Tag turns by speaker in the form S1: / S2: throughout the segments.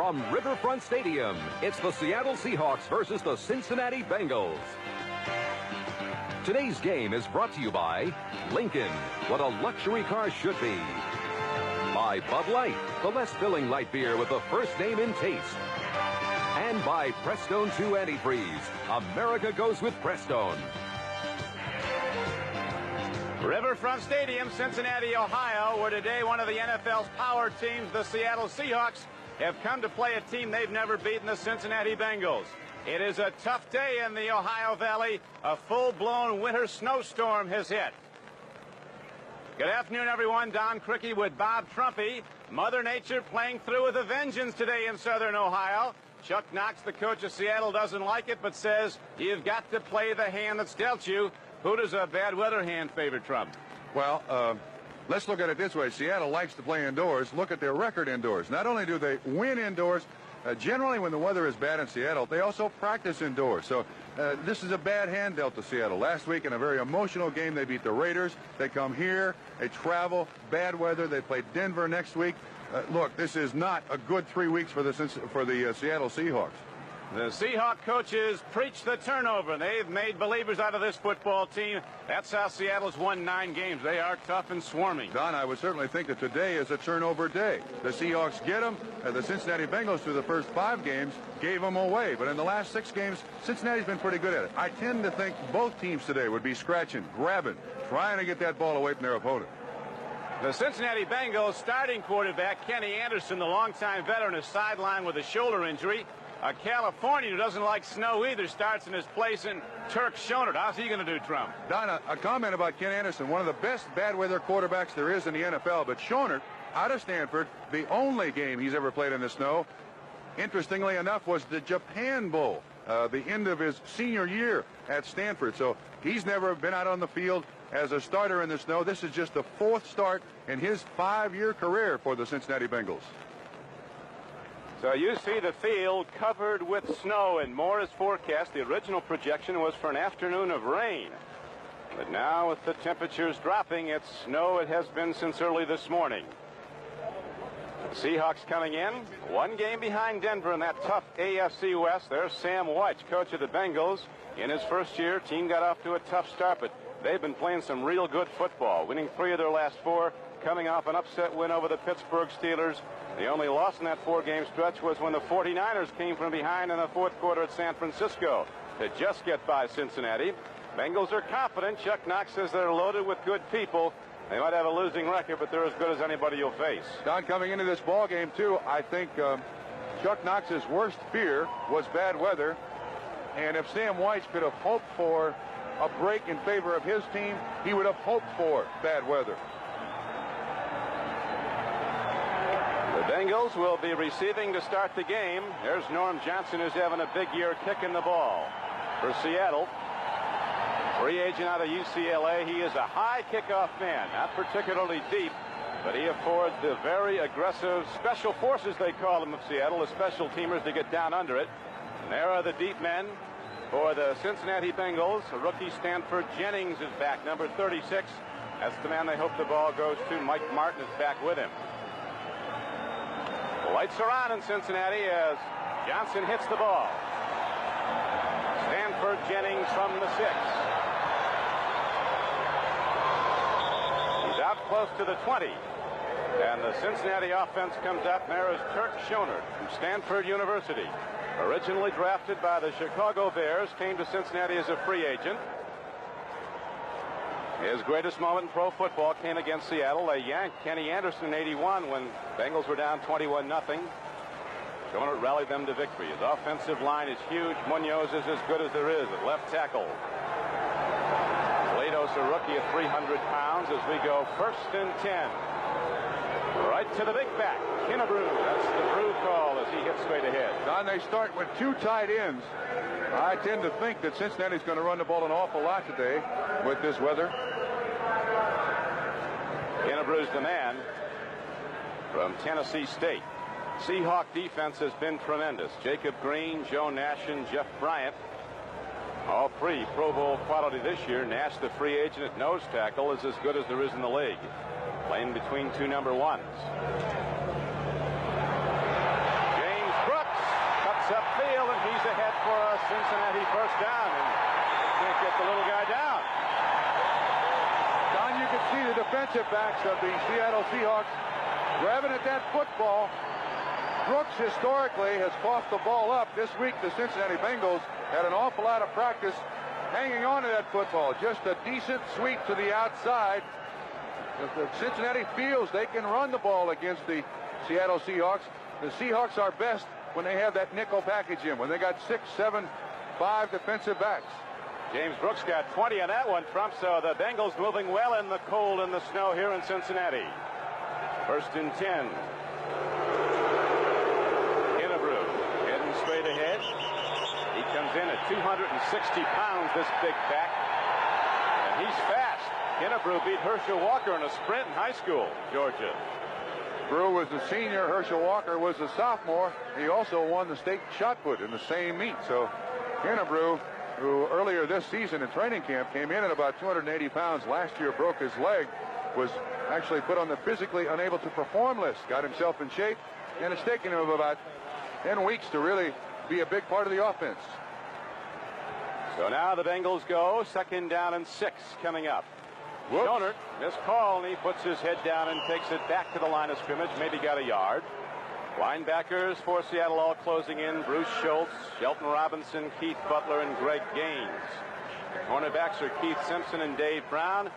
S1: From Riverfront Stadium, it's the Seattle Seahawks versus the Cincinnati Bengals. Today's game is brought to you by Lincoln, what a luxury car should be. By Bud Light, the less filling light beer with the first name in taste. And by Prestone 2 Antifreeze. America goes with Prestone.
S2: Riverfront Stadium, Cincinnati, Ohio, where today one of the NFL's power teams, the Seattle Seahawks, have come to play a team they've never beaten, the Cincinnati Bengals. It is a tough day in the Ohio Valley. A full-blown winter snowstorm has hit. Good afternoon, everyone. Don Criqui with Bob Trumpy. Mother Nature playing through with a vengeance today in southern Ohio. Chuck Knox, the coach of Seattle, doesn't like it, but says you've got to play the hand that's dealt you. Who does a bad weather hand favor, Trump?
S3: Well, let's look at it this way. Seattle likes to play indoors. Look at their record indoors. Not only do they win indoors, generally when the weather is bad in Seattle, they also practice indoors. So this is a bad hand dealt to Seattle. Last week in a very emotional game, they beat the Raiders. They come here, they travel, bad weather. They play Denver next week. Look, this is not a good 3 weeks for the Seattle Seahawks.
S2: The Seahawk coaches preach the turnover. They've made believers out of this football team. That's how Seattle's won 9 games. They are tough and swarming.
S3: Don, I would certainly think that today is a turnover day. The Seahawks get them. The Cincinnati Bengals, through the first 5 games, gave them away. But in the last 6 games, Cincinnati's been pretty good at it. I tend to think both teams today would be scratching, grabbing, trying to get that ball away from their opponent.
S2: The Cincinnati Bengals starting quarterback, Kenny Anderson, the longtime veteran, is sidelined with a shoulder injury. A Californian who doesn't like snow either starts in his place in Turk Schonert. How's he going to do, Trump?
S3: Don, a comment about Ken Anderson, one of the best bad weather quarterbacks there is in the NFL. But Schonert, out of Stanford, the only game he's ever played in the snow, interestingly enough, was the Japan Bowl, the end of his senior year at Stanford. So he's never been out on the field as a starter in the snow. This is just the 4th start in his 5-year career for the Cincinnati Bengals.
S2: So you see the field covered with snow, and more is forecast. The original projection was for an afternoon of rain. But now with the temperatures dropping, it's snow it has been since early this morning. The Seahawks coming in, 1 game behind Denver in that tough AFC West. There's Sam White, coach of the Bengals. In his first year, team got off to a tough start, but they've been playing some real good football, winning 3 of their last 4, coming off an upset win over the Pittsburgh Steelers. The only loss in that 4-game stretch was when the 49ers came from behind in the 4th quarter at San Francisco to just get by Cincinnati. Bengals are confident. Chuck Knox says they're loaded with good people. They might have a losing record, but they're as good as anybody you'll face.
S3: Don, coming into this ball game, too, I think Chuck Knox's worst fear was bad weather. And if Sam White could have hoped for a break in favor of his team, he would have hoped for bad weather.
S2: The Bengals will be receiving to start the game. There's Norm Johnson, who's having a big year kicking the ball for Seattle. Free agent out of UCLA. He is a high kickoff man, not particularly deep, but he affords the very aggressive special forces, they call them, of Seattle, the special teamers, to get down under it. And there are the deep men for the Cincinnati Bengals. Rookie Stanford Jennings is back, number 36. That's the man they hope the ball goes to. Mike Martin is back with him. The lights are on in Cincinnati as Johnson hits the ball. Stanford Jennings from the 6. He's out close to the 20. And the Cincinnati offense comes up. There is Turk Schonert from Stanford University. Originally drafted by the Chicago Bears, came to Cincinnati as a free agent. His greatest moment in pro football came against Seattle. They yanked Kenny Anderson in '81 when Bengals were down 21-0. Schonert rallied them to victory. His offensive line is huge. Munoz is as good as there is at left tackle. Latos, a rookie at 300 pounds, as we go 1st and 10. Right to the big back, Kennebrew. That's the Brew call as he hits straight ahead.
S3: Don, they start with 2 tight ends. I tend to think that Cincinnati's going to run the ball an awful lot today with this weather.
S2: Kennebrew's the man from Tennessee State. Seahawk defense has been tremendous. Jacob Green, Joe Nash, and Jeff Bryant. All 3 Pro Bowl quality this year. Nash, the free agent at nose tackle, is as good as there is in the league. Playing between 2 number 1s. James ahead for a Cincinnati first down, and can't get the little guy down.
S3: Don, you can see the defensive backs of the Seattle Seahawks grabbing at that football. Brooks historically has coughed the ball up. This week, the Cincinnati Bengals had an awful lot of practice hanging on to that football. Just a decent sweep to the outside. The Cincinnati feels they can run the ball against the Seattle Seahawks. The Seahawks are best when they have that nickel package in, when they got 6, 7, 5 defensive backs.
S2: James Brooks got 20 on that one, Trump, so the Bengals moving well in the cold and the snow here in Cincinnati. First and 10. Heading straight ahead. He comes in at 260 pounds, this big back. And he's fast. Kennebrew beat Herschel Walker in a sprint in high school, Georgia.
S3: Brew was a senior. Herschel Walker was a sophomore. He also won the state shot put in the same meet. So Kennebrew, who earlier this season in training camp came in at about 280 pounds, last year broke his leg, was actually put on the physically unable to perform list, got himself in shape, and it's taken him about 10 weeks to really be a big part of the offense.
S2: So now the Bengals go second down and 6 coming up. Schonert, missed call, and he puts his head down and takes it back to the line of scrimmage. Maybe got a yard. Linebackers for Seattle all closing in. Bruce Schultz, Shelton Robinson, Keith Butler, and Greg Gaines. The cornerbacks are Keith Simpson and Dave Brown.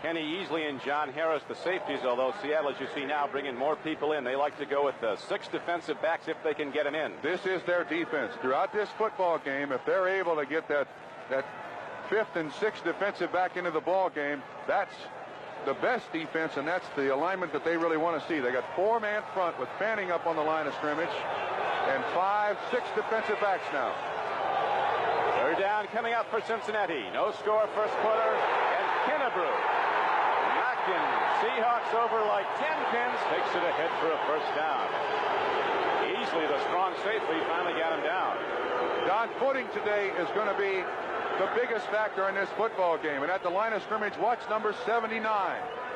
S2: Kenny Easley and John Harris, the safeties, although Seattle, as you see now, bringing more people in. They like to go with 6 defensive backs if they can get them in.
S3: This is their defense. Throughout this football game, if they're able to get that 5th and 6th defensive back into the ball game, that's the best defense, and that's the alignment that they really want to see. They got 4-man front with Fanning up on the line of scrimmage and 5, 6 defensive backs now.
S2: Third down coming up for Cincinnati. No score first quarter, and Kennebrew knocking Seahawks over like 10 pins, takes it ahead for a first down. Easily the strong safety finally got him down.
S3: Don, footing today is going to be the biggest factor in this football game. And at the line of scrimmage, watch number 79,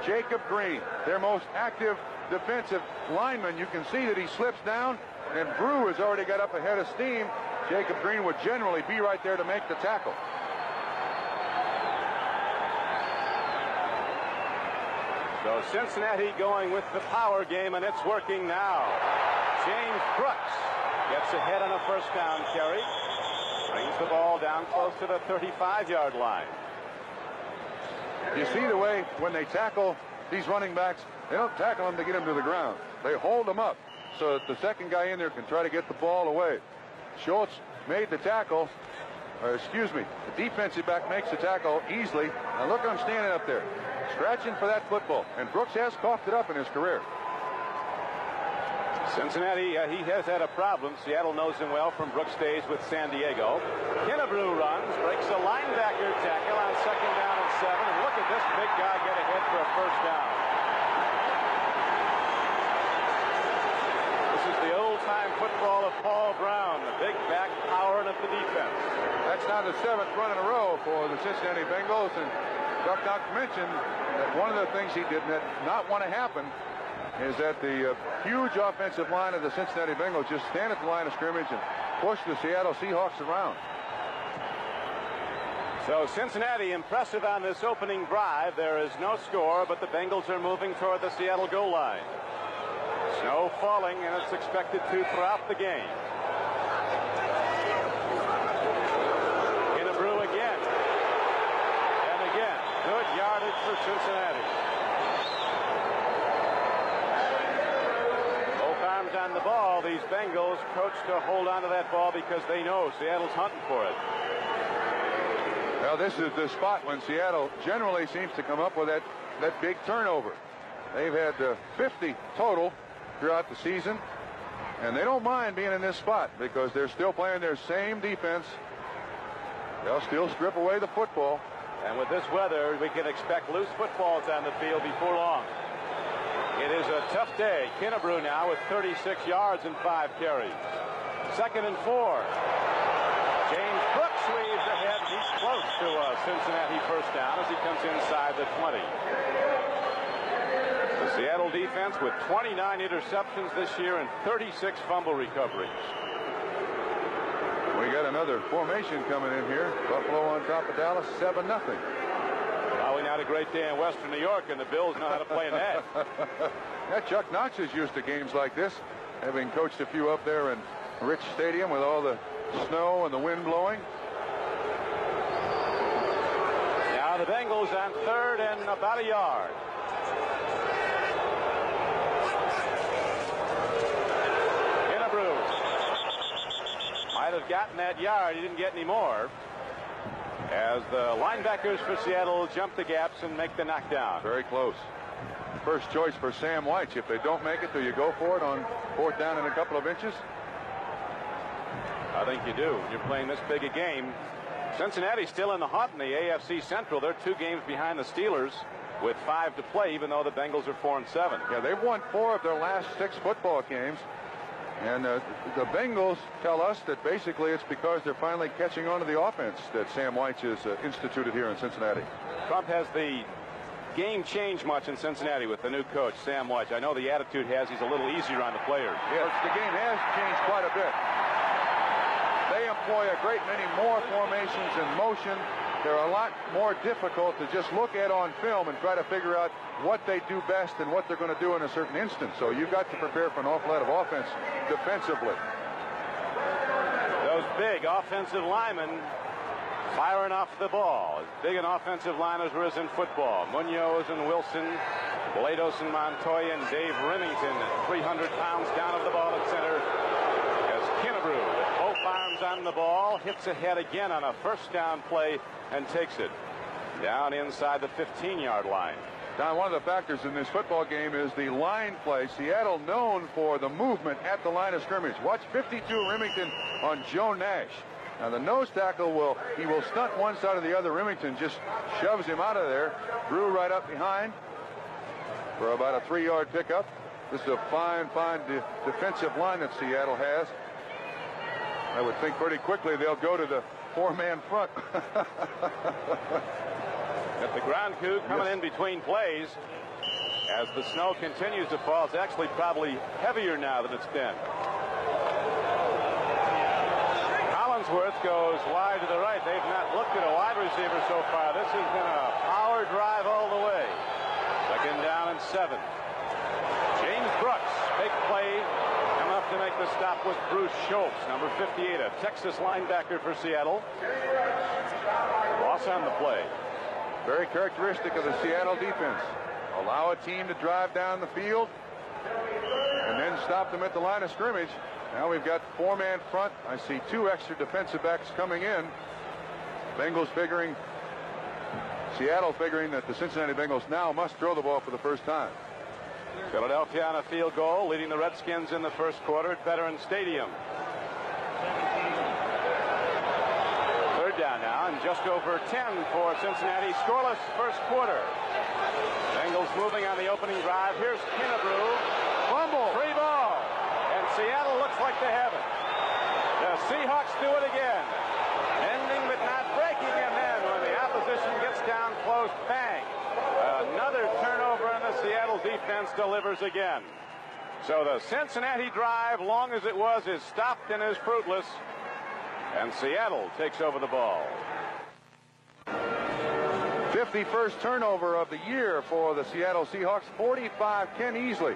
S3: Jacob Green, their most active defensive lineman. You can see that he slips down, and Brew has already got up ahead of steam. Jacob Green would generally be right there to make the tackle.
S2: So Cincinnati going with the power game, and it's working now. James Brooks gets ahead on a first down carry. Brings the ball down close to the 35-yard line.
S3: You see the way when they tackle these running backs, they don't tackle them to get them to the ground. They hold them up so that the second guy in there can try to get the ball away. Schultz made the tackle, or excuse me, the defensive back makes the tackle easily. Now look, I'm standing up there, scratching for that football. And Brooks has coughed it up in his career.
S2: Cincinnati, he has had a problem. Seattle knows him well from Brooks' days with San Diego. Kennebrew runs, breaks a linebacker tackle on second down and 7. And look at this big guy get ahead for a first down. This is the old-time football of Paul Brown, the big back powering up the defense.
S3: That's now the 7th run in a row for the Cincinnati Bengals. And Duck mentioned that one of the things he did not want to happen is that the huge offensive line of the Cincinnati Bengals just stand at the line of scrimmage and push the Seattle Seahawks around.
S2: So Cincinnati impressive on this opening drive. There is no score, but the Bengals are moving toward the Seattle goal line. Snow falling, and it's expected to throughout the game. Kennebrew again. And again. Good yardage for Cincinnati. On the ball, these Bengals coach to hold on to that ball because they know Seattle's hunting for it.
S3: Well, this is the spot when Seattle generally seems to come up with that big turnover. They've had 50 total throughout the season, and they don't mind being in this spot because they're still playing their same defense. They'll still strip away the football.
S2: And with this weather, we can expect loose footballs on the field before long. It is a tough day. Kennebrew now with 36 yards and 5 carries. Second and 4. James Brooks weaves ahead. He's close to a Cincinnati first down as he comes inside the 20. The Seattle defense with 29 interceptions this year and 36 fumble recoveries.
S3: We We got another formation coming in here. Buffalo on top of Dallas, 7-0.
S2: Probably not a great day in Western New York, and the Bills know how to play in that.
S3: Yeah, Chuck Knox is used to games like this, having coached a few up there in Rich Stadium with all the snow and the wind blowing.
S2: Now the Bengals on third and about a yard. Might have gotten that yard. He didn't get any more. As the linebackers for Seattle jump the gaps and make the knockdown.
S3: Very close. First choice for Sam White. If they don't make it, do you go for it on fourth down in a couple of inches?
S2: I think you do. You're playing this big a game. Cincinnati's still in the hunt in the AFC Central. They're 2 games behind the Steelers with 5 to play, even though the Bengals are 4-7.
S3: Yeah, they've won 4 of their last 6 football games. And the Bengals tell us that basically it's because they're finally catching on to the offense that Sam White has instituted here in Cincinnati.
S2: Trump, has the game changed much in Cincinnati with the new coach, Sam White? I know the attitude he's a little easier on the players.
S3: Yes, the game has changed quite a bit. They employ a great many more formations in motion. They're a lot more difficult to just look at on film and try to figure out what they do best and what they're going to do in a certain instance. So you've got to prepare for an awful lot of offense defensively.
S2: Those big offensive linemen firing off the ball. As big an offensive line as there is in football. Munoz and Wilson, Blados and Montoya, and Dave Remington, 300 pounds down of the ball at center. As Kennebrew, with both arms on the ball, hits ahead again on a first down play and takes it down inside the 15-yard line.
S3: Now, one of the factors in this football game is the line play. Seattle known for the movement at the line of scrimmage. Watch 52 Remington on Joe Nash. Now, the nose tackle will stunt one side or the other. Remington just shoves him out of there. Drew right up behind for about a 3-yard pickup. This is a fine defensive line that Seattle has. I would think pretty quickly they'll go to the 4-man front.
S2: At the ground coup coming in between plays as the snow continues to fall. It's actually probably heavier now than it's been. Collinsworth goes wide to the right. They've not looked at a wide receiver so far. This has been a power drive all the way. Second down and 7. James Brooks, big play. Enough to make the stop with Bruce Schultz, number 58, a Texas linebacker for Seattle. Loss on the play.
S3: Very characteristic of the Seattle defense. Allow a team to drive down the field and then stop them at the line of scrimmage. Now we've got 4-man front. I see 2 extra defensive backs coming in. Seattle figuring that the Cincinnati Bengals now must throw the ball for the first time.
S2: Philadelphia on a field goal, leading the Redskins in the first quarter at Veterans Stadium. Third down now, and just over 10 for Cincinnati. Scoreless first quarter. Bengals moving on the opening drive. Here's Kennebrew.
S3: Fumble.
S2: Free ball. And Seattle looks like they have it. The Seahawks do it again. Ending but not breaking, and then when the opposition gets down close, bang. Another turnover, and the Seattle defense delivers again. So the Cincinnati drive, long as it was, is stopped and is fruitless. And Seattle takes over the ball.
S3: 51st turnover of the year for the Seattle Seahawks. 45, Ken Easley.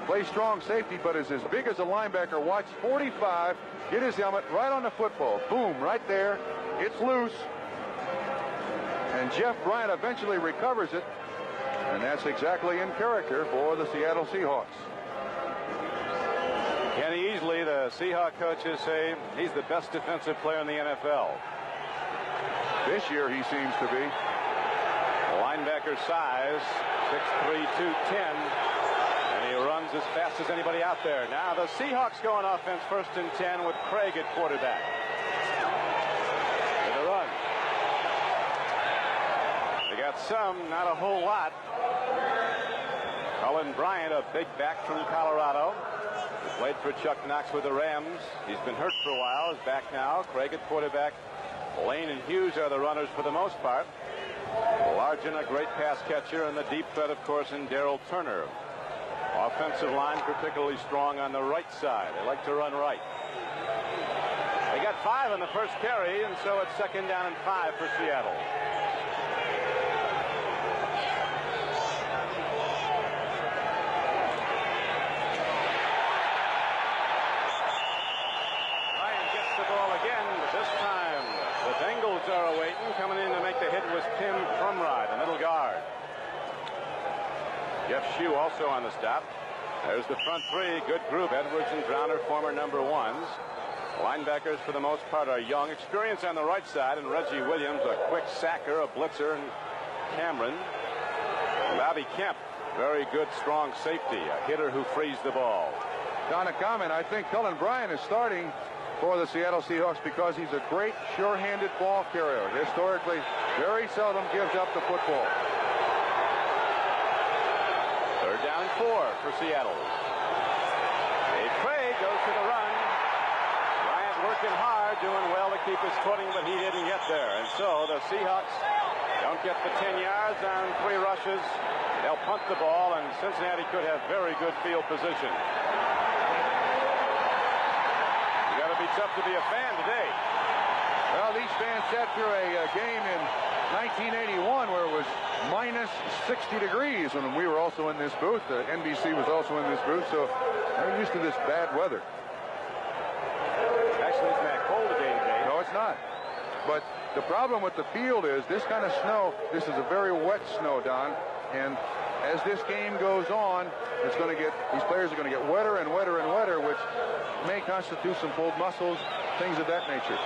S3: Plays strong safety, but is as big as a linebacker. Watch 45, hit his helmet right on the football. Boom, right there. It's loose. And Jeff Bryant eventually recovers it. And that's exactly in character for the Seattle Seahawks.
S2: Kenny Easley, the Seahawks coaches say he's the best defensive player in the NFL.
S3: This year he seems to be.
S2: Linebacker size, 6'3", 210. And he runs as fast as anybody out there. Now the Seahawks go on offense, 1st and 10 with Krieg at quarterback. With a run. They got some, not a whole lot. Cullen Bryant, a big back from Colorado. Played for Chuck Knox with the Rams. He's been hurt for a while. Is back now. Krieg at quarterback. Lane and Hughes are the runners for the most part. Largen, a great pass catcher, and the deep threat, of course, in Darrell Turner. Offensive line particularly strong on the right side. They like to run right. They got 5 on the first carry, and so it's 2nd down and 5 for Seattle. Ryan gets the ball again, but this time the Bengals are awaiting. Coming in to make the hit was Tim Frumride, the middle guard. Jeff Shue also on the stop. There's the front 3. Good group. Edwards and Browner, former number 1s. Linebackers, for the most part, are young. Experience on the right side, and Reggie Williams, a quick sacker, a blitzer, and Cameron. Bobby Kemp, very good, strong safety, a hitter who frees the ball.
S3: Don, a comment. I think Cullen Bryant is starting for the Seattle Seahawks because he's a great sure-handed ball carrier. Historically, very seldom gives up the football.
S2: 3rd down and 4 for Seattle. Dave Krieg goes to the run. Bryant working hard, doing well to keep his footing, but he didn't get there. And so the Seahawks don't get the 10 yards on 3 rushes. They'll punt the ball, and Cincinnati could have very good field position. You got to be tough to be a fan today.
S3: Well, these fans sat through a game in 1981 where it was minus 60 degrees when we were also in this booth. NBC was also in this booth, so they're used to this bad weather.
S2: Actually, it's not cold today.
S3: No, it's not. But the problem with the field is this kind of snow, this is a very wet snow, Don, and as this game goes on, it's going to get, these players are going to get wetter and wetter and wetter, which may constitute some pulled muscles, things of that nature.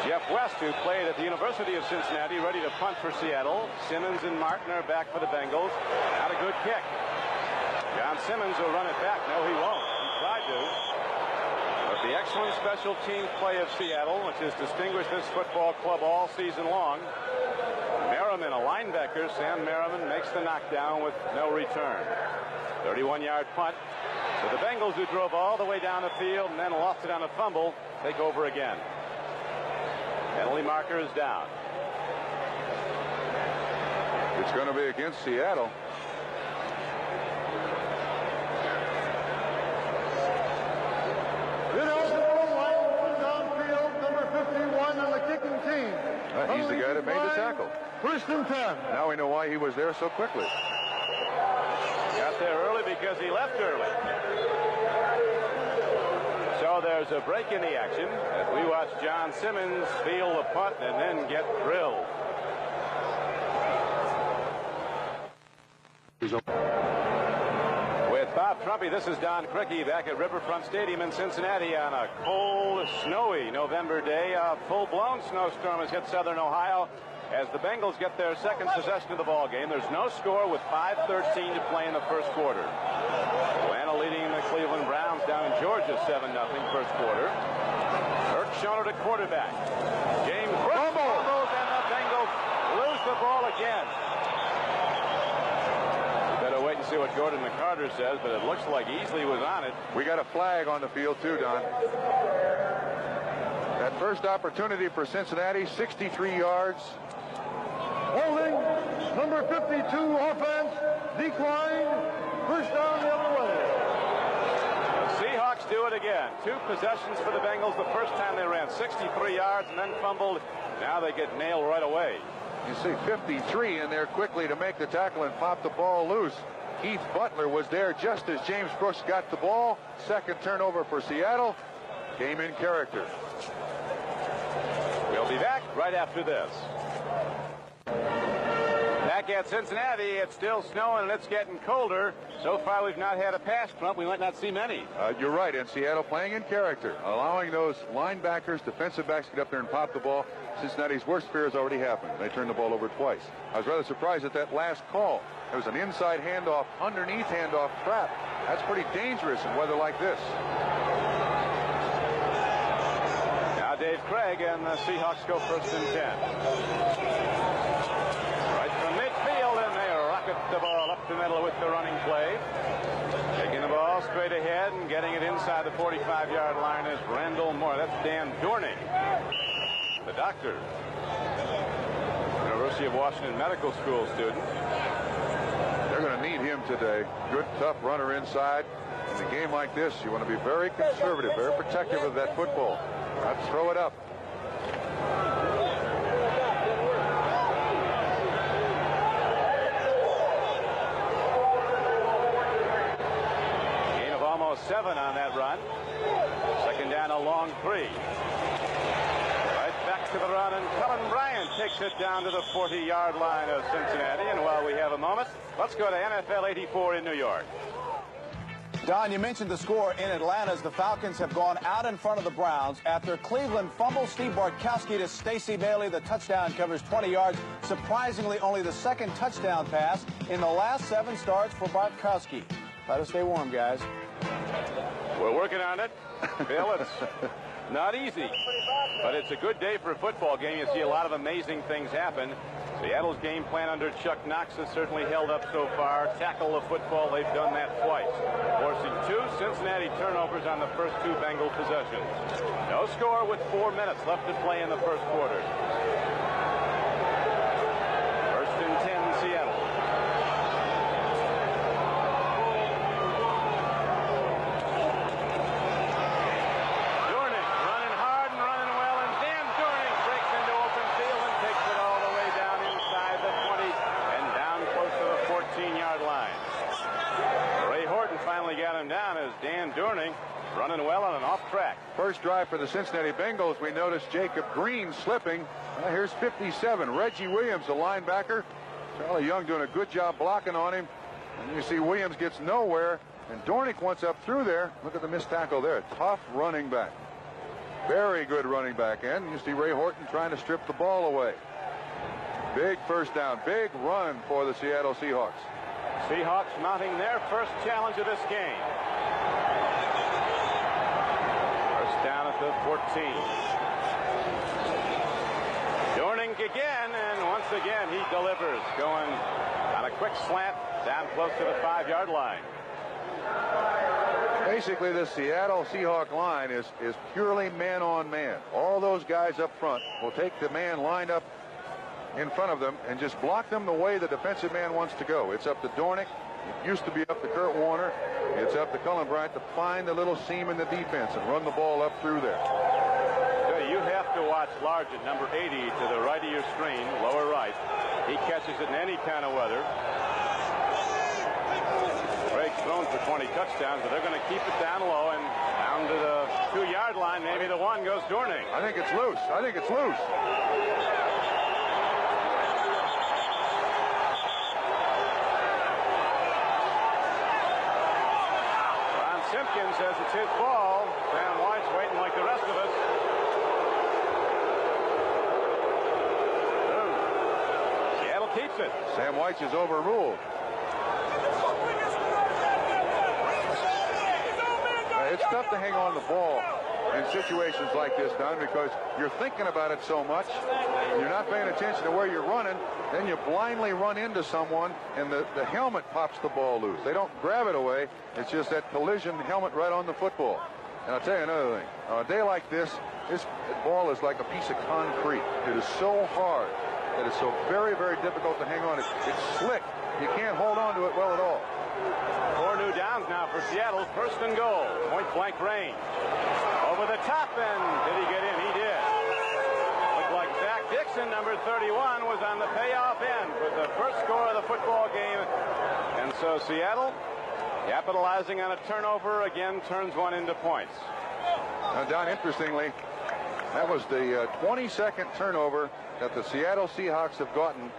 S2: Jeff West, who played at the University of Cincinnati, ready to punt for Seattle. Simmons and Martin are back for the Bengals. Not a good kick. John Simmons will run it back. No, he won't. He tried to. But the excellent special teams play of Seattle, which has distinguished this football club all season long. Merriman, a linebacker, Sam Merriman, makes the knockdown with no return. 31-yard punt. So the Bengals, who drove all the way down the field and then lost it on a fumble, take over again. Penalty marker is down.
S3: It's going to be against Seattle.
S4: Downfield, number 51 on the kicking team.
S3: He's the guy that made the tackle.
S4: 1st and 10.
S3: Now we know why he was there so quickly.
S2: Got there early because he left early. So there's a break in the action as we watch John Simmons field the punt and then get drilled. With Bob Trumpy, this is Don Criqui back at Riverfront Stadium in Cincinnati on a cold, snowy November day. A full-blown snowstorm has hit southern Ohio as the Bengals get their 2nd possession of the ball game. There's no score with 5:13 to play in the 1st quarter. Atlanta leading the Cleveland Browns down in Georgia 7-0 1st quarter. Turk Schonert at quarterback. James fumbles and the Bengals lose the ball again. Better wait and see what Gordon McCarter says, but it looks like Easley was on it.
S3: We got a flag on the field too, Don. That first opportunity for Cincinnati, 63 yards.
S4: Holding, number 52 offense, decline, 1st down the other way.
S2: The Seahawks do it again. 2 possessions for the Bengals. The first time they ran 63 yards and then fumbled. Now they get nailed right away.
S3: You see 53 in there quickly to make the tackle and pop the ball loose. Heath Butler was there just as James Brooks got the ball. 2nd turnover for Seattle. Game in character.
S2: We'll be back right after this. Back at Cincinnati, it's still snowing and it's getting colder. So far, we've not had a pass clump. We might not see many.
S3: You're right, and Seattle playing in character, allowing those linebackers, defensive backs to get up there and pop the ball. Cincinnati's worst fear has already happened. They turned the ball over twice. I was rather surprised at that last call. It was an inside handoff, underneath handoff trap. That's pretty dangerous in weather like this.
S2: Now Dave Krieg and the Seahawks go 1st and 10. The ball up the middle with the running play. Taking the ball straight ahead and getting it inside the 45-yard line is Randall Moore. That's Dan Dorning, the doctor. University of Washington Medical School student.
S3: They're going to need him today. Good, tough runner inside. In a game like this, you want to be very conservative, very protective of that football. Let's throw it up.
S2: Gain of almost 7 on that run. Second down, a long 3. Right back to the run, and Cullen Bryant takes it down to the 40-yard line of Cincinnati. And while we have a moment, let's go to NFL 84 in New York.
S5: Don, you mentioned the score in Atlanta as the Falcons have gone out in front of the Browns after Cleveland fumbles Steve Bartkowski to Stacey Bailey. The touchdown covers 20 yards. Surprisingly, only the second touchdown pass in the last 7 starts for Bartkowski. Let us stay warm, guys.
S2: We're working on it. Bill, it's not easy, but it's a good day for a football game. You see a lot of amazing things happen. Seattle's game plan under Chuck Knox has certainly held up so far. Tackle the football, they've done that twice. Forcing 2 Cincinnati turnovers on the first 2 Bengal possessions. No score with 4 minutes left to play in the first quarter. First and 10, Seattle. Got him down as Dan Durning running well on an off track.
S3: First drive for the Cincinnati Bengals. We noticed Jacob Green slipping. Here's 57. Reggie Williams, the linebacker. Charlie Young doing a good job blocking on him. And you see Williams gets nowhere. And Dornick wants up through there. Look at the missed tackle there. Tough running back. Very good running back. And you see Ray Horton trying to strip the ball away. Big first down. Big run for the Seattle Seahawks.
S2: Seahawks mounting their first challenge of this game. First down at the 14. Dorning again, and once again he delivers. Going on a quick slant down close to the 5-yard line.
S3: Basically, the Seattle Seahawk line is purely man-on-man. All those guys up front will take the man lined up in front of them and just block them the way the defensive man wants to go. It's up to Dornick. It used to be up to Kurt Warner. It's up to Cullen Bryant to find the little seam in the defense and run the ball up through there.
S2: So you have to watch Largent, number 80, to the right of your screen, lower right. He catches it in any kind of weather. Craig's thrown for 20 touchdowns, but they're going to keep it down low and down to the 2-yard line. Maybe the 1 goes Dornick.
S3: I think it's loose. I think it's loose.
S2: Simpkins says it's his ball. Sam White's waiting like the rest of us. Seattle keeps it.
S3: Sam White is overruled. It's tough to hang on the ball in situations like this, Don, because you're thinking about it so much. You're not paying attention to where you're running. Then you blindly run into someone, and the helmet pops the ball loose. They don't grab it away. It's just that collision helmet right on the football. And I'll tell you another thing. On a day like this ball is like a piece of concrete. It is so hard that it's so very, very difficult to hang on. It's slick. You can't hold on to it well at all.
S2: 4 new downs now for Seattle. First and goal. Point blank range. Over the top, and did he get in? He did. Looked like Zach Dixon, number 31, was on the payoff end with the first score of the football game. And so Seattle, capitalizing on a turnover, again turns one into points.
S3: Now, Don, interestingly, that was the 22nd turnover that the Seattle Seahawks have gotten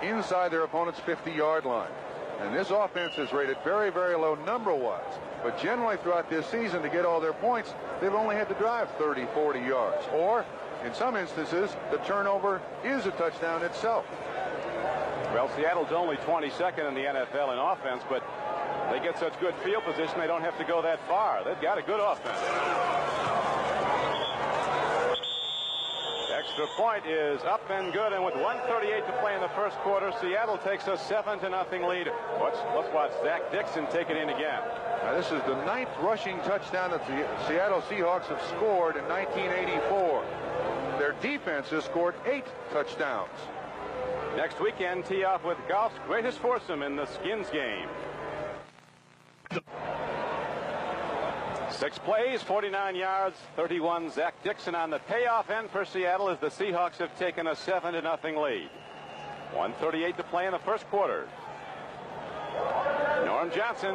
S3: inside their opponent's 50-yard line. And this offense is rated very, very low number-wise. But generally throughout this season, to get all their points, they've only had to drive 30, 40 yards. Or, in some instances, the turnover is a touchdown itself.
S2: Well, Seattle's only 22nd in the NFL in offense, but they get such good field position, they don't have to go that far. They've got a good offense. Extra point is up and good, and with 1:38 to play in the first quarter, Seattle takes a 7-0 lead. Let's watch Zach Dixon take it in again.
S3: Now, this is the 9th rushing touchdown that the Seattle Seahawks have scored in 1984. Their defense has scored 8 touchdowns.
S2: Next weekend, tee off with golf's greatest foursome in the Skins game. 6 plays, 49 yards, 31. Zach Dixon on the payoff end for Seattle as the Seahawks have taken a 7-0 lead. 1:38 to play in the first quarter. Norm Johnson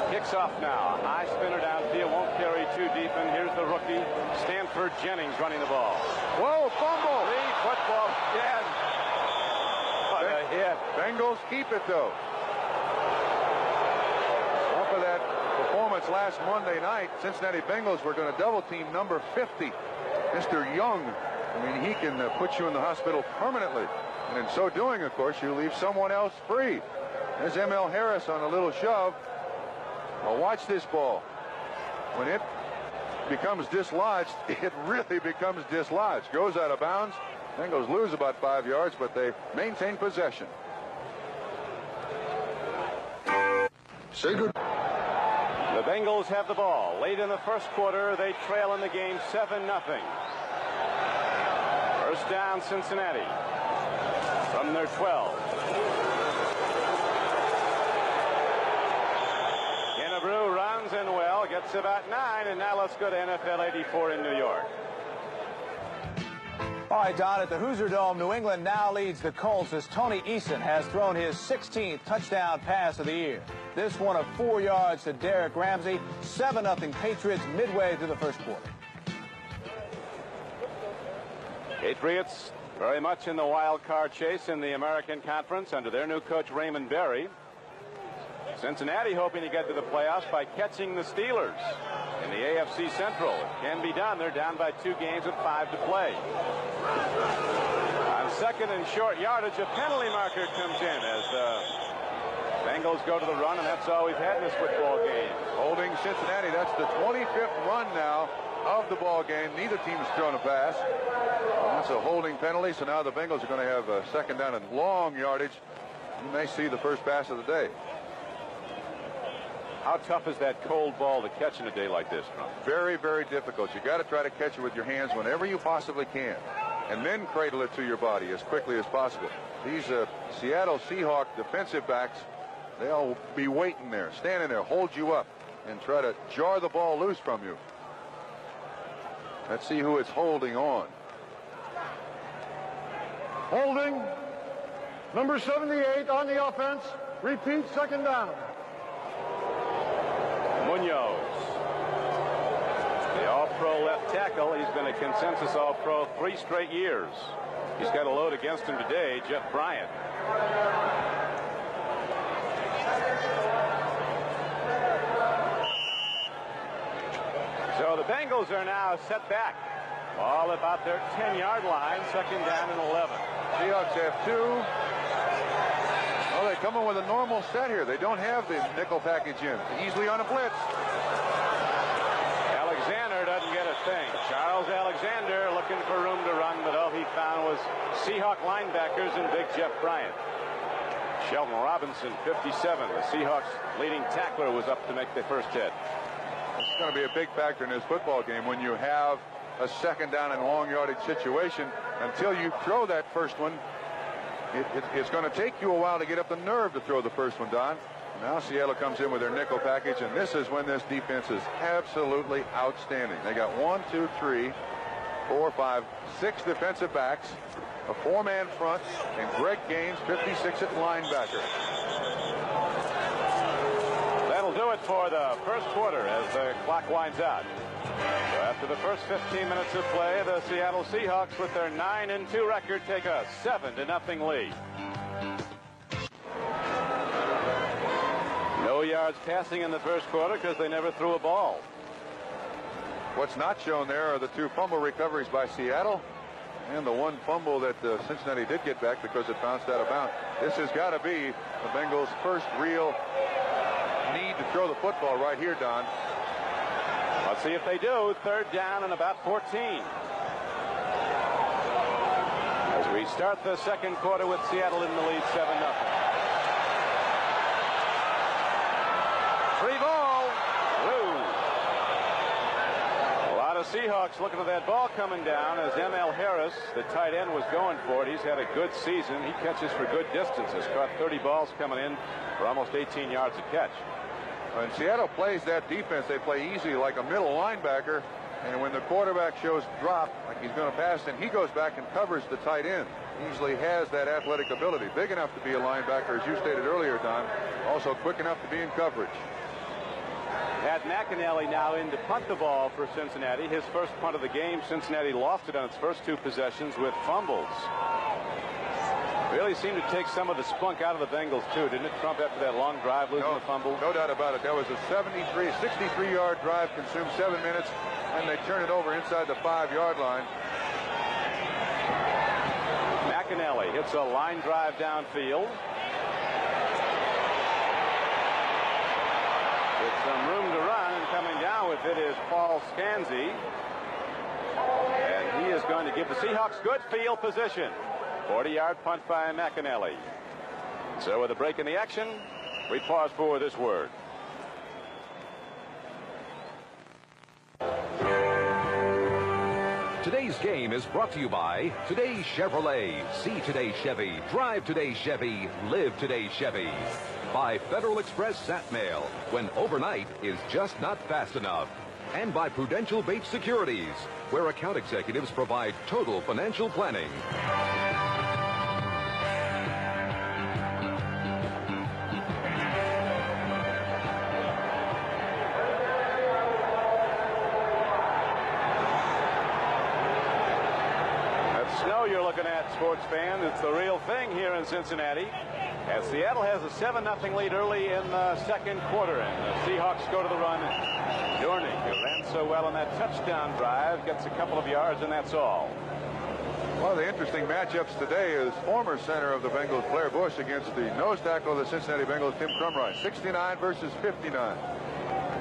S2: kicks off now. High spinner downfield, won't carry too deep, and here's the rookie Stanford Jennings running the ball.
S3: Whoa, fumble!
S2: Lee football again. What a hit.
S3: Bengals keep it, though. Off of that performance last Monday night, Cincinnati Bengals were going to double team number 50, Mr. Young. I mean, he can put you in the hospital permanently. And in so doing, of course, you leave someone else free. There's M.L. Harris on a little shove. Well, watch this ball. When it becomes dislodged, it really becomes dislodged. Goes out of bounds. Bengals lose about 5 yards, but they maintain possession. Say good.
S2: The Bengals have the ball. Late in the first quarter, they trail in the game 7-0. First down, Cincinnati. From their 12. Kennebrew runs in well, gets about 9, and now let's go to NFL 84 in New York.
S5: All right, Don, at the Hoosier Dome, New England now leads the Colts as Tony Eason has thrown his 16th touchdown pass of the year. This one of 4 yards to Derek Ramsey. 7-0 Patriots midway through the first quarter.
S2: Patriots very much in the wild card chase in the American Conference under their new coach Raymond Berry. Cincinnati hoping to get to the playoffs by catching the Steelers in the AFC Central. It can be done. They're down by 2 games with 5 to play. On second and short yardage, a penalty marker comes in as the Bengals go to the run, and that's all we've had in this football game.
S3: Holding Cincinnati. That's the 25th run now of the ball game. Neither team has thrown a pass. That's a holding penalty, so now the Bengals are going to have a second down and long yardage. You may see the first pass of the day.
S2: How tough is that cold ball to catch in a day like this, Trump?
S3: Very, very difficult. You got to try to catch it with your hands whenever you possibly can, and then cradle it to your body as quickly as possible. These Seattle Seahawks defensive backs, they'll be waiting there, standing there, hold you up, and try to jar the ball loose from you. Let's see who it's holding on.
S4: Holding number 78 on the offense. Repeat, second down.
S2: Munoz, the all-pro left tackle. He's been a consensus all-pro 3 straight years. He's got a load against him today, Jeff Bryant. So the Bengals are now set back. All about their 10-yard line, second down and 11.
S3: Seahawks have 2. Well, they come in with a normal set here. They don't have the nickel package in. Easily on a blitz.
S2: Alexander doesn't get a thing. Charles Alexander looking for room to run, but all he found was Seahawk linebackers and big Jeff Bryant. Sheldon Robinson, 57. The Seahawks leading tackler was up to make the first hit.
S3: It's going to be a big factor in this football game when you have a second down and long yardage situation. Until you throw that first one, it's going to take you a while to get up the nerve to throw the first one, Don. Now Seattle comes in with their nickel package, and this is when this defense is absolutely outstanding. They got 1, 2, 3, 4, 5, 6 defensive backs, a 4-man front, and Greg Gaines, 56 at linebacker.
S2: That'll do it for the first quarter as the clock winds out. So after the first 15 minutes of play, the Seattle Seahawks with their 9-2 record take a 7-0 lead. No yards passing in the first quarter because they never threw a ball.
S3: What's not shown there are the 2 fumble recoveries by Seattle and the 1 fumble that Cincinnati did get back because it bounced out of bounds. This has got to be the Bengals' first real need to throw the football right here, Don.
S2: Let's see if they do. Third down and about 14. As we start the second quarter with Seattle in the lead 7-0. Free ball. Woo. A lot of Seahawks looking at that ball coming down as M.L. Harris, the tight end, was going for it. He's had a good season. He catches for good distances. Caught 30 balls coming in for almost 18 yards a catch.
S3: When Seattle plays that defense, they play easy like a middle linebacker. And when the quarterback shows drop, like he's going to pass, then he goes back and covers the tight end. He usually has that athletic ability. Big enough to be a linebacker, as you stated earlier, Don. Also quick enough to be in coverage.
S2: Had McAnally now in to punt the ball for Cincinnati. His first punt of the game. Cincinnati lost it on its first 2 possessions with fumbles. Really seemed to take some of the spunk out of the Bengals, too, didn't it, Trump, after that long drive, losing the fumble?
S3: No doubt about it. That was a 63-yard drive, consumed 7 minutes, and they turn it over inside the 5-yard line.
S2: McAnally hits a line drive downfield. With some room to run, and coming down with it is Paul Scanzi. And he is going to give the Seahawks good field position. 40-yard punt by McAnally. So with a break in the action, we pause for this word.
S1: Today's game is brought to you by Today Chevrolet. See Today Chevy. Drive Today Chevy. Live Today Chevy. By Federal Express Sat Mail, when overnight is just not fast enough. And by Prudential Bates Securities, where account executives provide total financial planning.
S2: Snow you're looking at, sports fans. It's the real thing here in Cincinnati. As Seattle has a 7-0 lead early in the second quarter, and the Seahawks go to the run. Dornick, who ran so well on that touchdown drive, gets a couple of yards, and that's all.
S3: One of the interesting matchups today is former center of the Bengals, Blair Bush, against the nose tackle of the Cincinnati Bengals, Tim Crumry. 69 versus 59.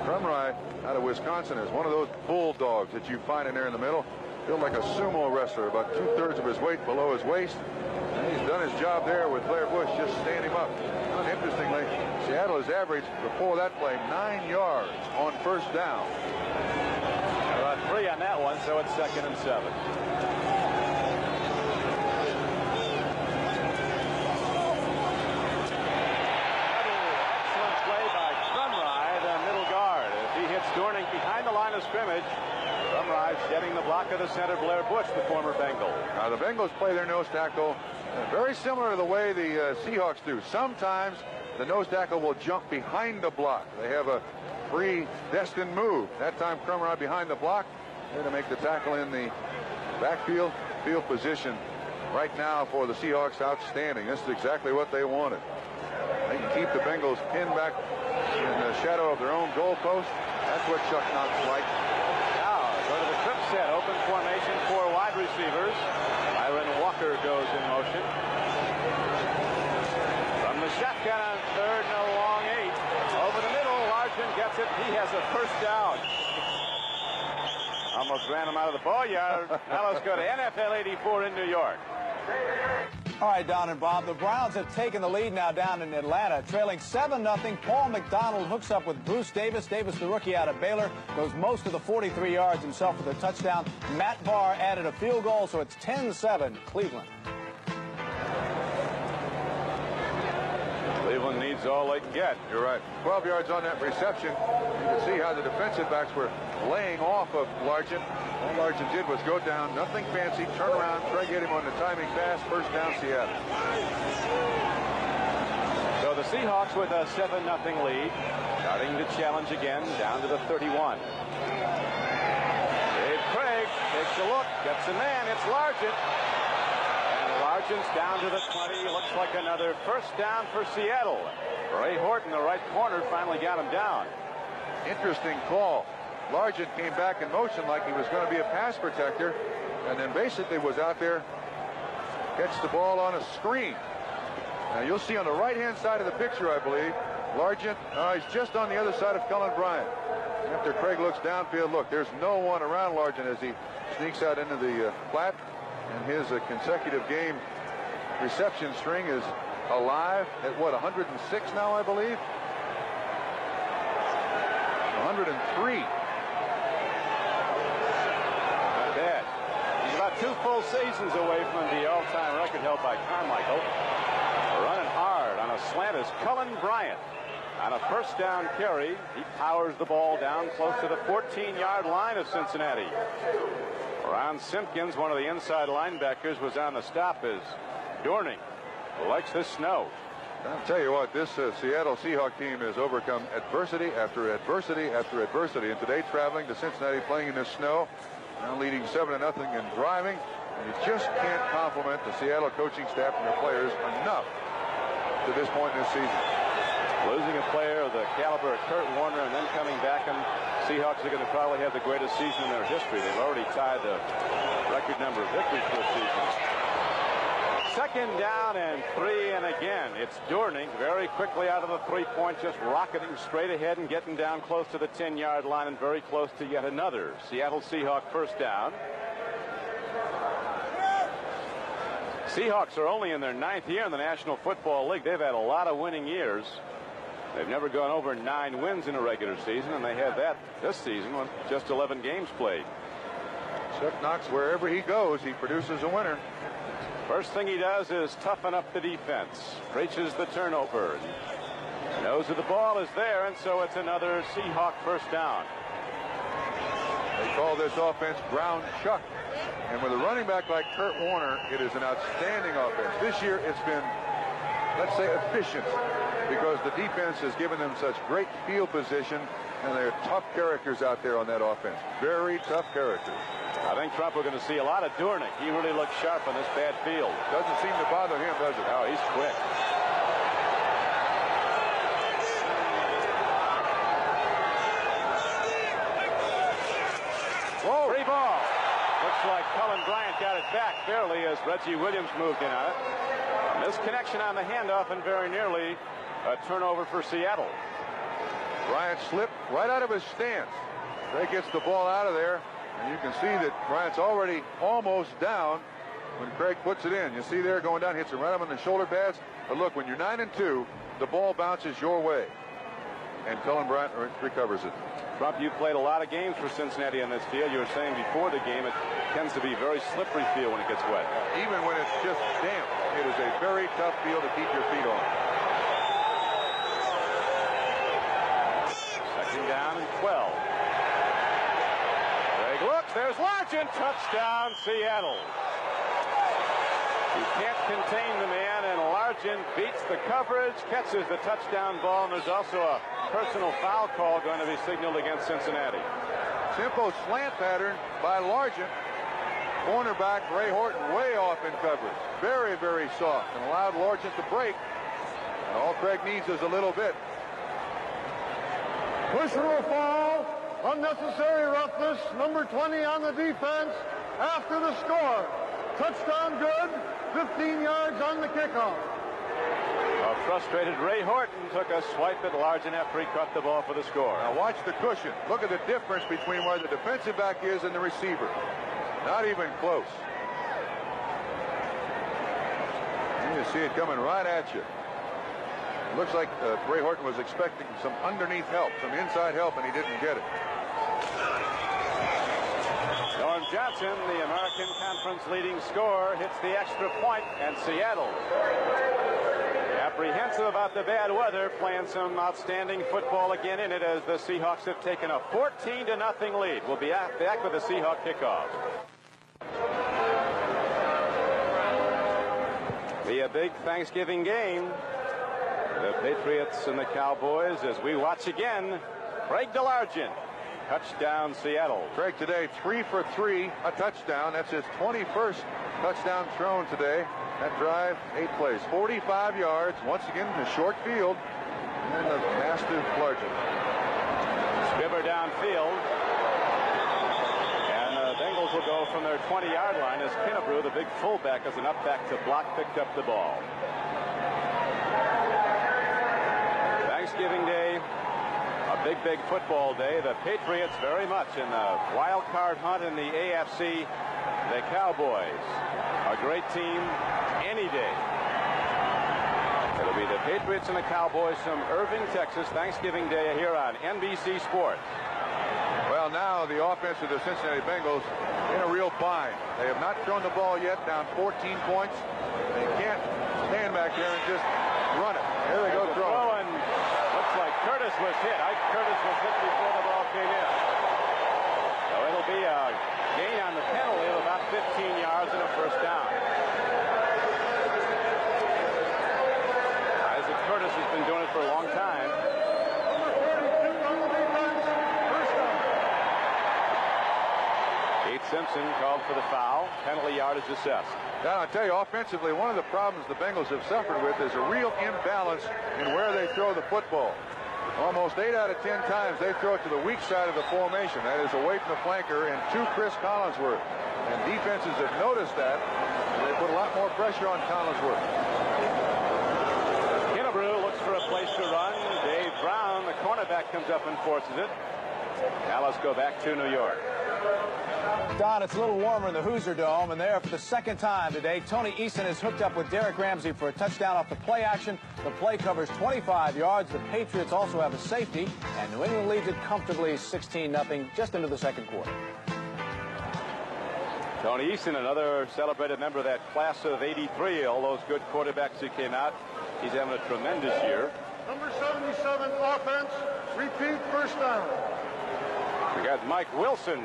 S3: Crumry, out of Wisconsin, is one of those bulldogs that you find in there in the middle. Built like a sumo wrestler, about 2/3 of his weight below his waist. And he's done his job there with Blair Bush, just stand him up. And interestingly, Seattle has averaged, before that play, 9 yards on first down.
S2: About 3 on that one, so it's 2nd and 7. Excellent play by Crumry, the middle guard. As he hits Dornick behind the line of scrimmage, Crumry shedding the block of the center, Blair Bush, the former Bengal.
S3: Now, the Bengals play their nose tackle very similar to the way the Seahawks do. Sometimes the nose tackle will jump behind the block. They have a predestined move. That time, Crumry behind the block. They're to make the tackle in the backfield field position. Right now for the Seahawks, outstanding. This is exactly what they wanted. They can keep the Bengals pinned back in the shadow of their own goalpost. That's what Chuck Knox likes.
S2: Go to the trip set, open formation, 4 wide receivers. Byron Walker goes in motion. From the shotgun on 3rd and a long 8. Over the middle, Largent gets it. He has a first down. Almost ran him out of the ball yard. Now let's go to NFL 84 in New York.
S5: All right, Don and Bob, the Browns have taken the lead now down in Atlanta, trailing 7-0. Paul McDonald hooks up with Bruce Davis. Davis, the rookie out of Baylor, goes most of the 43 yards himself with a touchdown. Matt Barr added a field goal, so it's 10-7 Cleveland.
S2: Cleveland needs all they can get.
S3: You're right. 12 yards on that reception. You can see how the defensive backs were laying off of Largent. All Largent did was go down, nothing fancy, turn around. Krieg hit him on the timing pass, first down Seattle.
S2: So the Seahawks with a 7-0 lead, starting to challenge again down to the 31. Dave Krieg takes a look, gets a man, it's Largent. Largent's down to the 20. Looks like another first down for Seattle. Ray Horton, the right corner, finally got him down.
S3: Interesting call. Largent came back in motion like he was going to be a pass protector, and then basically was out there, catch the ball on a screen. Now you'll see on the right-hand side of the picture, I believe, Largent, he's just on the other side of Cullen Bryant. After Krieg looks downfield, look, there's no one around Largent as he sneaks out into the flat. And his consecutive game reception string is alive at what, 106 now, I believe? 103.
S2: Not bad. He's about 2 full seasons away from the all-time record held by Carmichael. Running hard on a slant is Cullen Bryant. On a first down carry, he powers the ball down close to the 14-yard line of Cincinnati. Ron Simpkins, one of the inside linebackers, was on the stop as Dorning likes the snow.
S3: I'll tell you what, this Seattle Seahawks team has overcome adversity after adversity after adversity. And today, traveling to Cincinnati, playing in the snow, now leading 7-0 and driving. And you just can't compliment the Seattle coaching staff and their players enough to this point in this season.
S2: Losing a player of the caliber of Kurt Warner and then coming back, and Seahawks are going to probably have the greatest season in their history. They've already tied the record number of victories for the season. Second down and 3, and again, it's Dorning very quickly out of the 3-point, just rocketing straight ahead and getting down close to the 10-yard line and very close to yet another Seattle Seahawk first down. Seahawks are only in their 9th year in the National Football League. They've had a lot of winning years. They've never gone over 9 wins in a regular season, and they had that this season with just 11 games played.
S3: Chuck Knox, wherever he goes, he produces a winner.
S2: First thing he does is toughen up the defense. Preaches the turnover. Knows that the ball is there, and so it's another Seahawk first down.
S3: They call this offense ground chuck. And with a running back like Kurt Warner, it is an outstanding offense. This year it's been, let's say, efficient, because the defense has given them such great field position, and they're tough characters out there on that offense. Very tough characters.
S2: I think Trump we're going to see a lot of Dorning. He really looks sharp on this bad field.
S3: Doesn't seem to bother him, does it?
S2: Oh, he's quick. Whoa. Free ball. Looks like Cullen Bryant got it back barely as Reggie Williams moved in on it. Misconnection on the handoff and very nearly a turnover for Seattle.
S3: Bryant slipped right out of his stance. Craig gets the ball out of there, and you can see that Bryant's already almost down when Craig puts it in. You see there going down, hits him right up on the shoulder pads. But look, when you're 9-2, the ball bounces your way, and Cullen Bryant recovers it.
S2: Trump, you played a lot of games for Cincinnati on this field. You were saying before the game it tends to be very slippery field when it gets wet.
S3: Even when it's just damp, it is a very tough field to keep your feet on.
S2: Second down and 12. Craig looks, there's Largent, touchdown Seattle. You can't contain the man, and Largent beats the coverage, catches the touchdown ball, and there's also a personal foul call going to be signaled against Cincinnati.
S3: Simple slant pattern by Largent. Cornerback Ray Horton way off in coverage. Very, very soft, and allowed Largent to break. And all Craig needs is a little bit.
S4: Personal foul, unnecessary roughness, number 20 on the defense after the score. Touchdown good, 15 yards on the kickoff.
S2: A frustrated Ray Horton took a swipe at Largent after he caught the ball for the score.
S3: Now watch the cushion. Look at the difference between where the defensive back is and the receiver. Not even close. You see it coming right at you. It looks like Ray Horton was expecting some underneath help, some inside help, and he didn't get it.
S2: Norm Johnson, the American Conference leading scorer, hits the extra point, and Seattle, apprehensive about the bad weather, playing some outstanding football again in it as the Seahawks have taken a 14-0 lead. We'll be back with the Seahawk kickoff. Be a big Thanksgiving game. The Patriots and the Cowboys as we watch again. Craig DeLargent. Touchdown, Seattle.
S3: Craig today 3 for 3, a touchdown. That's his 21st touchdown thrown today. That drive, 8 plays, 45 yards. Once again, a short field, and a massive Largent.
S2: Spivver downfield, and the Bengals will go from their 20-yard line as Kennebrew, the big fullback, as an up back to block, picked up the ball. Thanksgiving Day. A big football day. The Patriots very much in the wild card hunt in the AFC. The Cowboys, a great team any day. It'll be the Patriots and the Cowboys from Irving, Texas, Thanksgiving Day here on NBC Sports.
S3: Well, now the offense of the Cincinnati Bengals in a real bind. They have not thrown the ball yet, down 14 points. They can't stand back there and just run it. Here they go throwing.
S2: Looks like Curtis was hit. Ike Curtis was hit before the ball came in. So it'll be a gain on the penalty of about 15 yards and a first down. Isaac Curtis has been doing it for a long time. Kate Simpson called for the foul. Penalty yardage assessed.
S3: Now, I'll tell you, offensively, one of the problems the Bengals have suffered with is a real imbalance in where they throw the football. Almost 8 out of 10 times they throw it to the weak side of the formation. That is away from the flanker and to Chris Collinsworth. And defenses have noticed that, and they put a lot more pressure on Collinsworth.
S2: Kennebrew looks for a place to run. Dave Brown, the cornerback, comes up and forces it. Now let's go back to New York.
S5: Don, it's a little warmer in the Hoosier Dome, and there for the second time today, Tony Eason is hooked up with Derek Ramsey for a touchdown off the play action. The play covers 25 yards. The Patriots also have a safety, and New England leads it comfortably 16-0 just into the second quarter.
S2: Tony Eason, another celebrated member of that class of '83. All those good quarterbacks who came out. He's having a tremendous year.
S4: Number 77 offense. Repeat first down.
S2: We got Mike Wilson.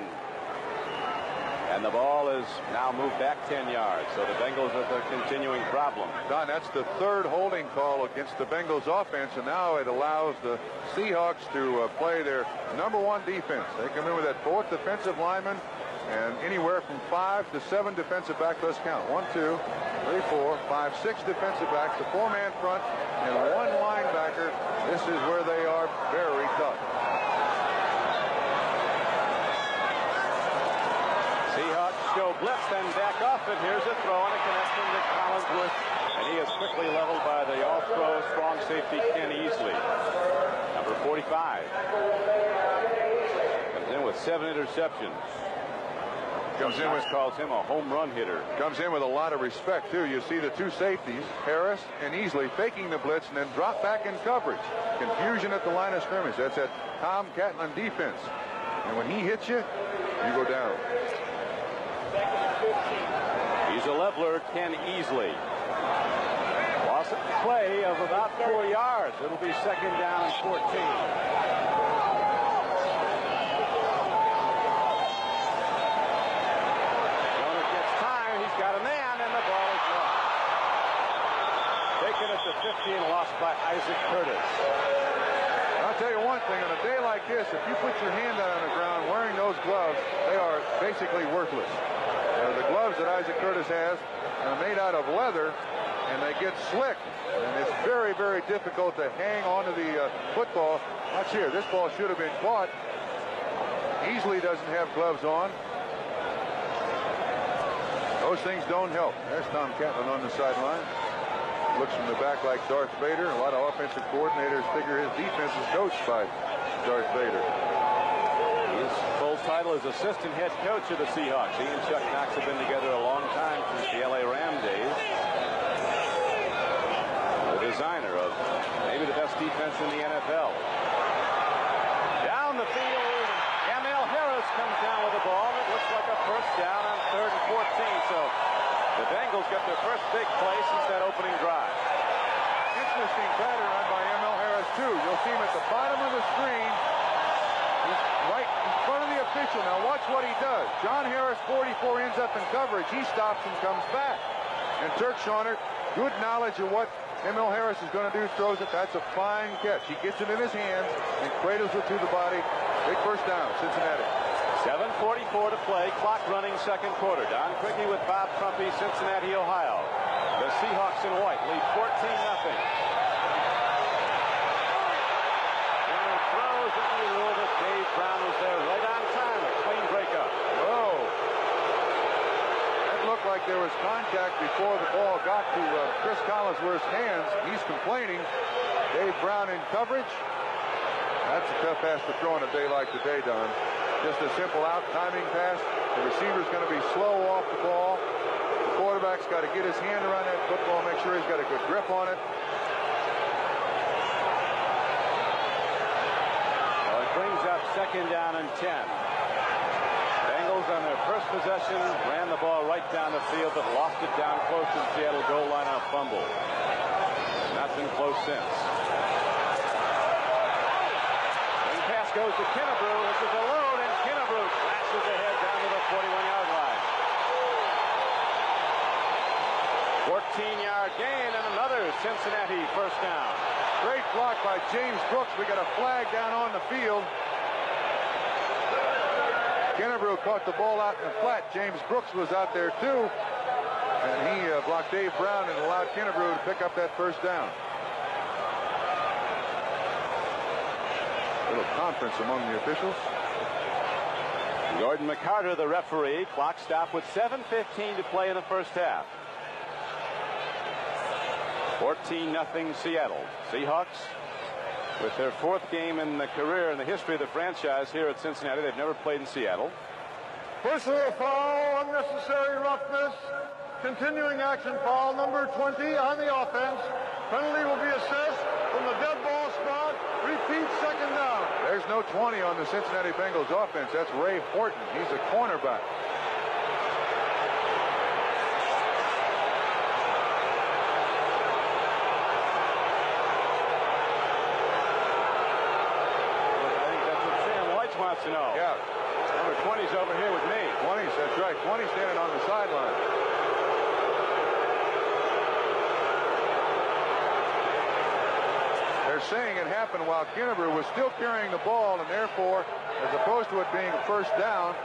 S2: And the ball is now moved back 10 yards. So the Bengals have a continuing problem.
S3: Don, that's the third holding call against the Bengals offense, and now it allows the Seahawks to play their #1 defense. They come in with that 4th defensive lineman and anywhere from 5 to 7 defensive backs. Let's count. 1, 2, 3, 4, 5, 6 defensive backs, the 4-man front, and 1 linebacker. This is where they are very tough.
S2: Go blitz, then back off, and here's a throw and a connection to Collinsworth, and he is quickly leveled by the all-pro strong safety Ken Easley. Number 45 comes in with 7 interceptions. Calls him a home run hitter.
S3: Comes in with a lot of respect too. You see the 2 safeties, Harris and Easley, faking the blitz and then drop back in coverage. Confusion at the line of scrimmage. That's at Tom Catlin defense. And when he hits you, you go down.
S2: He's a leveler, Ken Easley. Loss of play of about 4 yards. It'll be second down and 14. Schonert gets time. He's got a man, and the ball is lost. Taken at the 15, lost by Isaac Curtis.
S3: I'll tell you one thing, on a day like this, if you put your hand out on the ground wearing those gloves, they are basically worthless. The gloves that Isaac Curtis has are made out of leather, and they get slick, and it's very, very difficult to hang onto the football. Watch here, this ball should have been caught. Easley doesn't have gloves on. Those things don't help. There's Tom Catlin on the sideline. Looks from the back like Darth Vader. A lot of offensive coordinators figure his defense is coached by Darth Vader.
S2: His full title is assistant head coach of the Seahawks. He and Chuck Knox have been together a long time since the LA Ram days. The designer of maybe the best defense in the NFL. Down the field, M.L. Harris comes down with the ball. It looks like a first down on 3rd and 14. So the Bengals get their first big play since that opening drive.
S3: Interesting pattern run by M.L. Harris, too. You'll see him at the bottom of the screen. He's right in front of the official. Now watch what he does. John Harris, 44, ends up in coverage. He stops and comes back. And Turk Schonert, good knowledge of what M.L. Harris is going to do, throws it. That's a fine catch. He gets it in his hands and cradles it to the body. Big first down, Cincinnati.
S2: 7:44 to play. Clock running second quarter. Don Criqui with Bob Trumpy, Cincinnati, Ohio. The Seahawks in white lead 14-0. Throws and he ruled it. Dave Brown was there right on time. A clean breakup.
S3: Whoa. That looked like there was contact before the ball got to Chris Collinsworth's hands. He's complaining. Dave Brown in coverage. That's a tough pass to throw on a day like today, Don. Just a simple out timing pass. The receiver's going to be slow off the ball. The quarterback's got to get his hand around that football, make sure he's got a good grip on it.
S2: Well, it brings up second down and 10. Bengals on their first possession ran the ball right down the field, but lost it down close to the Seattle goal line on a fumble. Not been close since. goes to Kennebrew. This is a load, and Kennebrew flashes ahead down to the 41-yard line. 14-yard gain and another Cincinnati first down.
S3: Great block by James Brooks. We got a flag down on the field. Kennebrew caught the ball out in the flat. James Brooks was out there too. And he blocked Dave Brown and allowed Kennebrew to pick up that first down. Little conference among the officials.
S2: Gordon McCarter, the referee. Clock stop with 7:15 to play in the first half. 14-0 Seattle. Seahawks with their fourth game in the career in the history of the franchise here at Cincinnati. They've never played in Seattle.
S4: Personal foul, unnecessary roughness, continuing action foul, number 20 on the offense. Penalty will be assessed from the dead ball spot. Repeat, second down.
S3: There's no 20 on the Cincinnati Bengals offense. That's Ray Horton. He's a cornerback.
S2: Wants to know.
S3: Yeah.
S2: Number 20's over here with me.
S3: 20's, that's right. 20's standing on the sideline. They're saying it happened while Kennebrew was still carrying the ball, and therefore, as opposed to it being a first down,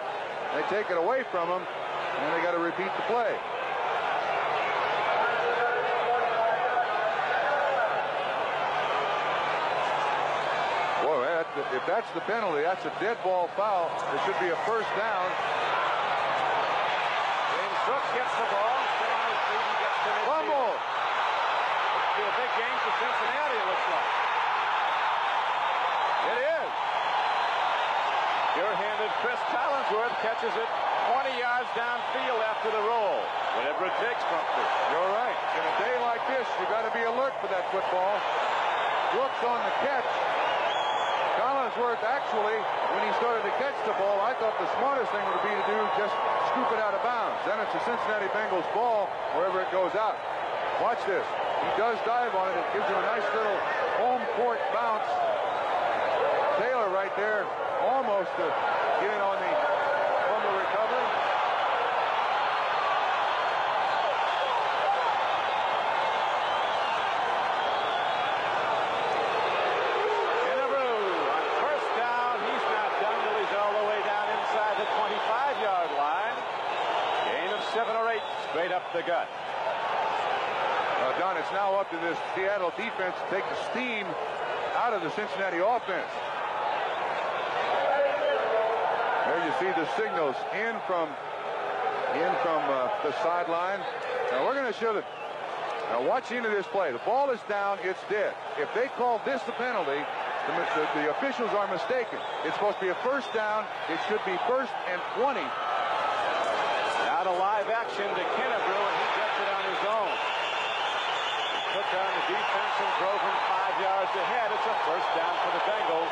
S3: they take it away from him, and they got to repeat the play. If that's the penalty, that's a dead ball foul. It should be a first down.
S2: James Brooks gets the ball. Still on his feet. He gets to midfield.
S3: Fumble.
S2: It's be a big game for Cincinnati, it looks like. It is. Sure-handed Chris Collinsworth catches it 20 yards downfield after the roll. Whatever it takes, Trumpy.
S3: You're right. In a day like this, you got to be alert for that football. Brooks on the catch. Collinsworth, actually, when he started to catch the ball, I thought the smartest thing would be to do just scoop it out of bounds. Then it's a Cincinnati Bengals ball wherever it goes out. Watch this. He does dive on it. It gives him a nice little home court bounce. Taylor right there almost getting on the fumble recovery.
S2: Straight up the gut.
S3: Don, it's now up to this Seattle defense to take the steam out of the Cincinnati offense. There you see the signals in from the sideline. Now we're going to show the. Now watch into this play. The ball is down. It's dead. If they call this the penalty, the officials are mistaken. It's supposed to be a first down. It should be 1st and 20.
S2: Out of live action to Kennebrew, and he gets it on his own. He took down the defense and drove him 5 yards ahead. It's a first down for the Bengals.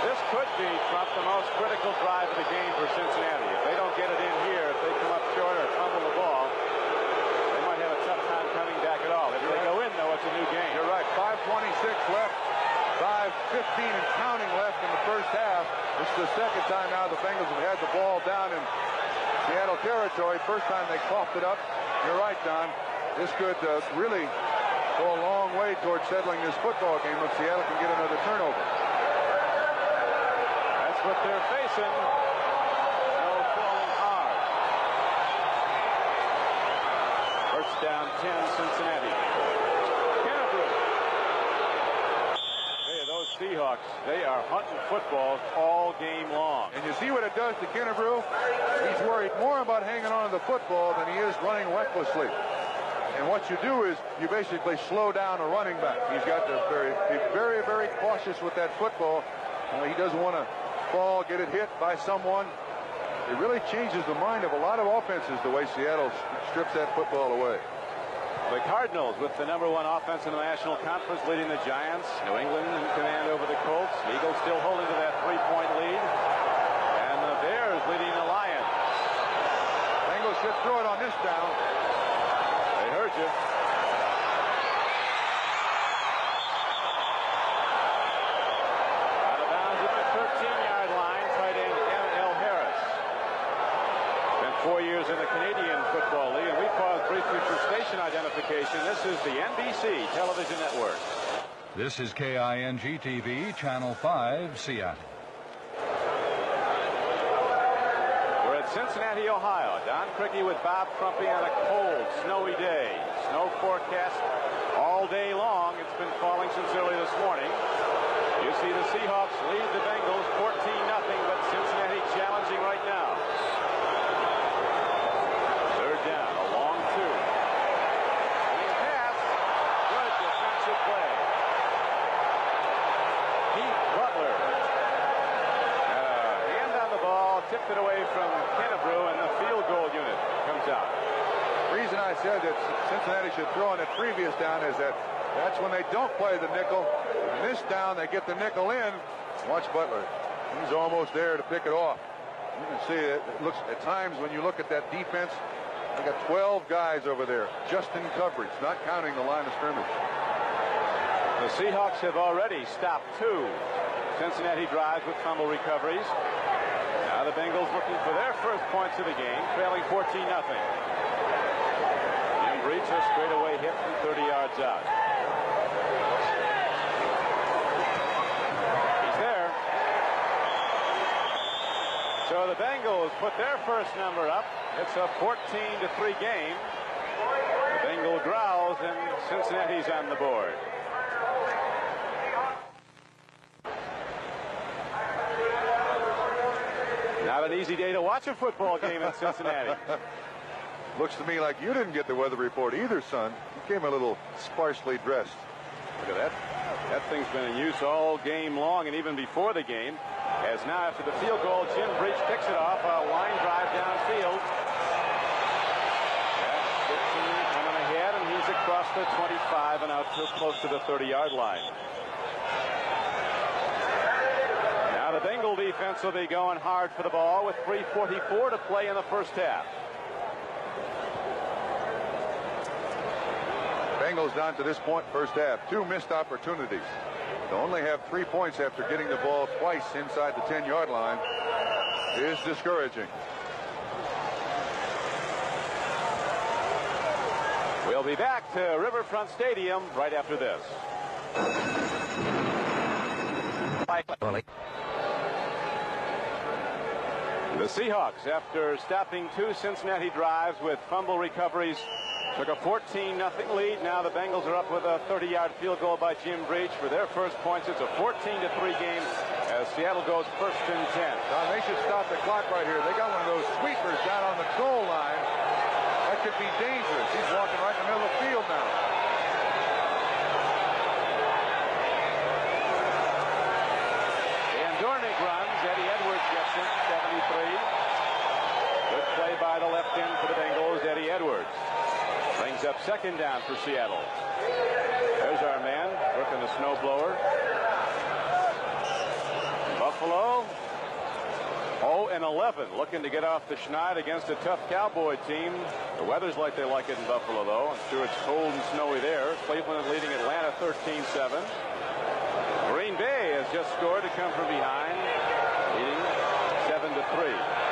S2: This could be, Trump, the most critical drive of the game for Cincinnati. If they don't get it in here, if they come up short or fumble the ball, they might have a tough time coming back at all. If they go in, though, it's a new game.
S3: You're right. 5:26 left. 5:15 and counting left in the first half. This is the second time now the Bengals have had the ball down in Seattle territory. First time they coughed it up. You're right, Don. This could really go a long way towards settling this football game if Seattle can get another turnover.
S2: That's what they're facing. No falling hard. First down 10, Cincinnati. Kennebrew. Hey, those Seahawks, they are hunting footballs all game long.
S3: And you see what it does to Kennebrew? He's worried more about hanging on to the football than he is running recklessly. And what you do is you basically slow down a running back. He's got to be very, very cautious with that football. He doesn't want to fall, get it hit by someone. It really changes the mind of a lot of offenses the way Seattle strips that football away.
S2: The Cardinals with the #1 offense in the National Conference leading the Giants. New England in command over the Colts. Eagles still holding to that 3-point lead. And the Bears leading the Lions.
S3: Bengals should throw it on this down.
S2: They heard you. Out of bounds at the numbers in the Canadian Football League. And we pause briefly for station identification. This is the NBC television network.
S6: This is KING-TV, Channel 5, Seattle.
S2: We're at Cincinnati, Ohio. Don Criqui with Bob Trumpy on a cold, snowy day. Snow forecast all day long. It's been falling since early this morning. You see the Seahawks lead the Bengals 14-0, but Cincinnati challenging right now. Third down, a long two. Swing pass. Good defensive play. Keith Butler. Hand on the ball, tipped it away from Kennebrew, and the field goal unit comes out.
S3: The reason I said that Cincinnati should throw on that previous down is that that's when they don't play the nickel. And this down, they get the nickel in. Watch Butler. He's almost there to pick it off. You can see it looks at times when you look at that defense, they got 12 guys over there just in coverage, not counting the line of scrimmage.
S2: The Seahawks have already stopped two Cincinnati drives with fumble recoveries. Now the Bengals looking for their first points of the game, trailing 14-0. Jim Breach a straightaway hit from 30 yards out. He's there. So the Bengals put their first number up. It's a 14-3 game. The Bengal growls, and Cincinnati's on the board. Not an easy day to watch a football game in Cincinnati.
S3: Looks to me like you didn't get the weather report either, son. You came a little sparsely dressed.
S2: Look at that. That thing's been in use all game long and even before the game. As now after the field goal, Jim Breach picks it off. A line drive downfield. That's 15 coming ahead, and he's across the 25 and out to close to the 30-yard line. Now the Bengal defense will be going hard for the ball with 3:44 to play in the first half.
S3: Bengals down to this point, first half, 2 missed opportunities. To only have 3 points after getting the ball twice inside the 10-yard line is discouraging.
S2: We'll be back to Riverfront Stadium right after this. The Seahawks, after stopping 2 Cincinnati drives with fumble recoveries, took a 14-0 lead. Now the Bengals are up with a 30-yard field goal by Jim Breach for their first points. It's a 14-3 game as Seattle goes 1st and 10.
S3: Don, they should stop the clock right here. They got one of those sweepers down on the goal line. That could be dangerous. He's walking right in the middle of the field now.
S2: And Dornick runs. Eddie Edwards gets him, 73. Good play by the left end for the Bengals, Eddie Edwards. Brings up 2nd down for Seattle. There's our man working the snowblower. Buffalo 0-11, looking to get off the schneid against a tough Cowboy team. The weather's like they like it in Buffalo, though. I'm sure it's cold and snowy there. Cleveland leading Atlanta 13-7. Green Bay has just scored to come from behind, leading 7-3.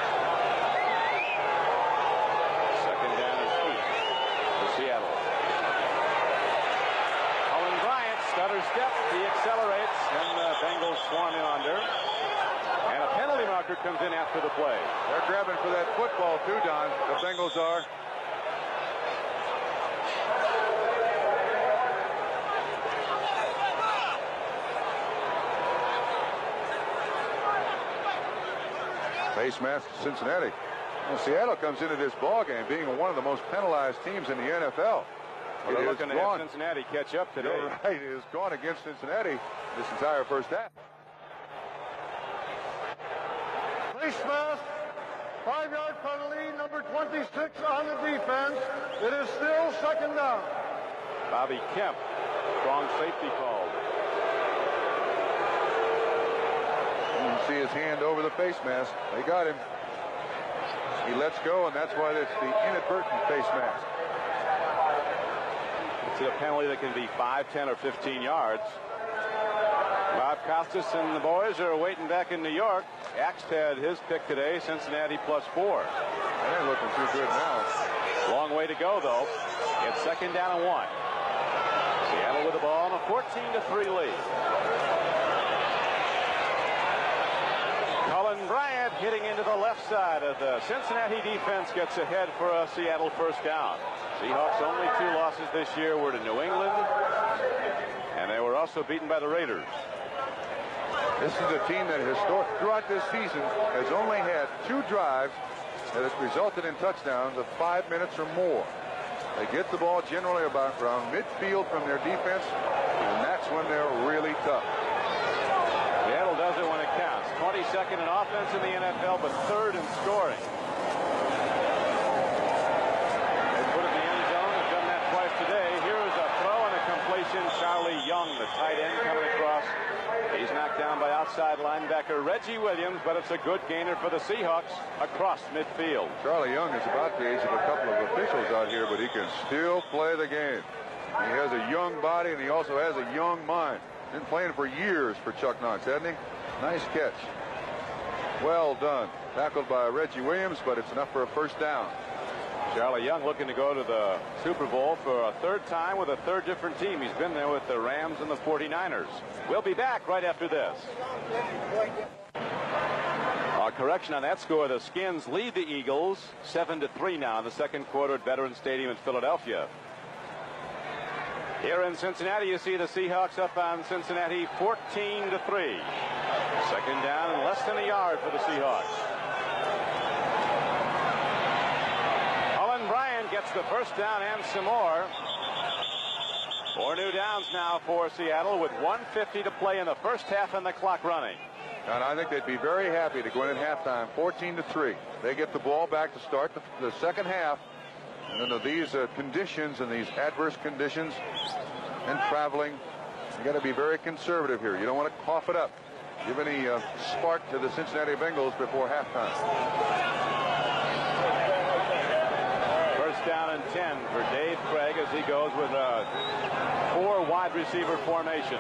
S2: Seattle. Owen Bryant stutter step. He accelerates, and the Bengals swarm him under. And a penalty marker comes in after the play.
S3: They're grabbing for that football too, Don. The Bengals are. Face mask Cincinnati. Well, Seattle comes into this ball game being one of the most penalized teams in the NFL.
S2: Well, they're looking to have Cincinnati catch up today.
S3: You're right. It has gone against Cincinnati this entire first half.
S4: Face mask, 5-yard penalty, number 26 on the defense. It is still 2nd down.
S2: Bobby Kemp, strong safety called.
S3: You can see his hand over the face mask. They got him. He lets go, and that's why it's the inadvertent face mask.
S2: It's a penalty that can be 5, 10, or 15 yards. Bob Costas and the boys are waiting back in New York. Axt had his pick today, Cincinnati +4.
S3: They're looking too good now.
S2: Long way to go, though. It's 2nd down and 1. Seattle with the ball and a 14-3 lead. Cullen Bryant hitting into the left side of the Cincinnati defense gets ahead for a Seattle 1st down. Seahawks' only 2 losses this year were to New England, and they were also beaten by the Raiders.
S3: This is a team that throughout this season has only had 2 drives that has resulted in touchdowns of 5 minutes or more. They get the ball generally about around midfield from their defense, and that's when they're really tough.
S2: Seattle does it when it counts. 22nd in offense in the NFL, but 3rd in scoring. They put it in the end zone. They've done that twice today. Here is a throw and a completion. Charlie Young, the tight end, coming across. He's knocked down by outside linebacker Reggie Williams, but it's a good gainer for the Seahawks across midfield.
S3: Charlie Young is about the age of a couple of officials out here, but he can still play the game. He has a young body, and he also has a young mind. Been playing for years for Chuck Knox, hasn't he? Nice catch. Well done. Tackled by Reggie Williams, but it's enough for a 1st down.
S2: Charlie Young looking to go to the Super Bowl for a 3rd time with a 3rd different team. He's been there with the Rams and the 49ers. We'll be back right after this. A correction on that score. The Skins lead the Eagles 7-3 now in the 2nd quarter at Veterans Stadium in Philadelphia. Here in Cincinnati, you see the Seahawks up on Cincinnati 14-3. 2nd down and less than a yard for the Seahawks. Cullen Bryant gets the 1st down and some more. 4 new downs now for Seattle with 1:50 to play in the 1st half and the clock running.
S3: And I think they'd be very happy to go in at halftime 14-3. They get the ball back to start the 2nd half. And under these conditions and these adverse conditions and traveling, you got to be very conservative here. You don't want to cough it up. Give any spark to the Cincinnati Bengals before halftime.
S2: 1st down and 10 for Dave Krieg as he goes with a 4 wide receiver formation.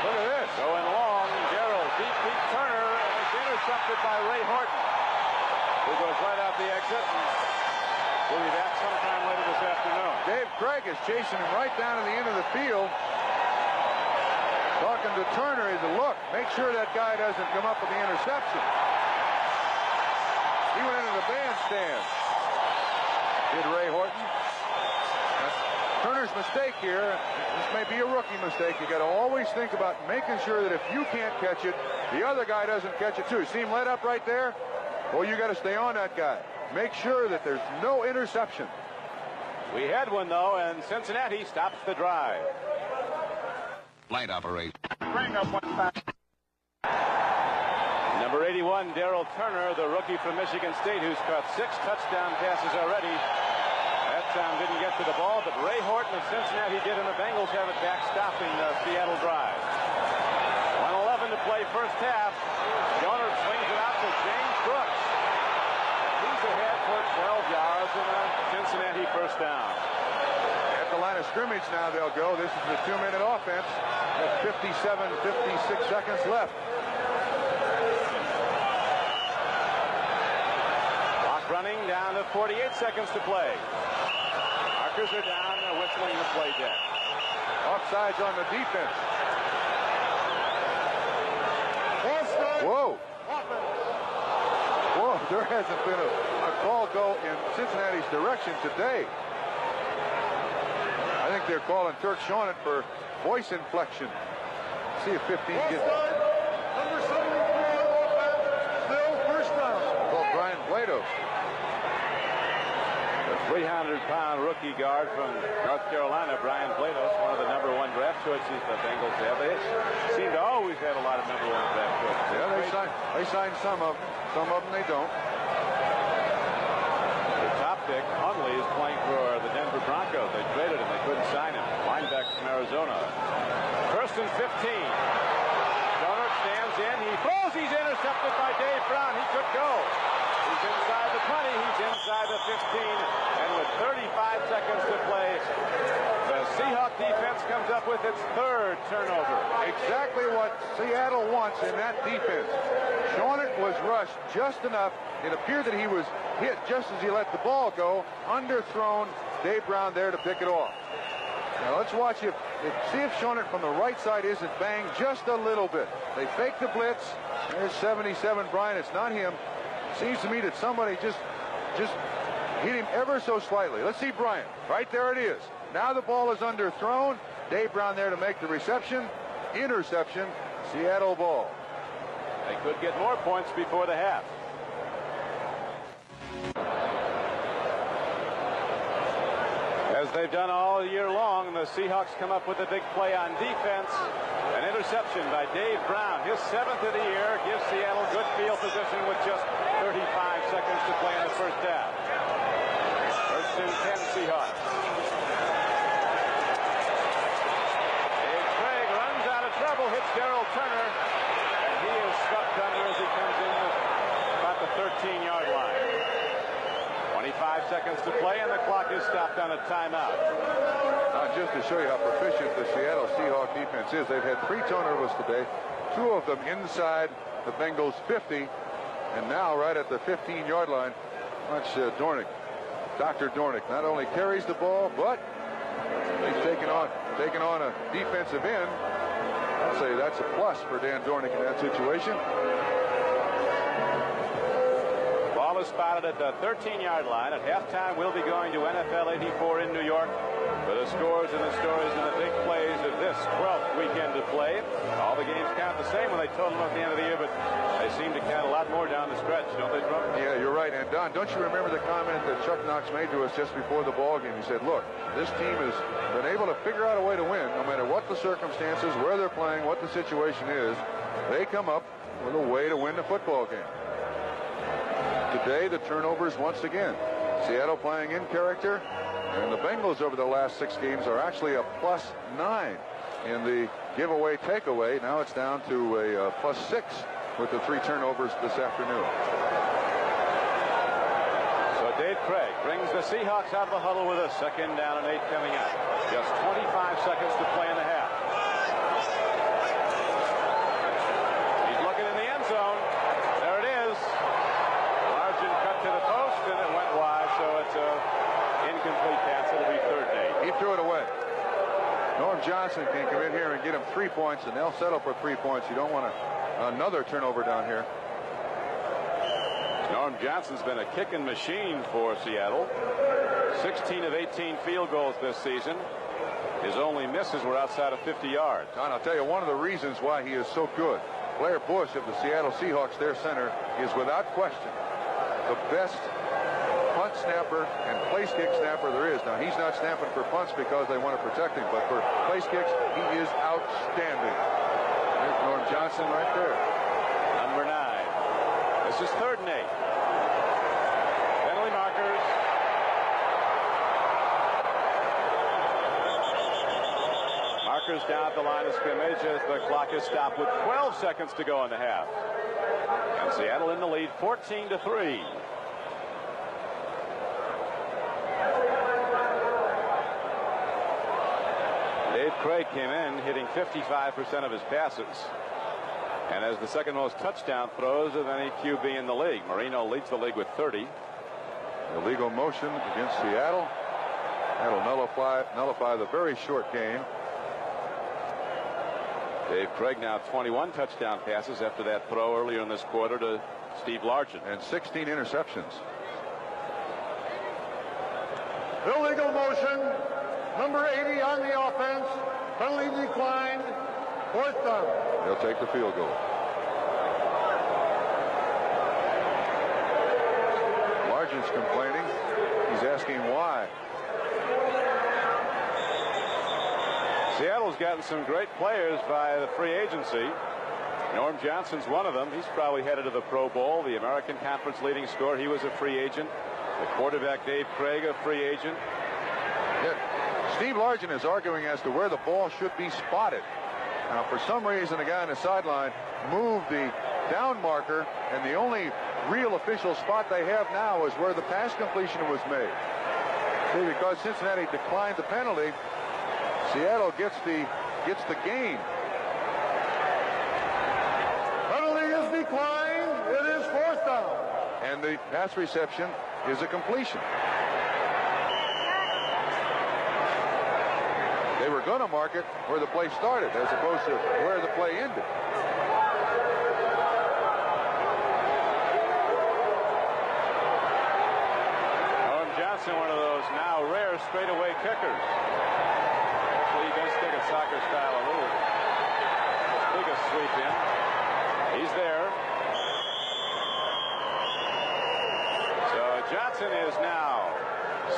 S3: Look at this.
S2: Going long, Darrell deep Turner, and it's intercepted by Ray Horton, who goes right out the exit, and we'll be back sometime later this afternoon.
S3: Dave Krieg is chasing him right down to the end of the field. Talking to Turner, he said, look, make sure that guy doesn't come up with the interception. He went into the bandstand. Did Ray Horton. That's Turner's mistake here. This may be a rookie mistake. You got to always think about making sure that if you can't catch it, the other guy doesn't catch it too. See him let up right there? Well, you got to stay on that guy. Make sure that there's no interception.
S2: We had one, though, and Cincinnati stops the drive.
S6: Light operation.
S4: Bring up 1 back.
S2: Number 81, Darrell Turner, the rookie from Michigan State, who's caught 6 touchdown passes already. That time didn't get to the ball, but Ray Horton of Cincinnati did, and the Bengals have it back, stopping the Seattle drive. 1:11 to play 1st half. Schonert swings it out to James Brooks. He's ahead for 12 yards and a Cincinnati 1st down.
S3: At the line of scrimmage now they'll go. This is the 2-minute offense. With 56 seconds left.
S2: Clock running down to 48 seconds to play. Markers are down. They're whistling the play deck.
S3: Offsides on the defense. Whoa. Whoa, there hasn't been a call go in Cincinnati's direction today. I think they're calling Turk Schonert for voice inflection. See if 15 gets.
S4: Number 74, still 1st down.
S3: Called Brian Plato.
S2: The 300-pound rookie guard from North Carolina, Brian Platos, one of the number 1 draft choices the Bengals have. They seem to always have a lot of number 1 draft choices.
S3: Yeah, they signed some of them they don't.
S2: The top pick, Hundley, is playing for the Denver Broncos. They traded him. They couldn't sign him. Linebacker from Arizona. 1st and 15. Schonert stands in. He throws. He's intercepted by Dave Brown. He could go. He's inside the 20. He's inside the 15. And with 35 seconds to play, the Seahawk defense comes up with its third turnover.
S3: Exactly what Seattle wants in that defense. Schonert was rushed just enough. It appeared that he was hit just as he let the ball go. Underthrown. Dave Brown there to pick it off. Now let's watch see if Schonert from the right side isn't banged just a little bit. They fake the blitz. There's 77 Bryant. It's not him. Seems to me that somebody just hit him ever so slightly. Let's see Bryant. Right there it is. Now the ball is underthrown. Dave Brown there to make the reception. Interception. Seattle ball.
S2: They could get more points before the half. As they've done all year long, the Seahawks come up with a big play on defense. An interception by Dave Brown, his 7th of the year, gives Seattle good field position with just 35 seconds to play in the first half. First and 10 Seahawks. Dave Krieg runs out of trouble, hits Darrell Turner, and he is swept under as he comes in about the 13-yard line. 25 seconds to play, and the clock is stopped on a timeout.
S3: Just to show you how proficient the Seattle Seahawks defense is, they've had 3 turnovers today, 2 of them inside the Bengals 50, and now right at the 15-yard line. Watch Dornick. Dr. Dornick not only carries the ball, but he's taken on a defensive end. I'd say that's a plus for Dan Dornick in that situation.
S2: Ball is spotted at the 13-yard line. At halftime, we'll be going to NFL 84 in New York for the scores and the stories and the big plays of this 12th weekend to play. All the games count the same when they total them at the end of the year, but they seem to count a lot more down the stretch, don't they, Trump?
S3: Yeah, you're right. And Don, don't you remember the comment that Chuck Knox made to us just before the ball game? He said, look, this team has been able to figure out a way to win no matter what the circumstances, where they're playing, what the situation is. They come up with a way to win the football game. Today, the turnovers once again. Seattle playing in character, and the Bengals over the last 6 games are actually a +9 in the giveaway takeaway. Now it's down to a +6 with the 3 turnovers this afternoon.
S2: So Dave Krieg brings the Seahawks out of the huddle with a 2nd down and 8 coming up. Just 25 seconds to play in the half. He's looking in the end zone. There it is. Largent cut to the post, and it went wide, so it's a incomplete pass. It'll be 3rd and 8.
S3: He threw it away. Norm Johnson can come in here and get him 3 points, and they'll settle for 3 points. You don't want another turnover down here.
S2: Norm Johnson's been a kicking machine for Seattle. 16 of 18 field goals this season. His only misses were outside of 50 yards.
S3: Don, I'll tell you, one of the reasons why he is so good, Blair Bush of the Seattle Seahawks, their center, is without question the best punt snapper and place kick snapper there is. Now, he's not snapping for punts because they want to protect him, but for place kicks, he is outstanding. There's Norm Johnson right there.
S2: Number 9. This is 3rd and 8. Penalty markers. Markers down at the line of scrimmage as the clock is stopped with 12 seconds to go in the half. And Seattle in the lead 14-3. Dave Krieg came in hitting 55% of his passes and has the 2nd most touchdown throws of any QB in the league. Marino leads the league with 30.
S3: Illegal motion against Seattle. That'll nullify the very short game.
S2: Dave Krieg now 21 touchdown passes after that throw earlier in this quarter to Steve Largent.
S3: And 16 interceptions.
S4: Illegal motion. Number 80 on the offense. Penalty declined. 4th down.
S3: They'll take the field goal. Largent's complaining. He's asking why.
S2: Seattle's gotten some great players by the free agency. Norm Johnson's one of them. He's probably headed to the Pro Bowl, the American Conference leading scorer. He was a free agent. The quarterback Dave Krieg, a free agent.
S3: Yeah. Steve Largent is arguing as to where the ball should be spotted. Now, for some reason, the guy on the sideline moved the down marker, and the only real official spot they have now is where the pass completion was made. See, because Cincinnati declined the penalty, Seattle gets the gain.
S4: Penalty is declined. It is 4th down.
S3: And the pass reception is a completion. They were going to mark it where the play started as opposed to where the play ended.
S2: One of those now rare straightaway kickers. Actually, he does stick a soccer style a little big a sweep in. He's there. So Johnson is now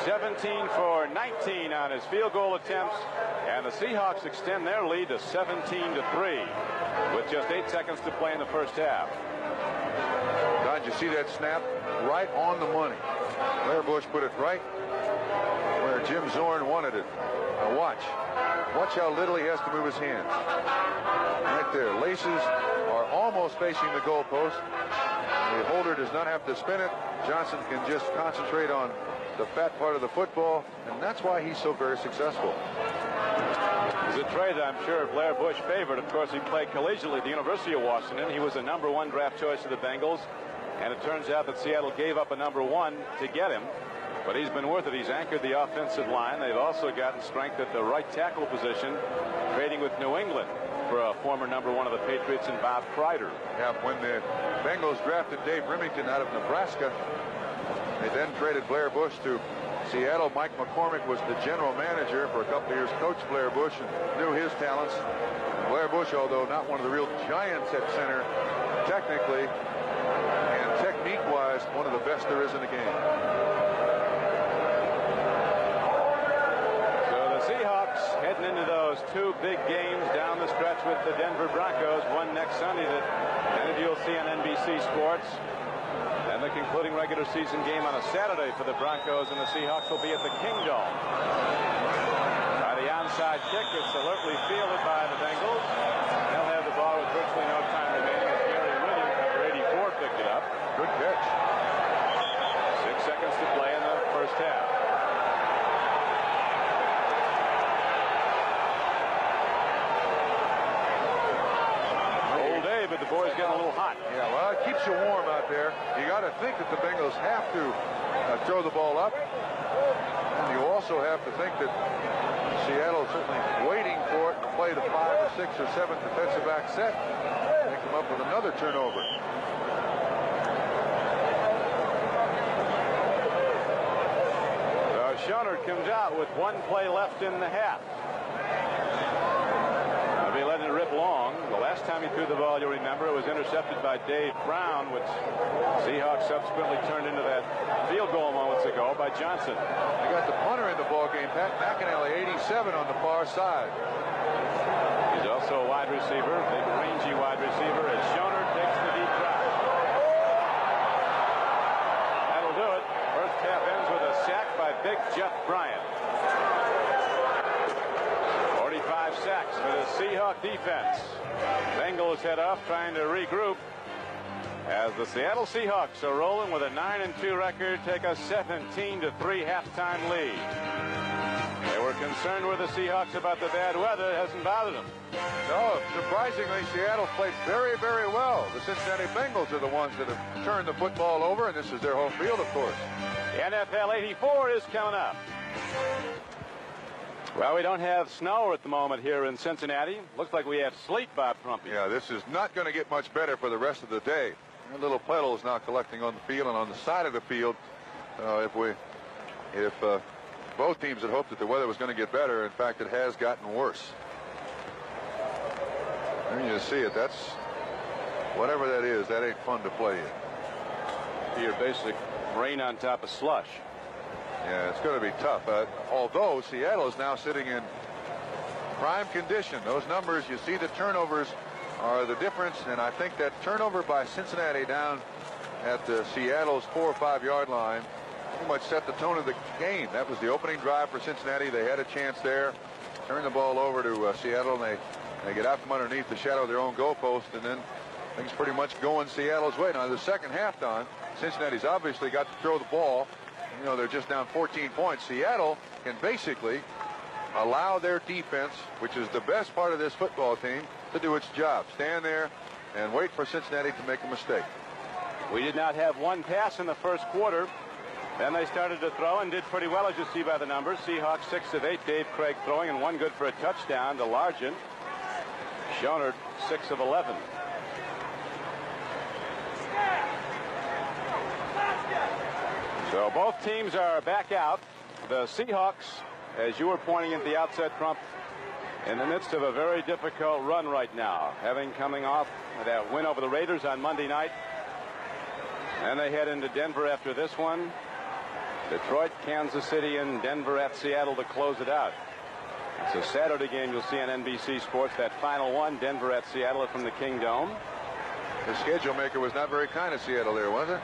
S2: 17 for 19 on his field goal attempts, and the Seahawks extend their lead to 17-3 with just 8 seconds to play in the first half.
S3: Don, you see that snap? Right on the money. Blair Bush put it right where Jim Zorn wanted it. Now watch how little he has to move his hands. Right there. Laces are almost facing the goalpost. The holder does not have to spin it. Johnson can just concentrate on the fat part of the football, and that's why he's so very successful.
S2: It was a trade that I'm sure Blair Bush favored. Of course, he played collegiately at the University of Washington. He was a #1 draft choice of the Bengals. And it turns out that Seattle gave up a #1 to get him. But he's been worth it. He's anchored the offensive line. They've also gotten strength at the right tackle position, trading with New England for a former #1 of the Patriots in Bob Kreider.
S3: Yeah, when the Bengals drafted Dave Remington out of Nebraska, they then traded Blair Bush to Seattle. Mike McCormick was the general manager for a couple of years, coached Blair Bush and knew his talents. Blair Bush, although not one of the real giants at center, technically and technique-wise, one of the best there is in the game.
S2: So the Seahawks heading into those 2 big games down the stretch with the Denver Broncos. One next Sunday that many of you will see on NBC Sports. And the concluding regular season game on a Saturday for the Broncos, and the Seahawks will be at the Kingdome. By the onside kick, it's alertly fielded by the Bengals. They'll have the ball with virtually no time remaining as Gary Williams, number 84, picked it up.
S3: Good catch.
S2: 6 seconds to play in the first half. Cold day, but the boys getting a little hot.
S3: Yeah, well, it keeps you warm out there. You got to think that the Bengals have to throw the ball up. And you also have to think that Seattle is certainly waiting for it to play the 5 or 6 or 7 defensive back set. They come up with another turnover.
S2: Schonert comes out with 1 play left in the half. They'll be letting it rip long. The last time he threw the ball, you'll remember, it was intercepted by Dave Brown, which Seahawks subsequently turned into that field goal moments ago by Johnson.
S3: They got the punter in the ball game, Pat McAnally, 87 on the far side.
S2: He's also a wide receiver, big rangy wide receiver, as Schonert takes the deep drop. That'll do it. First half ends with a sack by Big Jeff Bryant. 45 sacks for the Seahawk defense. Bengals head off trying to regroup as the Seattle Seahawks are rolling with a 9-2 record, take a 17-3 halftime lead. They were concerned with the Seahawks about the bad weather. It hasn't bothered them.
S3: No, surprisingly, Seattle played very, very well. The Cincinnati Bengals are the ones that have turned the football over, and this is their home field, of course.
S2: The NFL 84 is coming up. Well, we don't have snow at the moment here in Cincinnati. Looks like we have sleet, Bob Trumpy.
S3: Yeah, this is not going to get much better for the rest of the day. A little puddle is now collecting on the field and on the side of the field. If both teams had hoped that the weather was going to get better, in fact, it has gotten worse. There you see it. That's whatever that is. That ain't fun to play in.
S2: Your basic rain on top of slush.
S3: Yeah, it's going to be tough. Although Seattle is now sitting in prime condition. Those numbers, you see the turnovers are the difference, and I think that turnover by Cincinnati down at Seattle's 4 or 5 yard line pretty much set the tone of the game. That was the opening drive for Cincinnati. They had a chance there, turn the ball over to Seattle, and they get out from underneath the shadow of their own goalpost, and then things pretty much going Seattle's way. Now the second half, Don, Cincinnati's obviously got to throw the ball. You know, they're just down 14 points. Seattle can basically allow their defense, which is the best part of this football team, to do its job. Stand there and wait for Cincinnati to make a mistake.
S2: We did not have one pass in the first quarter. Then they started to throw and did pretty well, as you see by the numbers. Seahawks 6 of 8. Dave Krieg throwing, and one good for a touchdown to Largent. Schonert 6 of 11. So both teams are back out. The Seahawks, as you were pointing at the outset, Trump, in the midst of a very difficult run right now, having coming off that win over the Raiders on Monday night. And they head into Denver after this one. Detroit, Kansas City, and Denver at Seattle to close it out. It's a Saturday game you'll see on NBC Sports. That final one, Denver at Seattle from the King Dome.
S3: The schedule maker was not very kind to Seattle there, was it?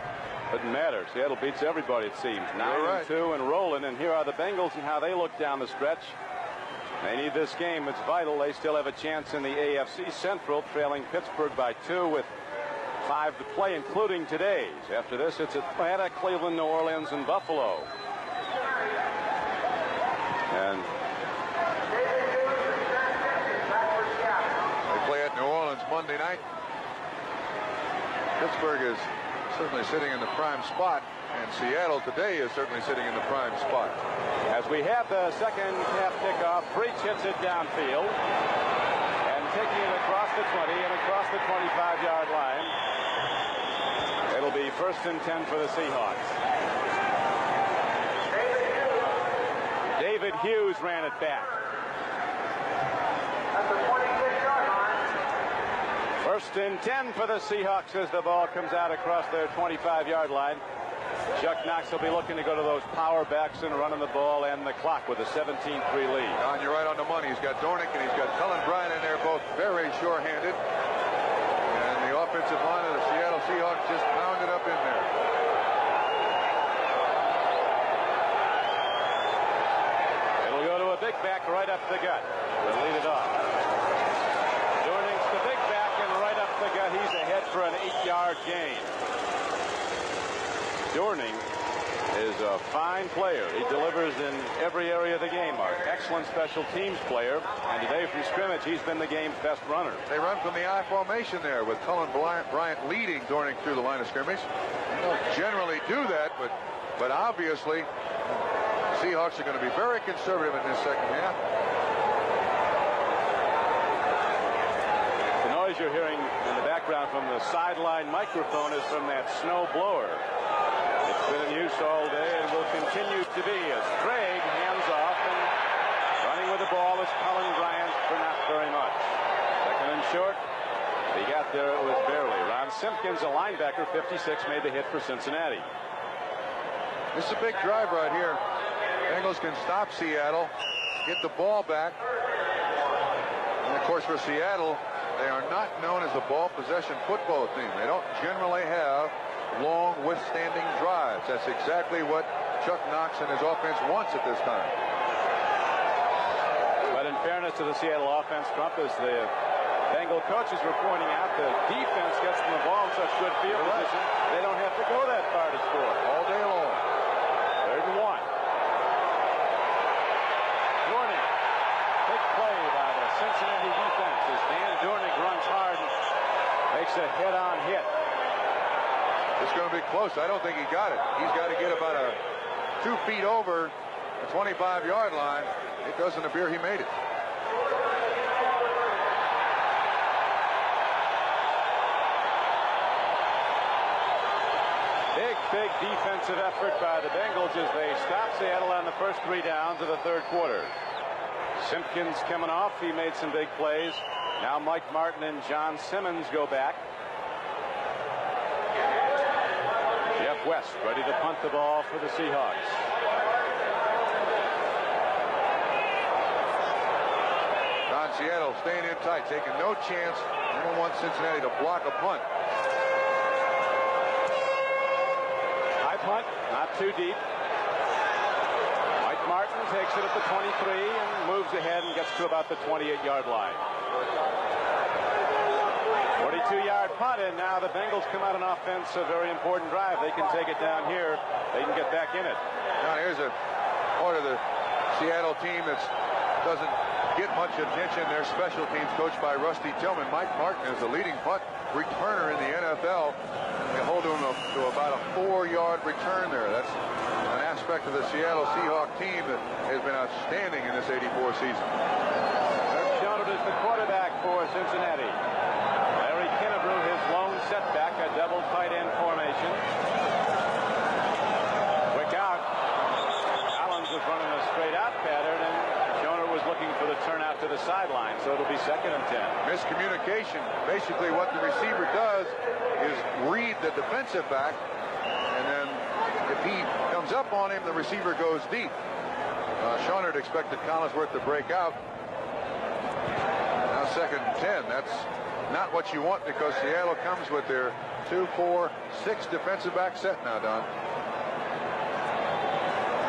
S2: Doesn't matter. Seattle beats everybody, it seems. 9-2 and rolling. And here are the Bengals and how they look down the stretch. They need this game. It's vital. They still have a chance in the AFC Central, trailing Pittsburgh by 2 with 5 to play, including today's. After this, it's Atlanta, Cleveland, New Orleans, and Buffalo. And
S3: they play at New Orleans Monday night. Pittsburgh is certainly sitting in the prime spot, and Seattle today is certainly sitting in the prime spot.
S2: As we have the second half kickoff, Breach hits it downfield and taking it across the 20 and across the 25-yard line. It'll be 1st and 10 for the Seahawks. David Hughes ran it back.
S4: At the 26-yard line.
S2: 1st and 10 for the Seahawks as the ball comes out across their 25-yard line. Chuck Knox will be looking to go to those power backs and running the ball and the clock with a 17-3 lead.
S3: Don, you're right on the money. He's got Dornick and he's got Cullen Bryant in there, both very sure-handed. And the offensive line of the Seattle Seahawks just pounded up in there.
S2: It'll go to a big back right up the gut. They'll lead it off. Dornick's the big back and right up the gut. He's ahead for an 8-yard gain. Dorning is a fine player. He delivers in every area of the game. An excellent special teams player. And today from scrimmage, he's been the game's best runner.
S3: They run from the I formation there with Cullen Bryant leading Dornick through the line of scrimmage. They don't generally do that, but obviously Seahawks are going to be very conservative in this second half.
S2: The noise you're hearing in the background from the sideline microphone is from that snow blower. It's been in use all day and will continue to be as Krieg hands off and running with the ball is Cullen Bryant for not very much. 2nd and short. He got there, it was barely. Ron Simpkins, a linebacker, 56, made the hit for Cincinnati.
S3: This is a big drive right here. Bengals can stop Seattle, get the ball back. And of course for Seattle, they are not known as a ball possession football team. They don't generally have long withstanding drives. That's exactly what Chuck Knox and his offense wants at this time.
S2: But in fairness to the Seattle offense, Trump, as the Bengal coaches were pointing out, the defense gets them the ball in such good field position, they don't have to go that far to score.
S3: All day long.
S2: 3rd and 1. Dornick. Big play by the Cincinnati defense as Dan Dornick runs hard and makes a head-on hit.
S3: It's going to be close. I don't think he got it. He's got to get about 2 feet over the 25-yard line. It doesn't appear he made it.
S2: Big defensive effort by the Bengals as they stop Seattle on the first 3 downs of the 3rd quarter. Simpkins coming off. He made some big plays. Now Mike Martin and John Simmons go back. Jeff West ready to punt the ball for the Seahawks.
S3: Don, Seattle staying in tight, taking no chance. They don't want Cincinnati to block a punt.
S2: High punt, not too deep. Mike Martin takes it at the 23 and moves ahead and gets to about the 28-yard line. 42 yards 50-yard punt, and now the Bengals come out on offense. A very important drive. They can take it down here. They can get back in it.
S3: Now here's a part of the Seattle team that doesn't get much attention. Their special teams coached by Rusty Tillman. Mike Martin is the leading punt returner in the NFL. They hold him to about a 4-yard return there. That's an aspect of the Seattle Seahawks team that has been outstanding in this '84 season.
S2: Schonert is the quarterback for Cincinnati. Larry Kennebrew, his lone setback, a double tight end formation. Quick out. Collins was running a straight out pattern, and Schonert was looking for the turnout to the sideline, so it'll be 2nd and 10.
S3: Miscommunication. Basically what the receiver does is read the defensive back, and then if he comes up on him, the receiver goes deep. Schonert expected Collinsworth to break out. Now 2nd and 10. That's not what you want, because Seattle comes with their 2, 4, 6 defensive back set now, Don.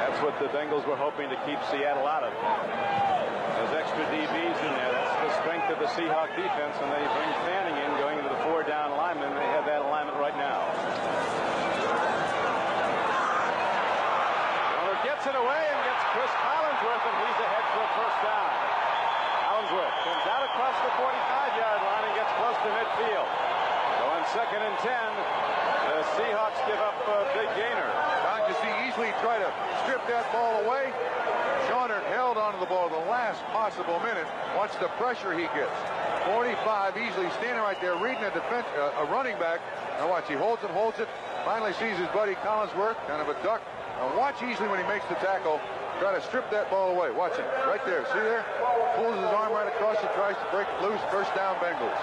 S2: That's what the Bengals were hoping to keep Seattle out of. Those extra DBs in there, that's the strength of the Seahawk defense, and they bring Fanning in going into the 4-down lineman. They have that alignment right now. Schonert gets it away and gets Chris Collinsworth, and he's ahead for a 1st down. Collinsworth comes out across the 45-yard line and gets close to midfield. So on 2nd and 10, the Seahawks give up a big gainer.
S3: Don, you see Easley try to strip that ball away. Schonert held onto the ball the last possible minute. Watch the pressure he gets. 45, Easley standing right there reading a running back. Now watch, he holds it. Finally sees his buddy Collinsworth, kind of a duck. Now watch Easley when he makes the tackle. Try to strip that ball away. Watch it right there. See there? Pulls his arm right across it, tries to break it loose. 1st down, Bengals.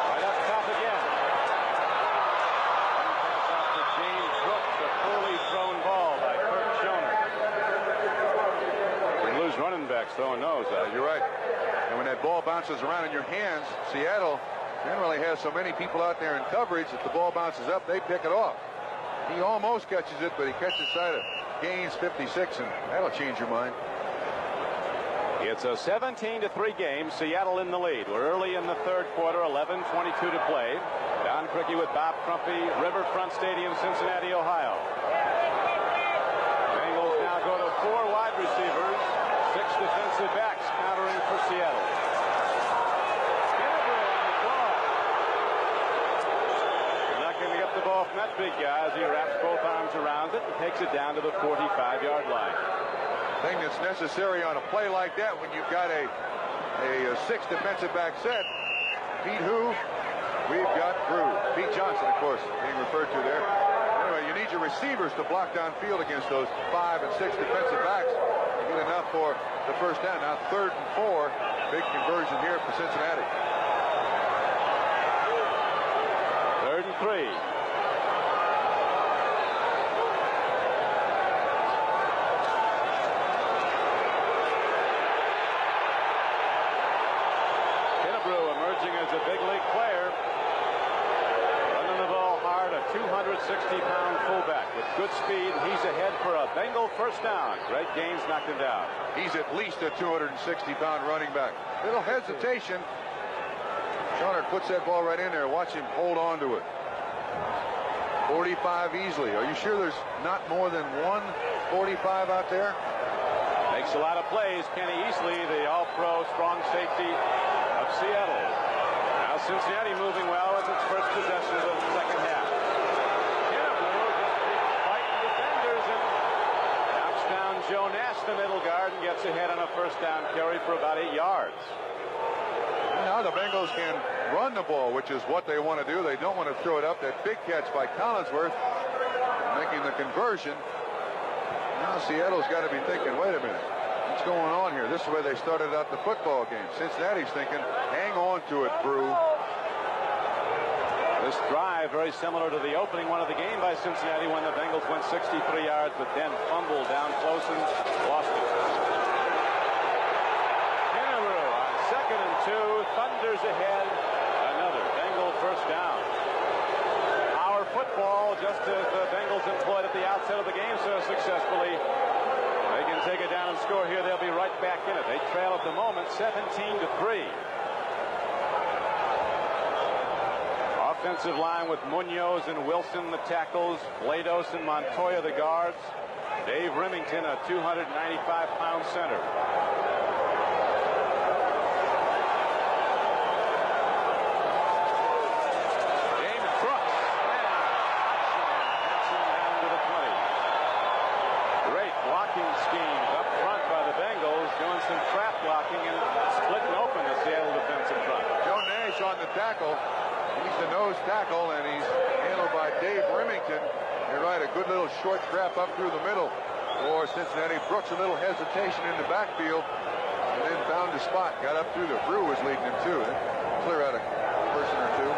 S2: Right up top again. Pass off to James Brooks, a poorly thrown ball by Turk Schonert. You lose running backs throwing those.
S3: You're right. And when that ball bounces around in your hands, Seattle generally has so many people out there in coverage that the ball bounces up, they pick it off. He almost catches it, but he catches sight of gains 56, and that'll change your mind.
S2: It's a 17-3 game. Seattle in the lead. We're early in the 3rd quarter, 11:22 to play. Don Criqui with Bob Trumpy, Riverfront Stadium, Cincinnati, Ohio. Bengals now go to 4 wide receivers, 6 defensive backs countering for Seattle. Going to get the ball from that big guy as he wraps both arms around it and takes it down to the 45-yard line.
S3: Thing that's necessary on a play like that when you've got a 6 defensive back set. Pete who? We've got Drew. Pete Johnson, of course, being referred to there. Anyway, you need your receivers to block downfield against those 5 and 6 defensive backs. You get enough for the 1st down. Now 3rd and 4. Big conversion here for Cincinnati.
S2: 3rd and 3. Kennebrew emerging as a big league player. Running the ball hard, a 260-pound fullback with good speed. He's ahead for a Bengal 1st down. Greg Gaines knocked him down.
S3: He's at least a 260-pound running back. Little hesitation. Schonert puts that ball right in there. Watch him hold on to it. 45 easily. Are you sure there's not more than one 45 out there?
S2: Makes a lot of plays. Kenny Easley, the all-pro strong safety of Seattle. Now Cincinnati moving well as its first possession of the 2nd half. Kennebrew just keeps fighting defenders and knocks down Joe Nash, the middle guard, and gets ahead on a 1st down carry for about 8 yards.
S3: Now the Bengals can run the ball, which is what they want to do. They don't want to throw it up. That big catch by Collinsworth, making the conversion. Now Seattle's got to be thinking, wait a minute, what's going on here? This is where they started out the football game. Cincinnati's thinking, hang on to it, Brew.
S2: This drive very similar to the opening one of the game by Cincinnati when the Bengals went 63 yards, but then fumbled down close and lost it. Kennebrew on 2nd and 2, thunders ahead. Another Bengal 1st down. Power football, just as the Bengals employed at the outset of the game so successfully. to take it down and score here, they'll be right back in it. They trail at the moment 17-3. Offensive line with Munoz and Wilson, the tackles, Lados and Montoya, the guards. Dave Remington, a 295-pound center. James Brooks. That's him down to the 20. Great blocking schemes up front by the Bengals, doing some trap blocking and splitting open the Seattle defensive front.
S3: Joe Nash on the tackle. He's the nose tackle, and he's handled by Dave Remington. You're right, a good little short trap up through the middle for Cincinnati. Brooks, a little hesitation in the backfield, and then found the spot. Got up through the Brew was leading him too. Clear out a person or two.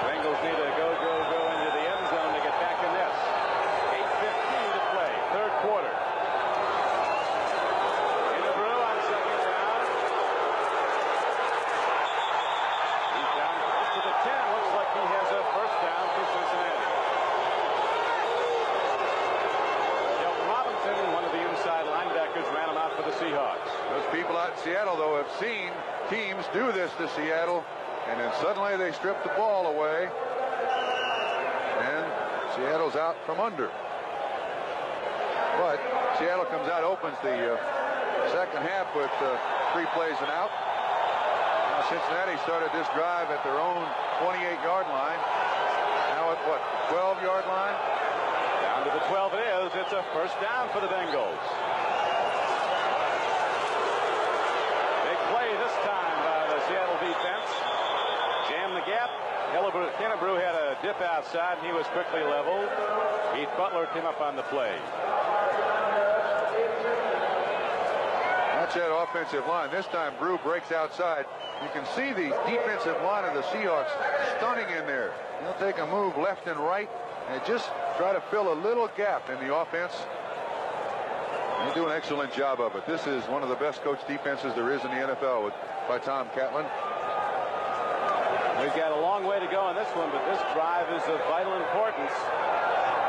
S2: Bengals need to go into the end zone to get back in this. 8:15 to play, third quarter. Seahawks.
S3: Those people out in Seattle, though, have seen teams do this to Seattle, and then suddenly they strip the ball away, and Seattle's out from under. But Seattle comes out, opens the second half with 3 plays and out. Now Cincinnati started this drive at their own 28-yard line. Now at what, 12-yard line?
S2: Down to the 12 it is. It's a first down for the Bengals. This time by the Seattle defense. Jammed the gap. Kennebrew had a dip outside, and he was quickly leveled. Heath Butler came up on the play.
S3: That's that offensive line. This time Brew breaks outside. You can see the defensive line of the Seahawks stunning in there. They'll take a move left and right and just try to fill a little gap in the offense. They do an excellent job of it. This is one of the best coached defenses there is in the NFL by Tom Catlin.
S2: We've got a long way to go on this one, but this drive is of vital importance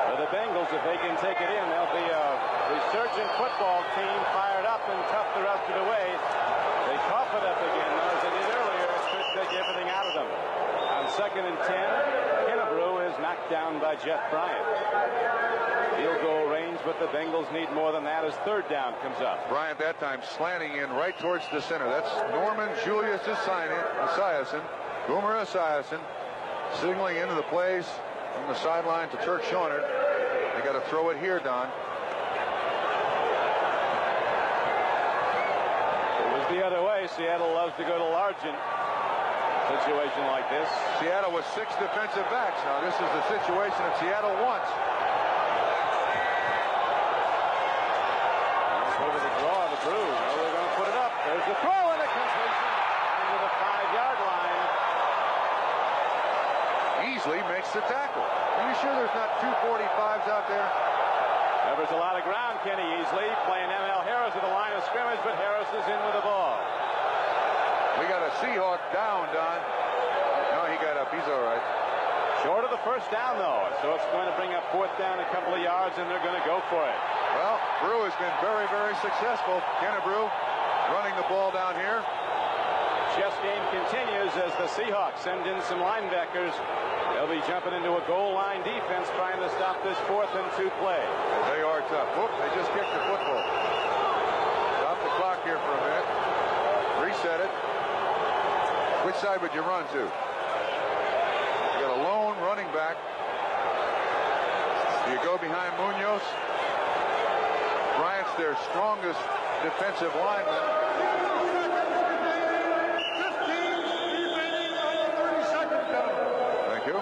S2: for the Bengals. If they can take it in, they'll be a resurgent football team, fired up and tough the rest of the way. They cough it up again, as they did earlier. It should take everything out of them. On 2nd and 10, Kennebrew is knocked down by Jeff Bryant. Field goal range, but the Bengals need more than that as third down comes up.
S3: Bryant that time slanting in right towards the center. That's Norman Julius Esiason, Boomer Esiason, signaling into the plays from the sideline to Turk Schonert. They got to throw it here, Don.
S2: It was the other way. Seattle loves to go to Largent. Situation like this.
S3: Seattle with 6 defensive backs. Now this is the situation that Seattle wants.
S2: Over the draw of the Brew. Now they're going to put it up. There's the throw and a completion into the 5-yard line.
S3: Easily makes the tackle. Are you sure there's not 2 45s out there?
S2: Covers a lot of ground, Kenny Easley. Playing ML Harris at the line of scrimmage, but Harris is in with the ball.
S3: We got a Seahawk down, Don. No, he got up. He's all right.
S2: Short of the first down, though. So it's going to bring up 4th down a couple of yards, and they're going to go for it.
S3: Well, Brew has been very, very successful. Kennebrew running the ball down here.
S2: Chess game continues as the Seahawks send in some linebackers. They'll be jumping into a goal line defense trying to stop this 4th and 2 play.
S3: They are tough. Whoop, they just kicked the football. Stop the clock here for a minute. Reset it. Which side would you run to? You got a lone running back. Do you go behind Munoz? Bryant's their strongest defensive lineman.
S4: 15 remaining on the 30-second penalty.
S3: Thank you.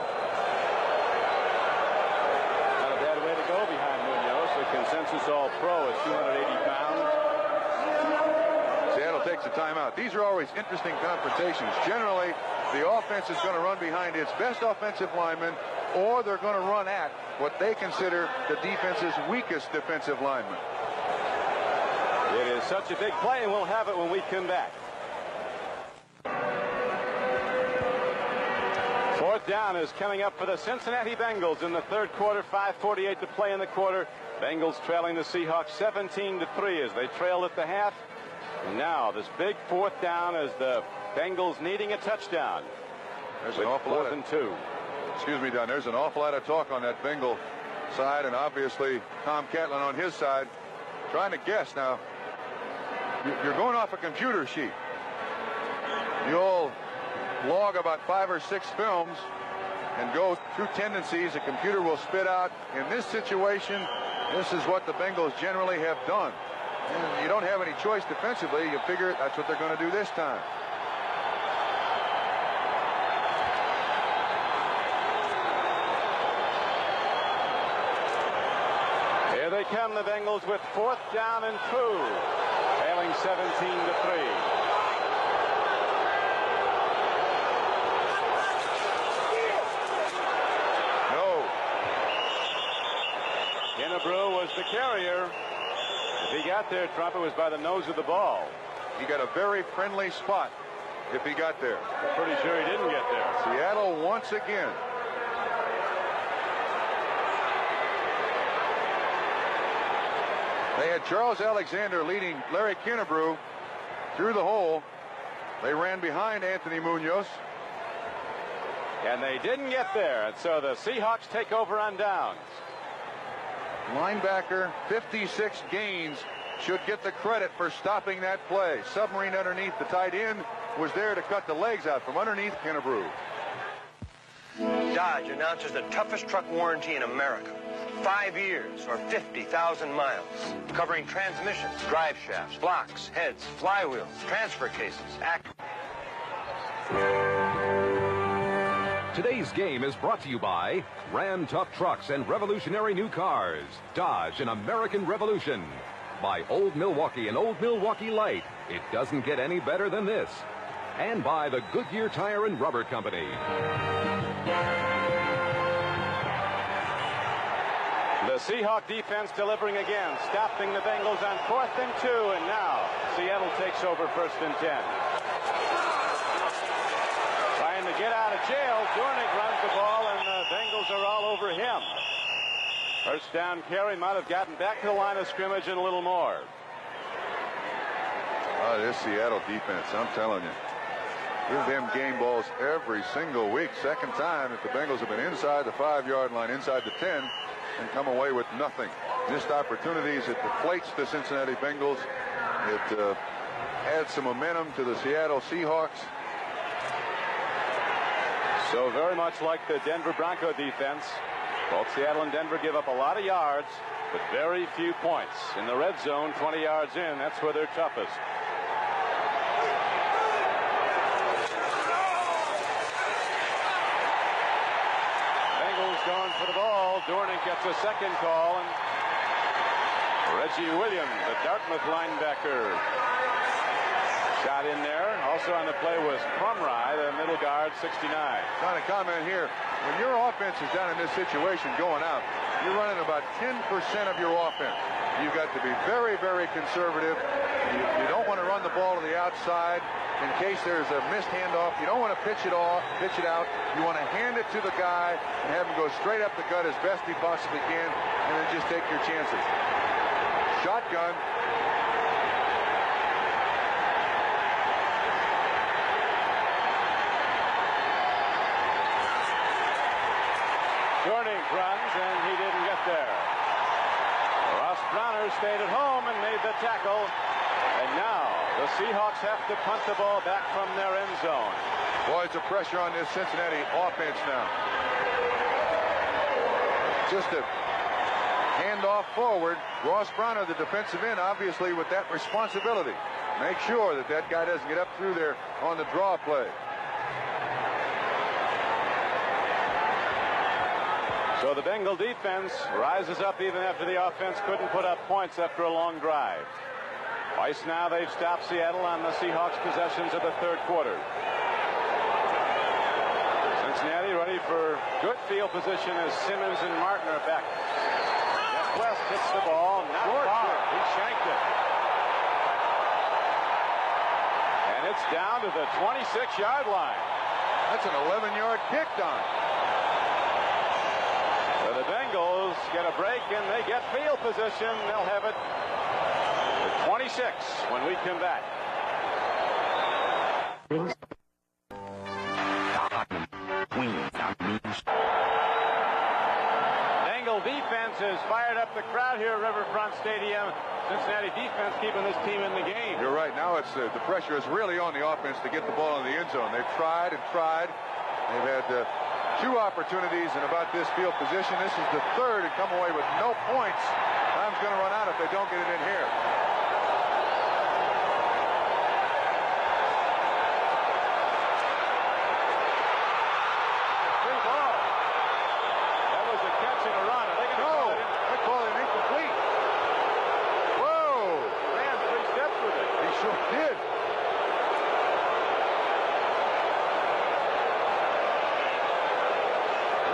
S2: Not a bad way to go behind Munoz. The consensus all-pro is 280 pounds.
S3: Seattle takes a timeout. These are always interesting confrontations. Generally, the offense is going to run behind its best offensive lineman, or they're going to run at what they consider the defense's weakest defensive lineman.
S2: It is such a big play, and we'll have it when we come back. 4th Fourth down is coming up for the Cincinnati Bengals in the third quarter. 5:48 to play in the quarter. Bengals trailing the Seahawks 17-3 as they trailed at the half. And now this big fourth down as the Bengals needing a touchdown.
S3: There's an awful lot of
S2: 2.
S3: Excuse me, Don. There's an awful lot of talk on that Bengal side, and obviously Tom Catlin on his side trying to guess. Now, you're going off a computer sheet. You'll log about 5 or 6 films and go through tendencies the computer will spit out. In this situation, this is what the Bengals generally have done. And you don't have any choice defensively. You figure that's what they're going to do this time.
S2: Here they come, the Bengals, with fourth down and 2, trailing 17-3. Kennebrew was the carrier. If he got there, Trumpy, was by the nose of the ball.
S3: He got a very friendly spot if he got there.
S2: I'm pretty sure he didn't get there.
S3: Seattle once again. They had Charles Alexander leading Larry Kennebrew through the hole. They ran behind Anthony Munoz.
S2: And they didn't get there. And so the Seahawks take over on downs.
S3: Linebacker, 56 gains, should get the credit for stopping that play. Submarine underneath the tight end was there to cut the legs out from underneath Kennebrew.
S7: Dodge announces the toughest truck warranty in America. 5 years or 50,000 miles. Covering transmissions, drive shafts, blocks, heads, flywheels, transfer cases,
S1: Today's game is brought to you by Ram Tough Trucks and revolutionary new cars. Dodge, an American revolution. By Old Milwaukee and Old Milwaukee Light. It doesn't get any better than this. And by the Goodyear Tire and Rubber Company.
S2: The Seahawk defense delivering again, stopping the Bengals on 4th and 2. And now Seattle takes over 1st and 10. Trying to get out of jail. Dornick runs the ball, and the Bengals are all over him. First down carry, might have gotten back to the line of scrimmage and a little more.
S3: Oh, this Seattle defense, I'm telling you. Give them game balls every single week. Second time that the Bengals have been inside the 5-yard line, inside the 10, and come away with nothing. Missed opportunities. It deflates the Cincinnati Bengals. It adds some momentum to the Seattle Seahawks.
S2: So very much like the Denver Bronco defense, both Seattle and Denver give up a lot of yards, but very few points. In the red zone, 20 yards in, that's where they're toughest. Bengals going for the ball. Dornick gets a second call, and Reggie Williams, the Dartmouth linebacker, got in there. Also on the play was Crumry, the middle guard, 69.
S3: Trying to comment here. When your offense is down in this situation going out, you're running about 10% of your offense. You've got to be very, very conservative. You don't want to run the ball to the outside in case there's a missed handoff. You don't want to pitch it out. You want to hand it to the guy and have him go straight up the gut as best he possibly can, and then just take your chances. Shotgun.
S2: Dornick runs, and he didn't get there. Ross Browner stayed at home and made the tackle. And now the Seahawks have to punt the ball back from their end zone.
S3: Boy, it's a pressure on this Cincinnati offense now. Just a handoff forward. Ross Browner, the defensive end, obviously with that responsibility. Make sure that that guy doesn't get up through there on the draw play.
S2: So the Bengal defense rises up even after the offense couldn't put up points after a long drive. Twice now they've stopped Seattle on the Seahawks possessions of the third quarter. Cincinnati ready for good field position as Simmons and Martin are back. Jeff West hits the ball, not far. He shanked it. And it's down to the 26-yard line.
S3: That's an 11-yard kick, Don.
S2: So the Bengals get a break and they get field position. They'll have it at 26 when we come back. Bengal defense has fired up the crowd here at Riverfront Stadium. Cincinnati defense keeping this team in the game.
S3: You're right. Now it's the pressure is really on the offense to get the ball in the end zone. They've tried and tried. They've had 2 opportunities in about this field position. This is the 3rd and come away with no points. Time's going to run out if they don't get it in here.
S2: That was a catch and a run. Are they going to call it in?
S3: I call it incomplete. Whoa!
S2: Ran 3 steps with it.
S3: He sure did.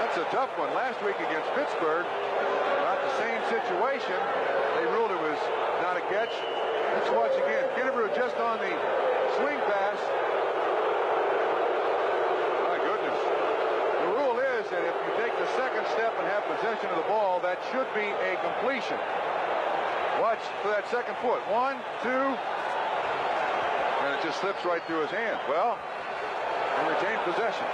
S3: That's a tough one. Last week against Pittsburgh, about the same situation. They ruled it was not a catch. Let's watch again. Kennebrew just on the swing pass. My goodness. The rule is that if you take the second step and have possession of the ball, that should be a completion. Watch for that second foot. 1, 2. And it just slips right through his hand. Well, they retain possession.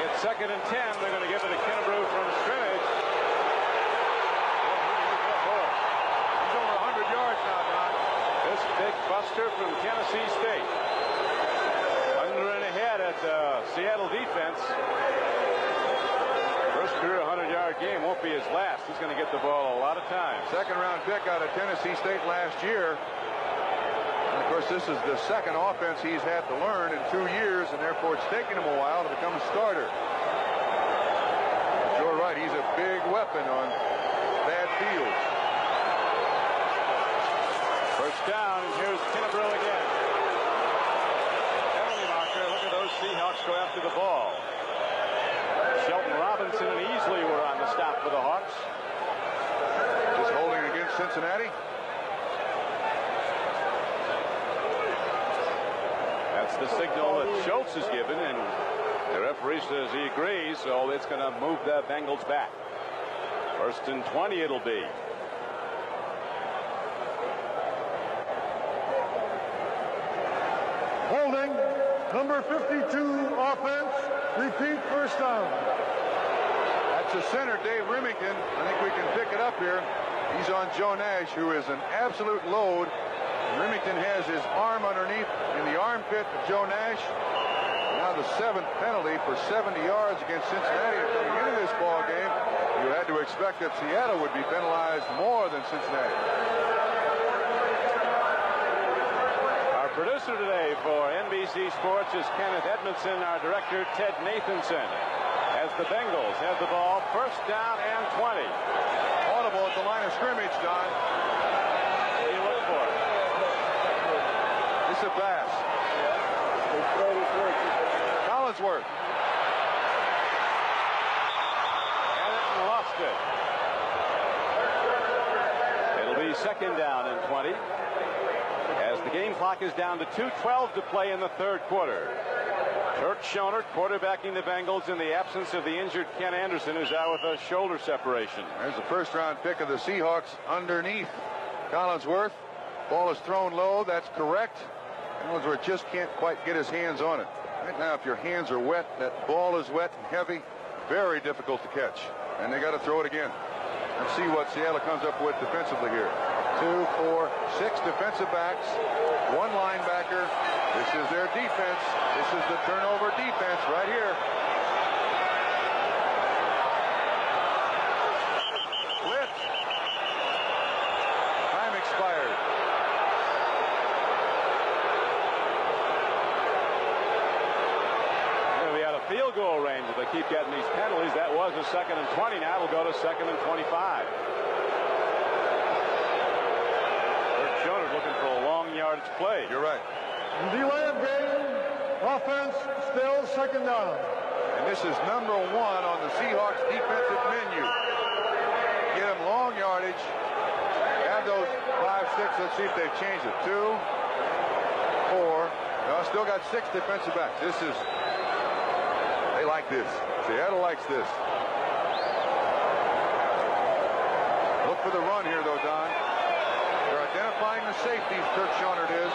S2: It's 2nd and 10. They're going to give it to Kennebrew from scrimmage.
S3: He's over 100 yards now, Don.
S2: This big buster from Tennessee State. Under and ahead at the Seattle defense. First career 100-yard game won't be his last. He's going to get the ball a lot of times.
S3: 2nd-round pick out of Tennessee State last year. And of course, this is the 2nd offense he's had to learn in 2 years, and therefore it's taken him a while to become a starter. But you're right, he's a big weapon on bad fields.
S2: First down, and here's Kennebrew again. Penalty marker. Look at those Seahawks go after the ball. Shelton Robinson and Easley were on the stop for the Hawks.
S3: Just holding against Cincinnati.
S2: That's the signal that Schultz has given, and the referee says he agrees, so it's going to move the Bengals back. 1st and 20 it'll be.
S4: Holding, number 52 offense, repeat first down.
S3: That's the center, Dave Remington. I think we can pick it up here. He's on Joe Nash, who is an absolute load. Remington has his arm underneath in the armpit of Joe Nash. Now the 7th penalty for 70 yards against Cincinnati. Coming into this ball game, you had to expect that Seattle would be penalized more than Cincinnati.
S2: Our producer today for NBC Sports is Kenneth Edmondson. Our director, Ted Nathanson. As the Bengals have the ball, 1st down and 20.
S3: Audible at the line of scrimmage, Don.
S2: What do you look for?
S3: It's a pass. Collinsworth.
S2: And lost it. It'll be 2nd down and 20. As the game clock is down to 2:12 to play in the 3rd quarter. Turk Schonert quarterbacking the Bengals in the absence of the injured Ken Anderson, who's out with a shoulder separation.
S3: There's the 1st-round pick of the Seahawks underneath Collinsworth. Ball is thrown low. That's correct. Collinsworth just can't quite get his hands on it. Right now, if your hands are wet, that ball is wet and heavy, very difficult to catch. And they got to throw it again. Let's see what Seattle comes up with defensively here. 2, 4, 6 defensive backs, 1 linebacker. This is their defense. This is the turnover defense right here. Blitz. Time expired.
S2: They'll be out of field goal range if they keep getting these penalties. That was a 2nd and 20. Now it'll go to 2nd and 25. Schonert looking for a long yardage play.
S3: You're right.
S4: Delay of game, offense still 2nd down.
S3: And this is number 1 on the Seahawks defensive menu. Get them long yardage. Have those 5, 6. Let's see if they've changed it. 2, 4. No, still got 6 defensive backs. This is like this. Seattle likes this. Look for the run here, though, Don. They're identifying the safeties, Turk Schonert is.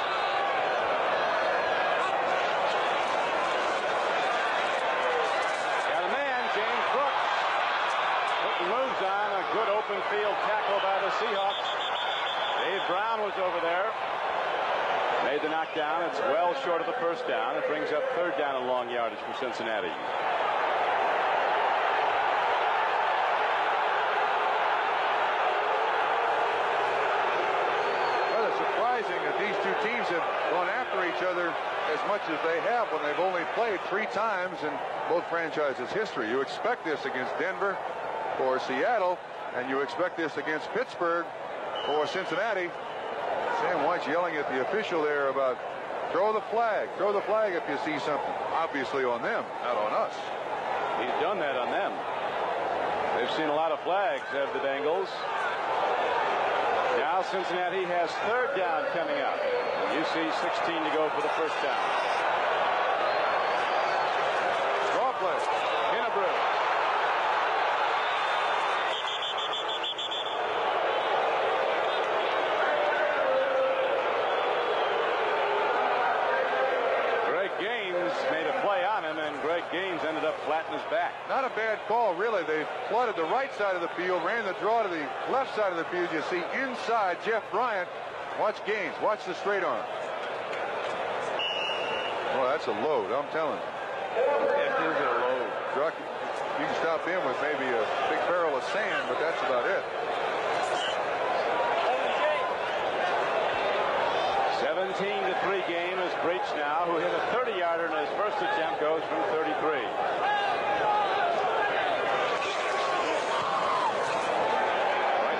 S2: Got a man, James Brooks. Putting moves on. A good open field tackle by the Seahawks. Dave Brown was over there. Made the knockdown. It's well short of the first down. It brings up third down and long yardage for Cincinnati.
S3: Well, it's surprising that these two teams have gone after each other as much as they have when they've only played 3 times in both franchises' history. You expect this against Denver or Seattle, and you expect this against Pittsburgh or Cincinnati. Sam White's yelling at the official there about throw the flag if you see something. Obviously on them, not on us.
S2: He's done that on them. They've seen a lot of flags, have the Bengals. Now Cincinnati has third down coming up. You see 16 to go for the first down.
S3: Draw play.
S2: Kennebrew. Made a play on him, and Greg Gaines ended up flat in his back.
S3: Not a bad call, really. They flooded the right side of the field, ran the draw to the left side of the field. You see inside Jeff Bryant. Watch Gaines. Watch the straight arm. Well, that's a load, I'm telling you.
S2: It is a load.
S3: Truck, you can stop him with maybe a big barrel of sand, but that's about it.
S2: 17-3 game is Breach now, who hit a 30-yarder in his first attempt, goes from 33. Right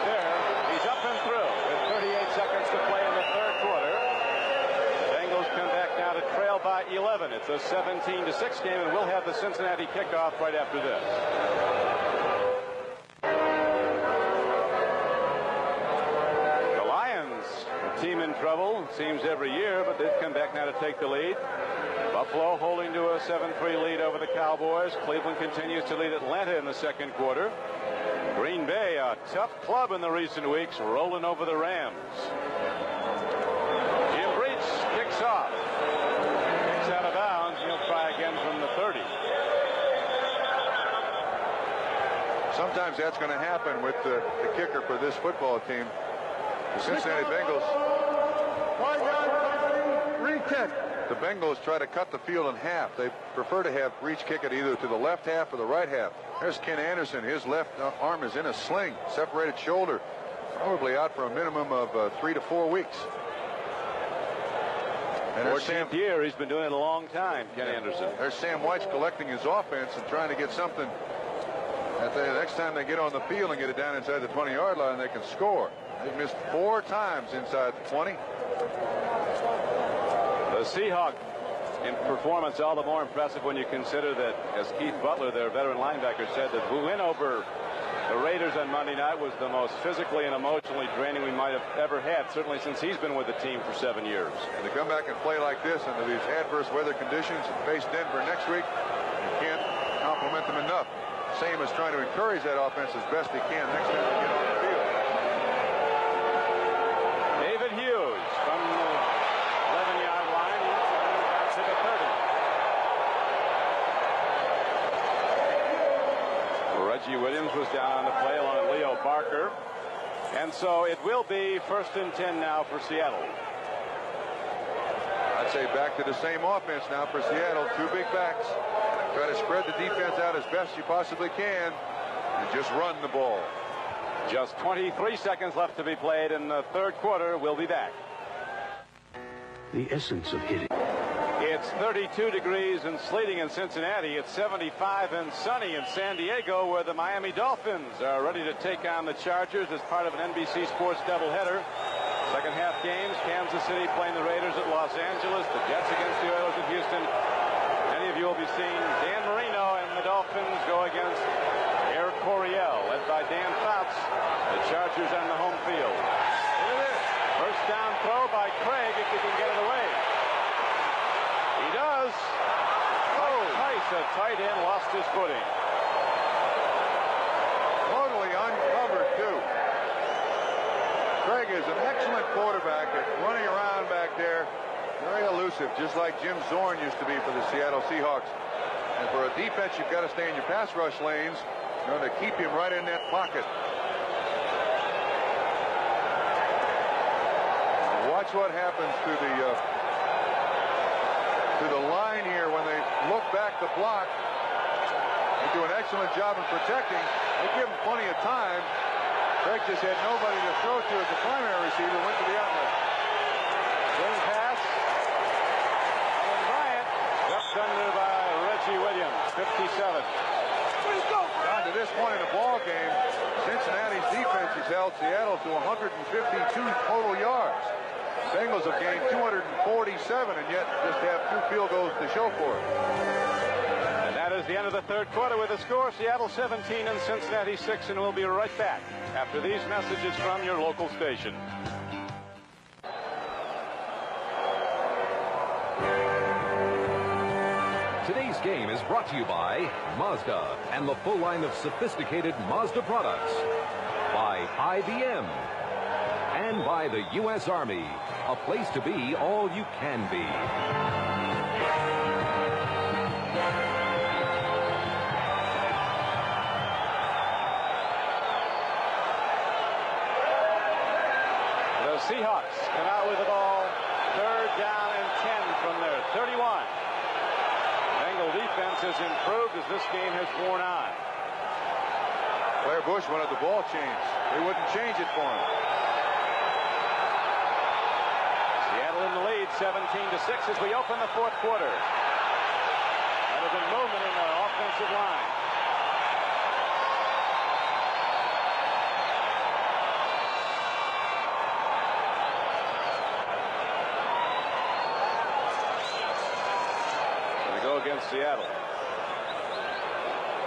S2: there, he's up and through with 38 seconds to play in the third quarter. The Bengals come back now to trail by 11. It's a 17-6 game, and we'll have the Cincinnati kickoff right after this. Team in trouble, seems every year, but they've come back now to take the lead. Buffalo holding to a 7-3 lead over the Cowboys. Cleveland continues to lead Atlanta in the second quarter. Green Bay, a tough club in the recent weeks, rolling over the Rams. Jim Breach kicks off. Kicks out of bounds. He'll try again from the 30.
S3: Sometimes that's going to happen with the kicker for this football team. The Cincinnati Bengals.
S4: Re-kick.
S3: The Bengals try to cut the field in half. They prefer to have Breach kick it either to the left half or the right half. There's Ken Anderson. His left arm is in a sling, separated shoulder, probably out for a minimum of 3 to 4 weeks. And there's Sam.
S2: Year, he's been doing it a long time, Ken Anderson.
S3: There's Sam White's collecting his offense and trying to get something. The next time they get on the field and get it down inside the 20-yard line, they can score. They've missed 4 times inside the 20.
S2: The Seahawks in performance all the more impressive when you consider that, as Keith Butler, their veteran linebacker, said, that the win over the Raiders on Monday night was the most physically and emotionally draining we might have ever had, certainly since he's been with the team for 7 years.
S3: And to come back and play like this under these adverse weather conditions and face Denver next week, you can't compliment them enough. Sam is trying to encourage that offense as best he can next time they get on the field.
S2: David Hughes from the 11-yard line out to the 30. Reggie Williams was down on the play along with Leo Barker. And so it will be 1st and 10 now for Seattle.
S3: I'd say back to the same offense now for Seattle. 2 big backs. Try to spread the defense out as best you possibly can and just run the ball.
S2: Just 23 seconds left to be played in the third quarter. We'll be back.
S8: The essence of hitting.
S2: It's 32 degrees and sleeting in Cincinnati. It's 75 and sunny in San Diego, where the Miami Dolphins are ready to take on the Chargers as part of an NBC Sports doubleheader. Second half games, Kansas City playing the Raiders at Los Angeles, the Jets against the Oilers at Houston. Many of you will be seeing Dan Marino and the Dolphins go against Eric Coryell, led by Dan Fouts. The Chargers on the home field. Look at this. First down throw by Krieg if he can get it away. He does. Mike Tice, a tight end lost his footing.
S3: Totally uncovered, too. Krieg is an excellent quarterback at running around back there. Very elusive, just like Jim Zorn used to be for the Seattle Seahawks. And for a defense, you've got to stay in your pass rush lanes in order to keep him right in that pocket. Watch what happens to the line here when they look back to block. They do an excellent job in protecting. They give him plenty of time. Krieg just had nobody to throw to as the primary receiver, went to the outlet.
S2: Swing pass. And Bryant ducked under by Reggie Williams, 57.
S3: Down to this point in the ball game, Cincinnati's defense has held Seattle to 152 total yards. Bengals have gained 247 and yet just have 2 field goals to show for it.
S2: And that is the end of the third quarter with a score, Seattle 17 and Cincinnati 6, and we'll be right back after these messages from your local station.
S1: Today's game is brought to you by Mazda and the full line of sophisticated Mazda products. By IBM. And by the U.S. Army. A place to be all you can be.
S2: The Seahawks come out with the ball. 3rd down and 10 from their 31. Bengal defense has improved as this game has worn on.
S3: Blair Bush wanted the ball changed. They wouldn't change it for him.
S2: Seattle in the lead, 17-6 as we open the 4th quarter. That has been movement in the offensive line. They go against Seattle.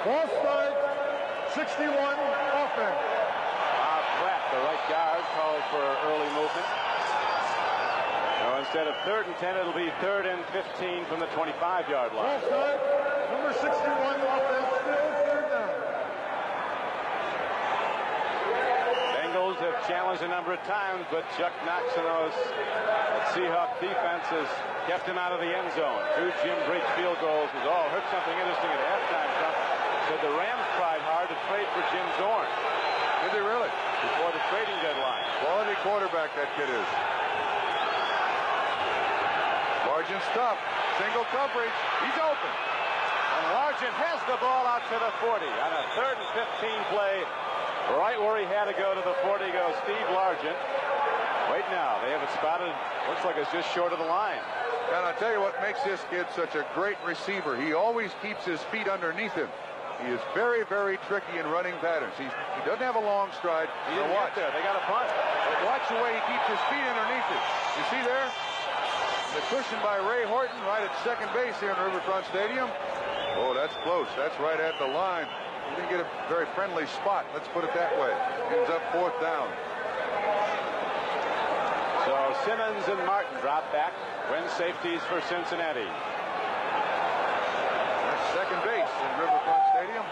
S4: Ball start, 61 offense.
S2: Bob Pratt, the right guard, called for early movement. So instead of 3rd and 10, it'll be 3rd and 15 from the 25-yard line.
S4: Ball start, number 61 offense, still 3rd down.
S2: Bengals have challenged a number of times, but Chuck Knox and those Seahawk defense has kept him out of the end zone. 2 Jim Breach field goals was all. Heard something interesting at halftime, Trump. Said the Rams tried hard to trade for Jim Zorn.
S3: Did they really?
S2: Before the trading deadline.
S3: Quality quarterback that kid is. Largent's tough. Single coverage. He's open.
S2: And Largent has the ball out to the 40 on a 3rd and 15 play. Right where he had to go to the 40 goes Steve Largent. Wait now. They have it spotted. Looks like it's just short of the line.
S3: And I'll tell you what makes this kid such a great receiver. He always keeps his feet underneath him. He is very, very tricky in running patterns. He doesn't have a long stride.
S2: He didn't get there. They got a punt.
S3: But watch the way he keeps his feet underneath him. You see there? The cushion by Ray Horton right at second base here in Riverfront Stadium. Oh, that's close. That's right at the line. He didn't get a very friendly spot. Let's put it that way. Ends up 4th down.
S2: So Simmons and Martin drop back. Win safeties for Cincinnati.
S3: That's second base in Riverfront Stadium.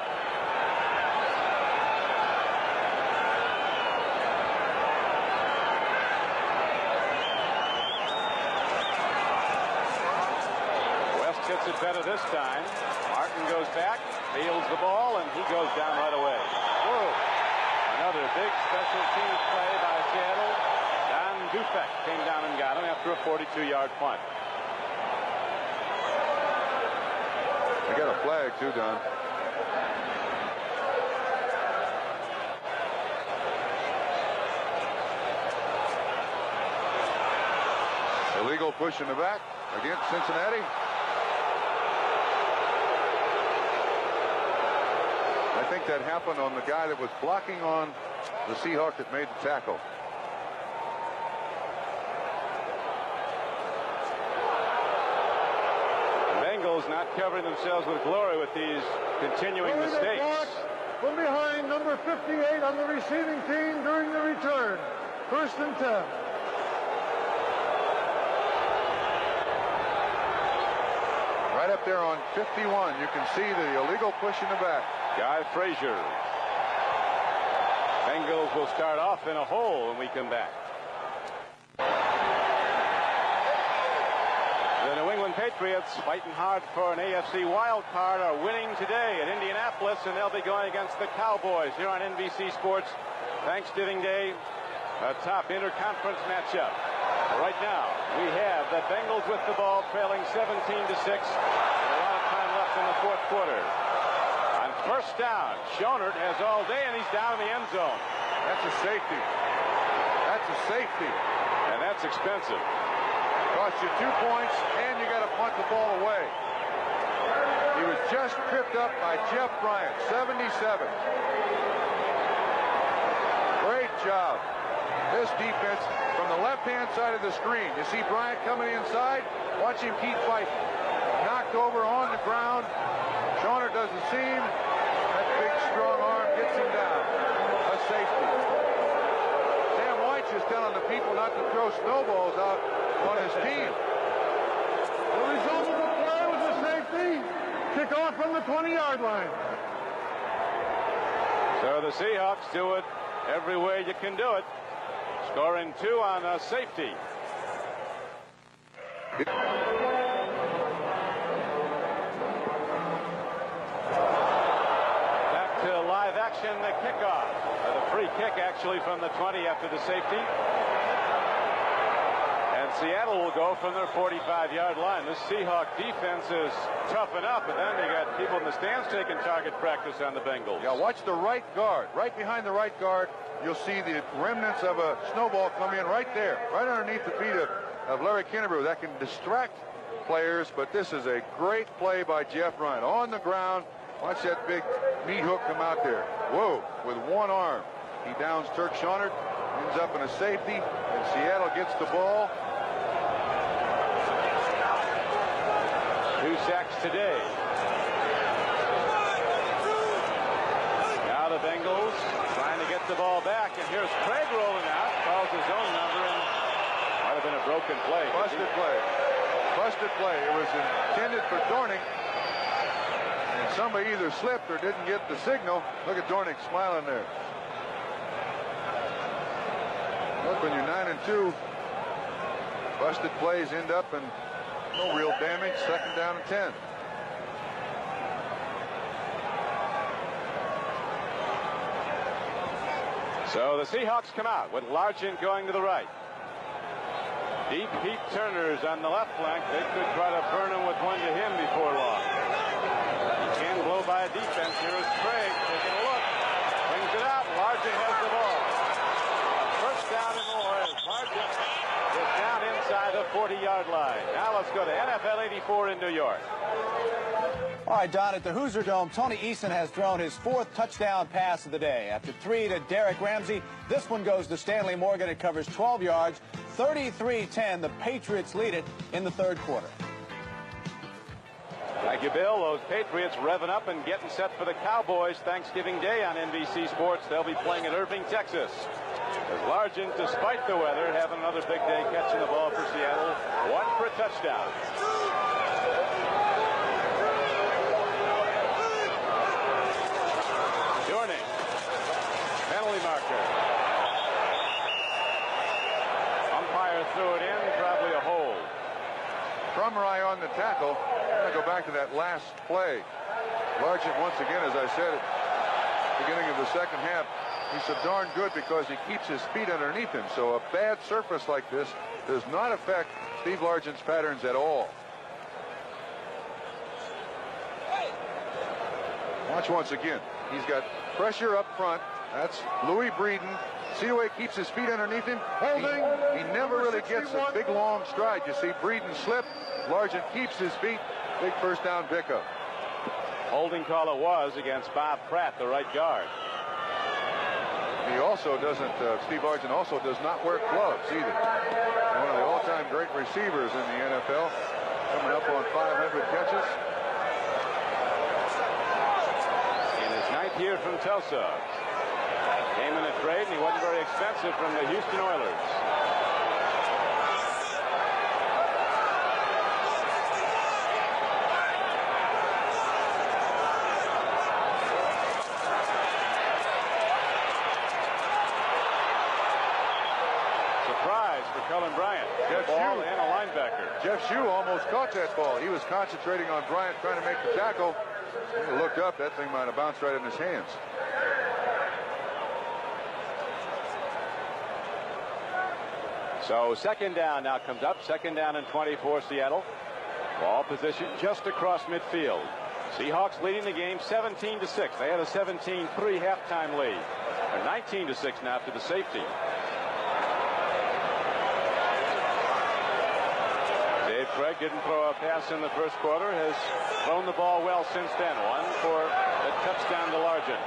S2: West hits it better this time. Martin goes back, fields the ball, and he goes down right away. Whoa. Another big special teams play by Seattle. Don Dufek came down and got him after a 42-yard punt.
S3: They got a flag too, Don. Illegal push in the back against Cincinnati. I think that happened on the guy that was blocking on the Seahawk that made the tackle.
S2: Bengals not covering themselves with glory with these continuing mistakes.
S4: From behind, number 58 on the receiving team during the return. 1st and 10.
S3: Right up there on 51. You can see the illegal push in the back.
S2: Guy Frazier. Bengals will start off in a hole when we come back. The New England Patriots, fighting hard for an AFC wild card, are winning today at Indianapolis, and they'll be going against the Cowboys here on NBC Sports. Thanksgiving Day, a top interconference matchup. Right now, we have the Bengals with the ball, trailing 17-6. A lot of time left in the fourth quarter. On first down, Schonert has all day, and he's down in the end zone.
S3: That's a safety. That's a safety.
S2: And that's expensive.
S3: Cost you 2 points, and you got to punt the ball away. He was just tripped up by Jeff Bryant, 77. Great job. This defense from the left-hand side of the screen. You see Bryant coming inside. Watch him keep fighting. Knocked over on the ground. Schonert doesn't see him. That big, strong arm gets him down. A safety. Sam White's just telling the people not to throw snowballs out on his team.
S4: The result of the play was a safety. Kick off from the 20-yard line.
S2: So the Seahawks do it every way you can do it. Scoring 2 on a safety. Back to live action, the kickoff. The free kick actually from the 20 after the safety. And Seattle will go from their 45-yard line. This Seahawk defense is tough enough, but then you got people in the stands taking target practice on the Bengals.
S3: Yeah, watch the right guard. Right behind the right guard, you'll see the remnants of a snowball come in right there, right underneath the feet of Larry Kennebrew. That can distract players, but this is a great play by Jeff Bryant. On the ground, watch that big meat hook come out there. Whoa, with one arm. He downs Turk Schonert, ends up in a safety, and Seattle gets the ball.
S2: 2 sacks today. Now the Bengals trying to get the ball back, and here's Krieg rolling out, calls his own number, and might have been a broken play.
S3: Busted play. Busted play. It was intended for Dornick, and somebody either slipped or didn't get the signal. Look at Dornick smiling there. Look, when you're 9-2, busted plays end up in no real damage. 2nd down and 10.
S2: So the Seahawks come out with Largent going to the right. Deep Pete Turner's on the left flank. They could try to burn him with one to him before long. He can blow by a defense. Here is Krieg taking a look. Brings it out. Largent has the ball. First down and more as Largent is down inside the 40-yard line. Now let's go to NFL 84 in New York.
S5: All right, Don, at the Hoosier Dome, Tony Eason has thrown his 4th touchdown pass of the day. After 3 to Derek Ramsey, this one goes to Stanley Morgan. It covers 12 yards, 33-10. The Patriots lead it in the 3rd quarter.
S2: Thank you, Bill. Those Patriots revving up and getting set for the Cowboys Thanksgiving Day on NBC Sports. They'll be playing at Irving, Texas. As Largent, despite the weather, having another big day catching the ball for Seattle. 1 for a touchdown. Dornick, penalty marker. Umpire threw it in, probably a hold.
S3: Trumry on the tackle. I'm going to go back to that last play. Largent, once again, as I said at the beginning of the 2nd half, he's so darn good because he keeps his feet underneath him. So a bad surface like this does not affect Steve Largent's patterns at all. Watch once again. He's got pressure up front. That's Louis Breeden. See the way he keeps his feet underneath him?
S4: Holding.
S3: He never really gets a big, long stride. You see Breeden slip. Largent keeps his feet. Big first down pickup.
S2: Holding call it was against Bob Pratt, the right guard.
S3: He also doesn't, Steve Largent also does not wear gloves either. One of the all-time great receivers in the NFL, coming up on 500 catches.
S2: In his 9th year from Tulsa. Came in a trade, and he wasn't very expensive from the Houston Oilers. Cullen Bryant.
S3: Jeff
S2: Ball
S3: Shue.
S2: and a linebacker.
S3: Jeff Shue almost caught that ball. He was concentrating on Bryant trying to make the tackle. He looked up. That thing might have bounced right in his hands.
S2: So second down now comes up. Second down and 20 for Seattle. Ball position just across midfield. Seahawks leading the game 17-6. They had a 17-3 halftime lead. They're 19-6 now after the safety. Dave Krieg didn't throw a pass in the first quarter. Has thrown the ball well since then. One for a touchdown to Largent.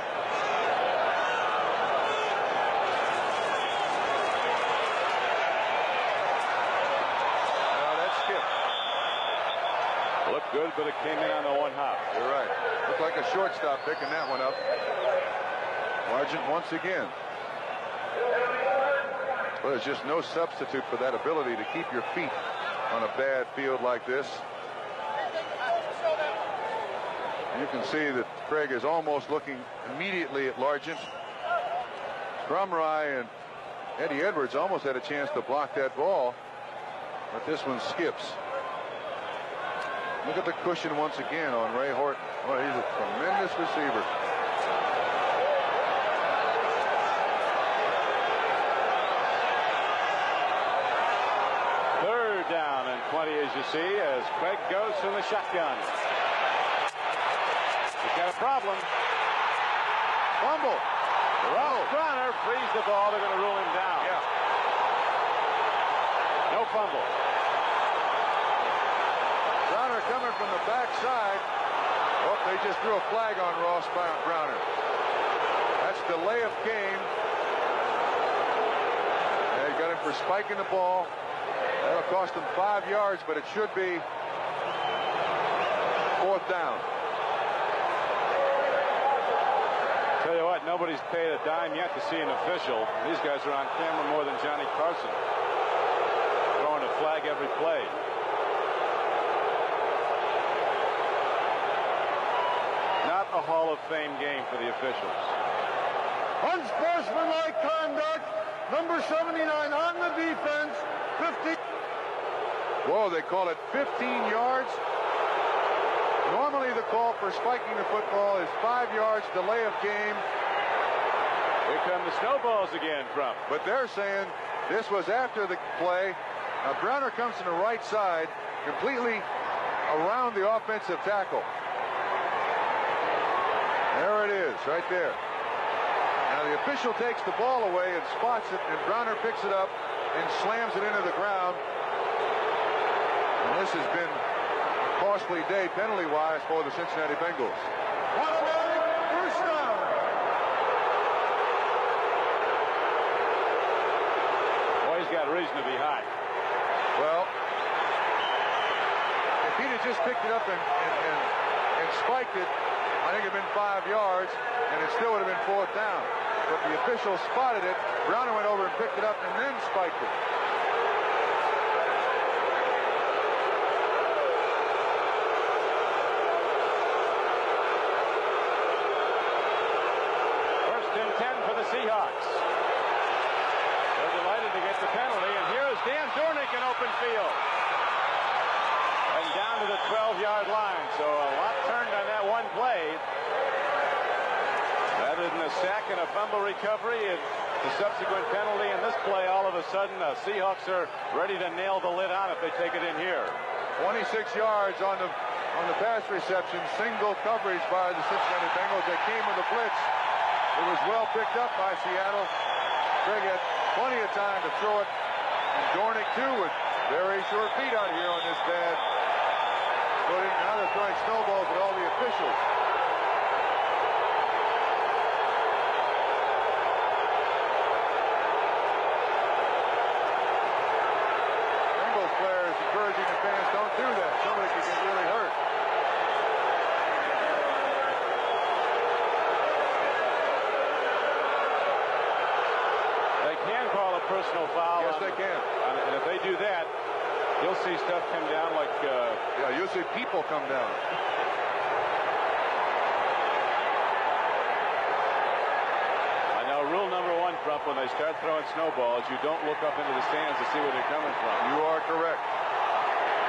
S2: Looked good, but it came in on the one hop.
S3: You're right. Looked like a shortstop picking that one up. Largent once again. Well, there's just no substitute for that ability to keep your feet on a bad field like this. You can see that Krieg is almost looking immediately at Largent. Crumry and Eddie Edwards almost had a chance to block that ball, but this one skips. Look at the cushion once again on Ray Horton. Well, he's a tremendous receiver.
S2: Third down and 20, as you see, as Krieg goes from the shotgun. He's got a problem.
S3: Fumble.
S2: Schonert frees the ball. They're going to rule him down.
S3: Yeah.
S2: No fumble.
S3: Browner coming from the backside. Oh, they just threw a flag on Ross Browner. That's delay of game. They got him for spiking the ball. That'll cost him 5 yards, but it should be 4th down.
S2: Tell you what, nobody's paid a dime yet to see an official. These guys are on camera more than Johnny Carson. Throwing a flag every play. Not a Hall of Fame game for the officials.
S4: Unsportsmanlike conduct. Number 79 on the defense. 50.
S3: Whoa, they call it 15 yards. Normally the call for spiking the football is 5 yards, delay of game.
S2: Here come the snowballs again, Trump.
S3: But they're saying this was after the play. Now Browner comes to the right side, completely around the offensive tackle. There it is, right there. Now the official takes the ball away and spots it, and Browner picks it up and slams it into the ground. And this has been a costly day penalty-wise for the Cincinnati Bengals.
S4: Automatic first down.
S2: Boy, he's got reason to be high.
S3: Well, if he'd have just picked it up and spiked it, I think it would have been 5 yards, and it still would have been 4th down. But the official spotted it. Browner went over and picked it up and then spiked it.
S2: First and 10 for the Seahawks. They're delighted to get the penalty, and here is Dan Dornick in open field. And down to the 12-yard line, so a lot turned on that one play. Rather than a sack and a fumble recovery and the subsequent penalty in this play, all of a sudden the Seahawks are ready to nail the lid on if they take it in here.
S3: 26 yards on the pass reception, single coverage by the Cincinnati Bengals. They came with a blitz. It was well picked up by Seattle. Krieg had plenty of time to throw it. And Dornick, too, with very short feet out here on this bad footing. Now they're throwing snowballs at all the officials. Bengals players encouraging the fans, don't do that. Somebody could get really hurt.
S2: They can call a personal foul.
S3: Yes, they can.
S2: And if they do that, you'll see stuff come down like...
S3: Yeah, you'll see people come down.
S2: I know rule number 1, Trump, help when they start throwing snowballs. You don't look up into the stands to see where they're coming from.
S3: You are correct.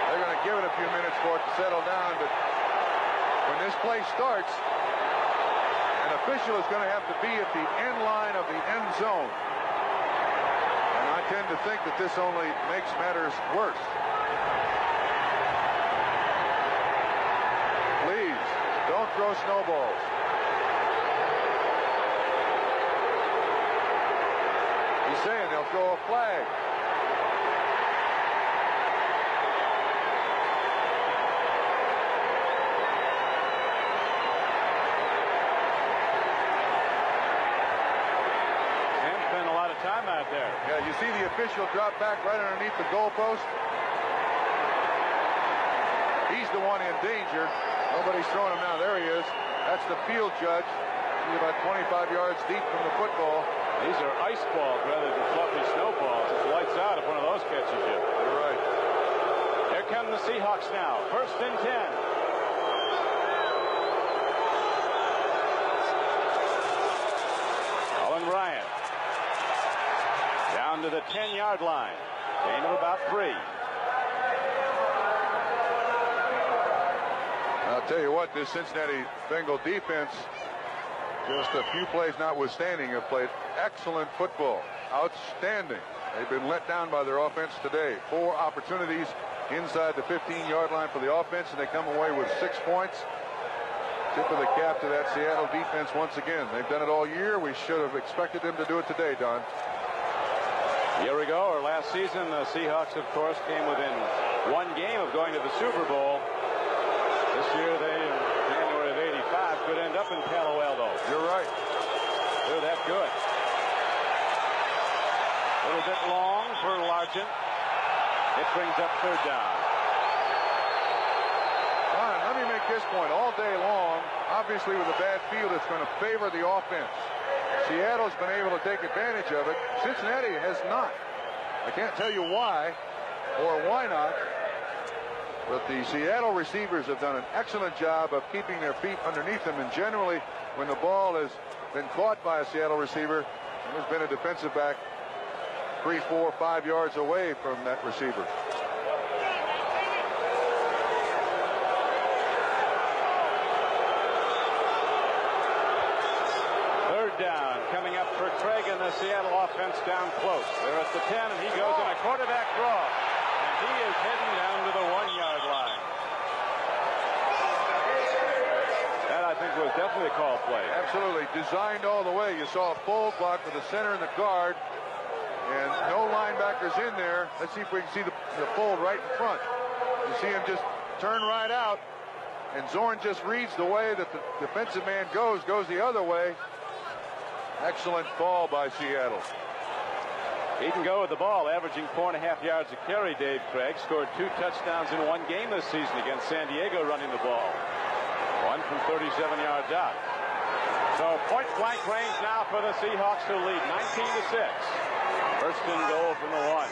S3: They're going to give it a few minutes for it to settle down, but when this play starts, an official is going to have to be at the end line of the end zone. And I tend to think that this only makes matters worse. Please, don't throw snowballs. He's saying they'll throw a flag.
S2: Time out there.
S3: Yeah, you see the official drop back right underneath the goalpost. He's the one in danger. Nobody's throwing him now. There he is. That's the field judge. He's about 25 yards deep from the football.
S2: These are ice balls rather than fluffy snowballs. It's lights out if one of those catches you.
S3: You're right.
S2: Here come the Seahawks now. 1st and 10. Colin Bryant. Down to the 10-yard line. Gain of about 3.
S3: I'll tell you what, this Cincinnati Bengal defense, just a few plays notwithstanding, have played excellent football. Outstanding. They've been let down by their offense today. 4 opportunities inside the 15-yard line for the offense, and they come away with 6 points. Tip of the cap to that Seattle defense once again. They've done it all year. We should have expected them to do it today, Don.
S2: A year ago, or last season, the Seahawks, of course, came within 1 game of going to the Super Bowl. This year, they, in January of '85, could end up in Palo Alto.
S3: You're right.
S2: They're that good. A little bit long for Largent. It brings up 3rd down.
S3: Ron, let me make this point. All day long, obviously with a bad field, it's going to favor the offense. Seattle's been able to take advantage of it. Cincinnati has not. I can't tell you why or why not, but the Seattle receivers have done an excellent job of keeping their feet underneath them, and generally when the ball has been caught by a Seattle receiver, there's been a defensive back 3, 4, 5 yards away from that receiver.
S2: Down, coming up for Krieg and the Seattle offense down close. They're at the 10, and he goes on a quarterback draw. And he is heading down to the 1-yard line. That, I think, was definitely a call play.
S3: Absolutely. Designed all the way. You saw a full block for the center and the guard, and no linebackers in there. Let's see if we can see the fold right in front. You see him just turn right out, and Zorn just reads the way that the defensive man goes the other way. Excellent ball by Seattle.
S2: He can go with the ball, averaging 4.5 yards a carry. Dave Krieg scored 2 touchdowns in 1 game this season against San Diego running the ball. 1 from 37 yards out. So point-blank range now for the Seahawks to lead 19-6. 1st and goal from the 1.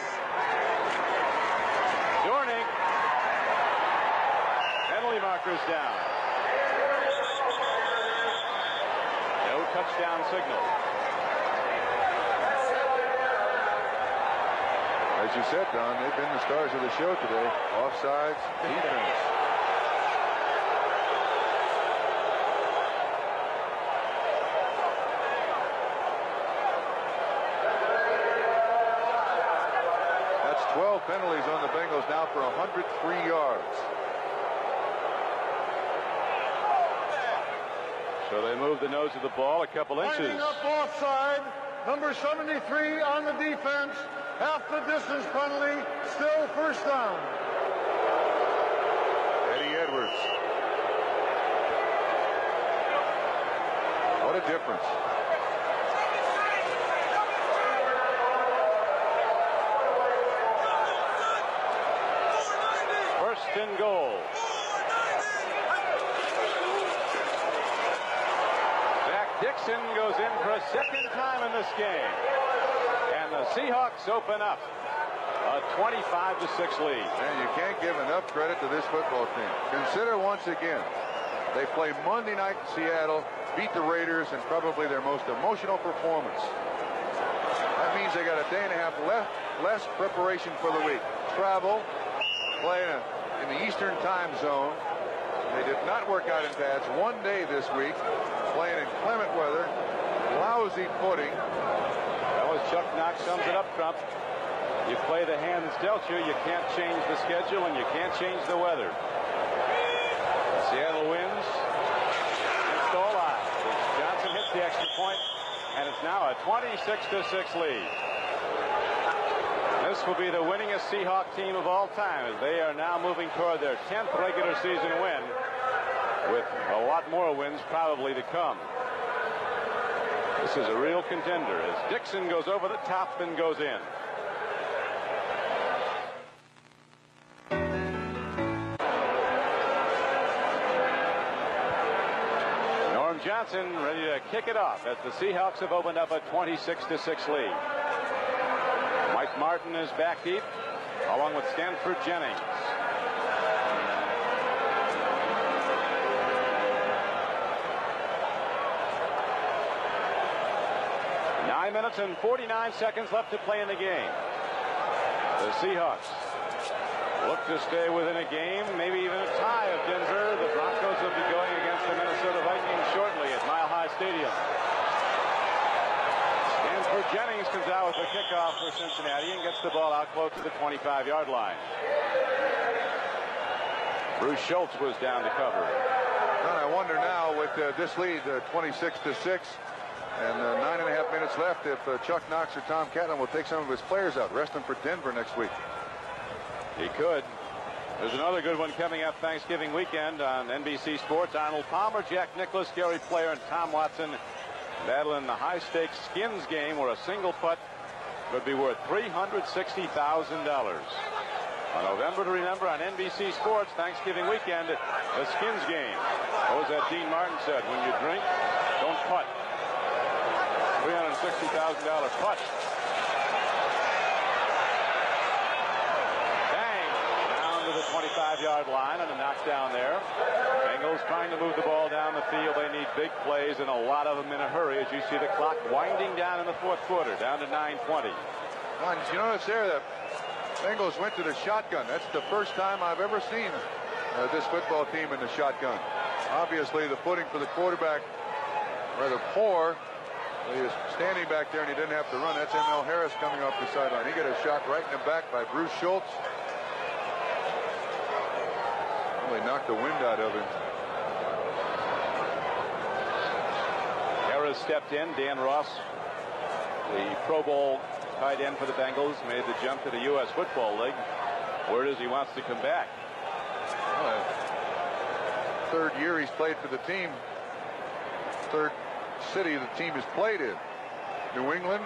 S2: Dorning. Penalty markers down. No touchdown signal.
S3: As you said, Don, they've been the stars of the show today. Offsides, defense. That's 12 penalties on the Bengals now for 103 yards.
S2: So they move the nose of the ball a couple inches.
S4: Lining up offside, number 73 on the defense. Half the distance penalty, still 1st down.
S3: Eddie Edwards. What a difference.
S2: First and goal. Dixon goes in for a 2nd time in this game. And the Seahawks open up a 25-6 lead.
S3: And you can't give enough credit to this football team. Consider once again, they play Monday night in Seattle, beat the Raiders in probably their most emotional performance. means they got a day and a half less preparation for the week. Travel, play in the Eastern time zone. They did not work out in pads one day this week, playing in clement weather, lousy footing.
S2: That was Chuck Knox sums it up, Trump. You play the hand that's dealt you. You can't change the schedule, and you can't change the weather. Seattle wins. It's all out. Johnson hits the extra point, and it's now a 26-6 lead. This will be the winningest Seahawk team of all time, as they are now moving toward their 10th regular season win, with a lot more wins probably to come. This is a real contender as Dixon goes over the top and goes in. Norm Johnson ready to kick it off as the Seahawks have opened up a 26-6 lead. Mike Martin is back deep, along with Stanford Jennings. Nine minutes and 49 seconds left to play in the game. The Seahawks look to stay within a game, maybe even a tie of Denver. The Broncos will be going against the Minnesota Vikings shortly at Mile High Stadium. Stanford Jennings comes out with the kickoff for Cincinnati and gets the ball out close to the 25-yard line. Bruce Schultz was down to cover.
S3: And I wonder now with this lead, 26-6, and 9.5 minutes left, if Chuck Knox or Tom Catlin will take some of his players out, rest them for Denver next week.
S2: He could. There's another good one coming up Thanksgiving weekend on NBC Sports. Arnold Palmer, Jack Nicklaus, Gary Player, and Tom Watson battle in the high-stakes skins game where a single putt could be worth $360,000. On November to remember on NBC Sports Thanksgiving weekend, the skins game. What was that Dean Martin said? When you drink, don't putt. $360,000 putt. The 25-yard line and a knockdown there. Bengals trying to move the ball down the field. They need big plays and a lot of them in a hurry as you see the clock winding down in the fourth quarter, down to 9:20.
S3: You notice there that Bengals went to the shotgun. That's the first time I've ever seen this football team in the shotgun. Obviously, the footing for the quarterback rather poor. He was standing back there and he didn't have to run. That's M.L. Harris coming off the sideline. He got a shot right in the back by Bruce Schultz. They knocked the wind out of him.
S2: Harris stepped in. Dan Ross, the Pro Bowl tight end for the Bengals, made the jump to the U.S. Football League. Word is he wants to come back.
S3: Third year he's played for the team. Third city the team has played in. New England,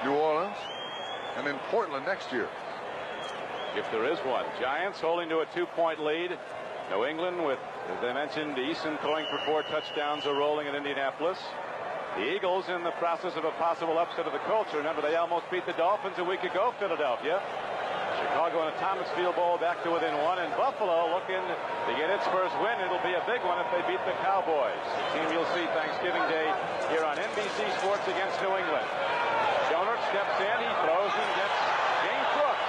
S3: New Orleans, and then Portland next year.
S2: If there is one. Giants holding to a 2-point lead. New England with, as I mentioned, Eason throwing for 4 touchdowns are rolling in Indianapolis. The Eagles in the process of a possible upset of the Colts. Remember, they almost beat the Dolphins a week ago, Philadelphia. Chicago in a Thomas Field Bowl back to within 1. And Buffalo looking to get its first win. It'll be a big one if they beat the Cowboys. The team you'll see Thanksgiving Day here on NBC Sports against New England. Schonert steps in. He throws and gets James Brooks.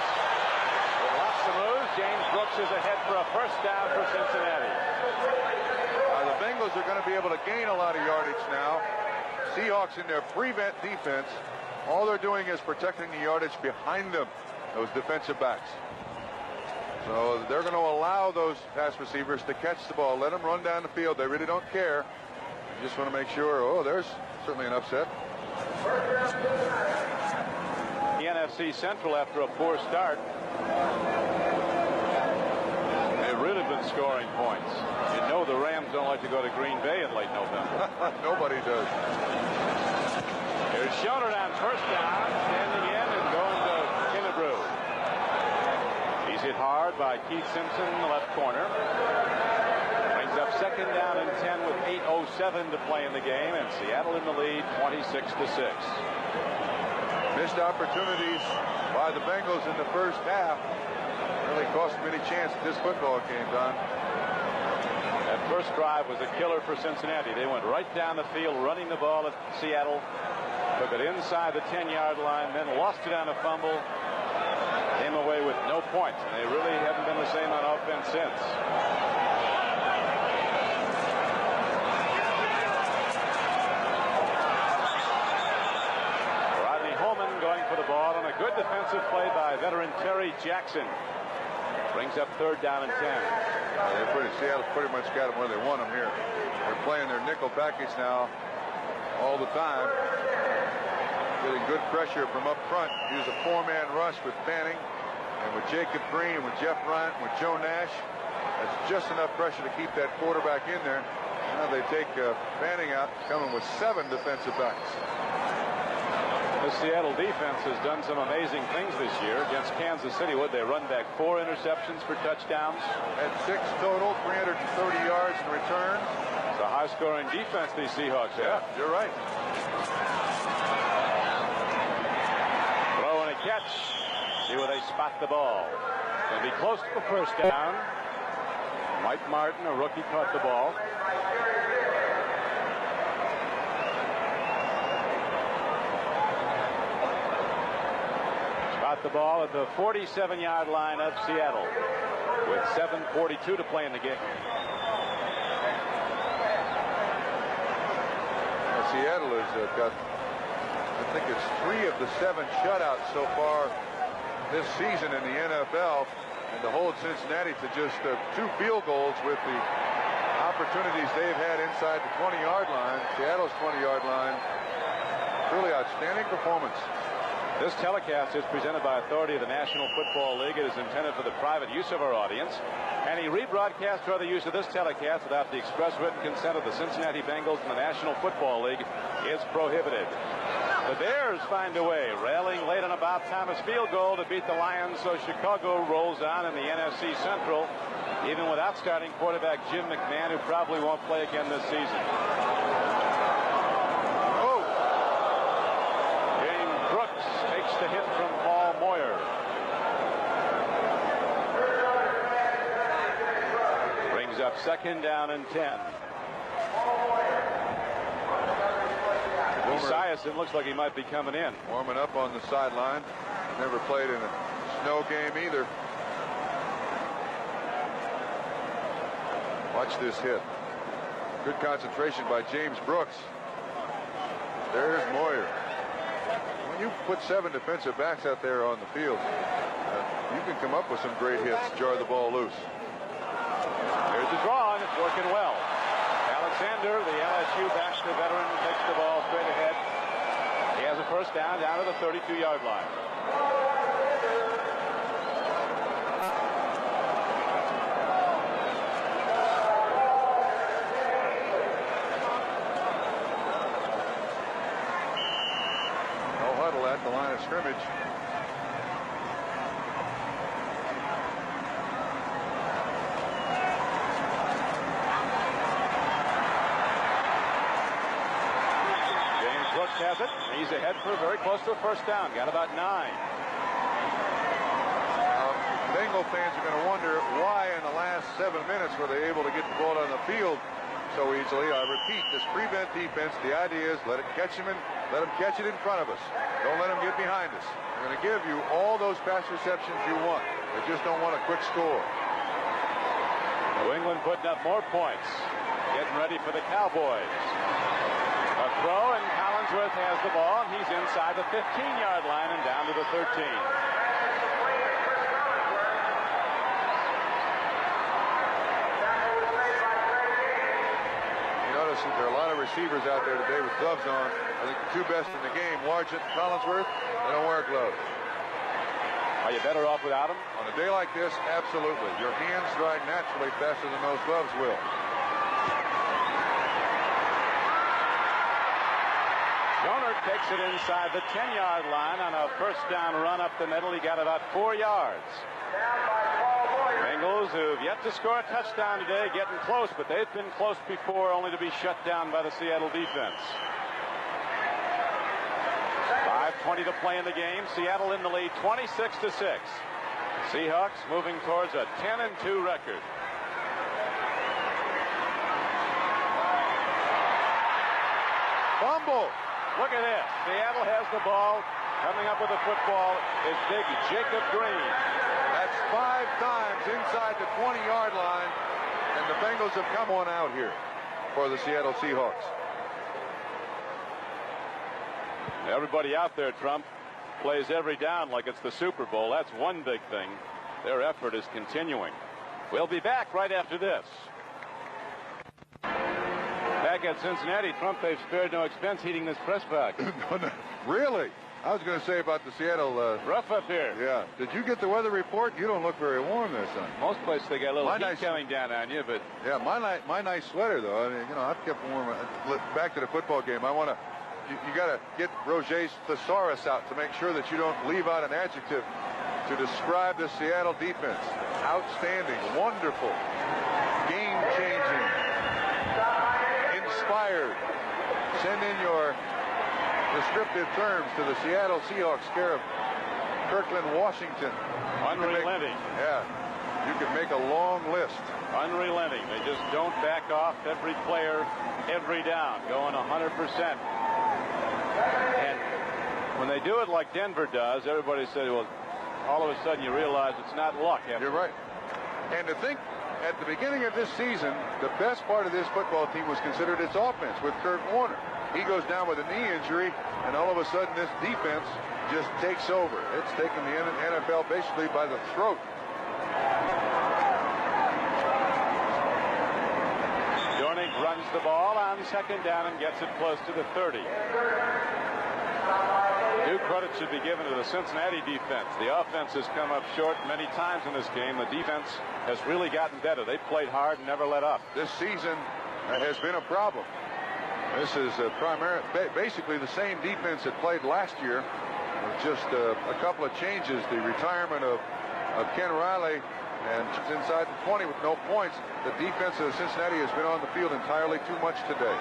S2: James Brooks is ahead for a first down for Cincinnati.
S3: The Bengals are going to be able to gain a lot of yardage now. Seahawks in their prevent defense, all they're doing is protecting the yardage behind them, those defensive backs. So they're going to allow those pass receivers to catch the ball, let them run down the field. They really don't care. They just want to make sure, oh, there's certainly an upset.
S2: The NFC Central after a poor start. They've really been scoring points. You know the Rams don't like to go to Green Bay in late November.
S3: Nobody does.
S2: Here's Schonert on first down, standing in and going to Kennebrew. He's hit hard by Keith Simpson in the left corner. Brings up second down and 10 with 8:07 to play in the game, and Seattle in the lead 26-6.
S3: Missed opportunities by the Bengals in the first half. Really cost them any chance at this football game, Don.
S2: That first drive was a killer for Cincinnati. They went right down the field running the ball at Seattle. Took it inside the 10-yard line, then lost it on a fumble. Came away with no points. And they really haven't been the same on offense since. Going for the ball on a good defensive play by veteran Terry Jackson. Brings up 3rd down and 10.
S3: Seattle's pretty much got them where they want them here. They're playing their nickel package now all the time. Getting good pressure from up front. Use a 4-man rush with Fanning and with Jacob Green, with Jeff Bryant, with Joe Nash. That's just enough pressure to keep that quarterback in there. Now they take Fanning out, coming with 7 defensive backs.
S2: The Seattle defense has done some amazing things this year. Against Kansas City, they run back 4 interceptions for touchdowns.
S3: Had 6 total, 330 yards in return.
S2: It's a high-scoring defense these Seahawks have.
S3: Yeah, you're right.
S2: Throw and a catch. See where they spot the ball. Going to be close to the 1st down. Mike Martin, a rookie, caught the ball. The ball at the 47-yard line of Seattle with 7:42 to play in the game.
S3: Seattle has got, I think it's 3 of the 7 shutouts so far this season in the NFL, and to hold Cincinnati to just 2 field goals with the opportunities they've had inside the 20-yard line, Seattle's 20-yard line. Really outstanding performance.
S2: This telecast is presented by authority of the National Football League. It is intended for the private use of our audience. Any rebroadcast or other use of this telecast without the express written consent of the Cincinnati Bengals and the National Football League is prohibited. The Bears find a way, railing late on a Bob Thomas field goal to beat the Lions, so Chicago rolls on in the NFC Central, even without starting quarterback Jim McMahon, who probably won't play again this season. The hit from Paul Moyer. Brings up 2nd down and 10. Esiason looks like he might be coming in.
S3: Warming up on the sideline. Never played in a snow game either. Watch this hit. Good concentration by James Brooks. There's Moyer. When you put 7 defensive backs out there on the field, you can come up with some great hits, jar the ball loose.
S2: There's the draw, and it's working well. Alexander, the LSU bachelor veteran, takes the ball straight ahead. He has a 1st down to the 32-yard line.
S3: At the line of scrimmage.
S2: James Brooks has it. He's ahead for very close to a 1st down. Got about 9.
S3: Bengal fans are going to wonder why in the last 7 minutes were they able to get the ball on the field so easily. I repeat, this prevent defense, the idea is let it catch him and let them catch it in front of us. Don't let them get behind us. They're going to give you all those pass receptions you want. They just don't want a quick score.
S2: New England putting up more points. Getting ready for the Cowboys. A throw, and Collinsworth has the ball, and he's inside the 15-yard line and down to the 13.
S3: There are a lot of receivers out there today with gloves on. I think the 2 best in the game, Largent and Collinsworth, they don't wear gloves.
S2: Are you better off without them?
S3: On a day like this, absolutely. Your hands dry naturally faster than those gloves will.
S2: Schonert takes it inside the 10-yard line on a 1st down run up the middle. He got about 4 yards. Bengals, who've yet to score a touchdown today, getting close, but they've been close before, only to be shut down by the Seattle defense. 5:20 to play in the game. Seattle in the lead, 26-6. Seahawks moving towards a 10-2 record.
S3: Fumble.
S2: Look at this. Seattle has the ball. Coming up with the football is big Jacob Green.
S3: That's 5 times inside the 20-yard line, and the Bengals have come on out here for the Seattle Seahawks.
S2: Everybody out there, Trump, plays every down like it's the Super Bowl. That's one big thing. Their effort is continuing. We'll be back right after this. Back at Cincinnati, Trump, they've spared no expense heating this press box.
S3: Really? I was going to say about the Seattle...
S2: rough up here.
S3: Yeah. Did you get the weather report? You don't look very warm there, son.
S2: Most places they got a little heat coming down on you, but...
S3: Yeah, my nice sweater, though. I mean, you know, I've kept warm. Back to the football game. I want to... You got to get Roger's thesaurus out to make sure that you don't leave out an adjective to describe the Seattle defense. Outstanding. Wonderful. Game-changing. Inspired. Send in your descriptive terms to the Seattle Seahawks care of Kirkland, Washington.
S2: Unrelenting.
S3: You can make a long list.
S2: Unrelenting. They just don't back off. Every player, every down, going 100%. And when they do it like Denver does, everybody said, well, all of a sudden you realize it's not luck.
S3: You're right. And to think at the beginning of this season, the best part of this football team was considered its offense with Kurt Warner. He goes down with a knee injury, and all of a sudden this defense just takes over. It's taken the NFL basically by the throat.
S2: Dornick runs the ball on second down and gets it close to the 30. Due credit should be given to the Cincinnati defense. The offense has come up short many times in this game. The defense has really gotten better. They played hard and never let up.
S3: This season has been a problem. This is basically the same defense that played last year, with just a couple of changes. The retirement of Ken Riley, and inside the 20 with no points. The defense of Cincinnati has been on the field entirely too much today.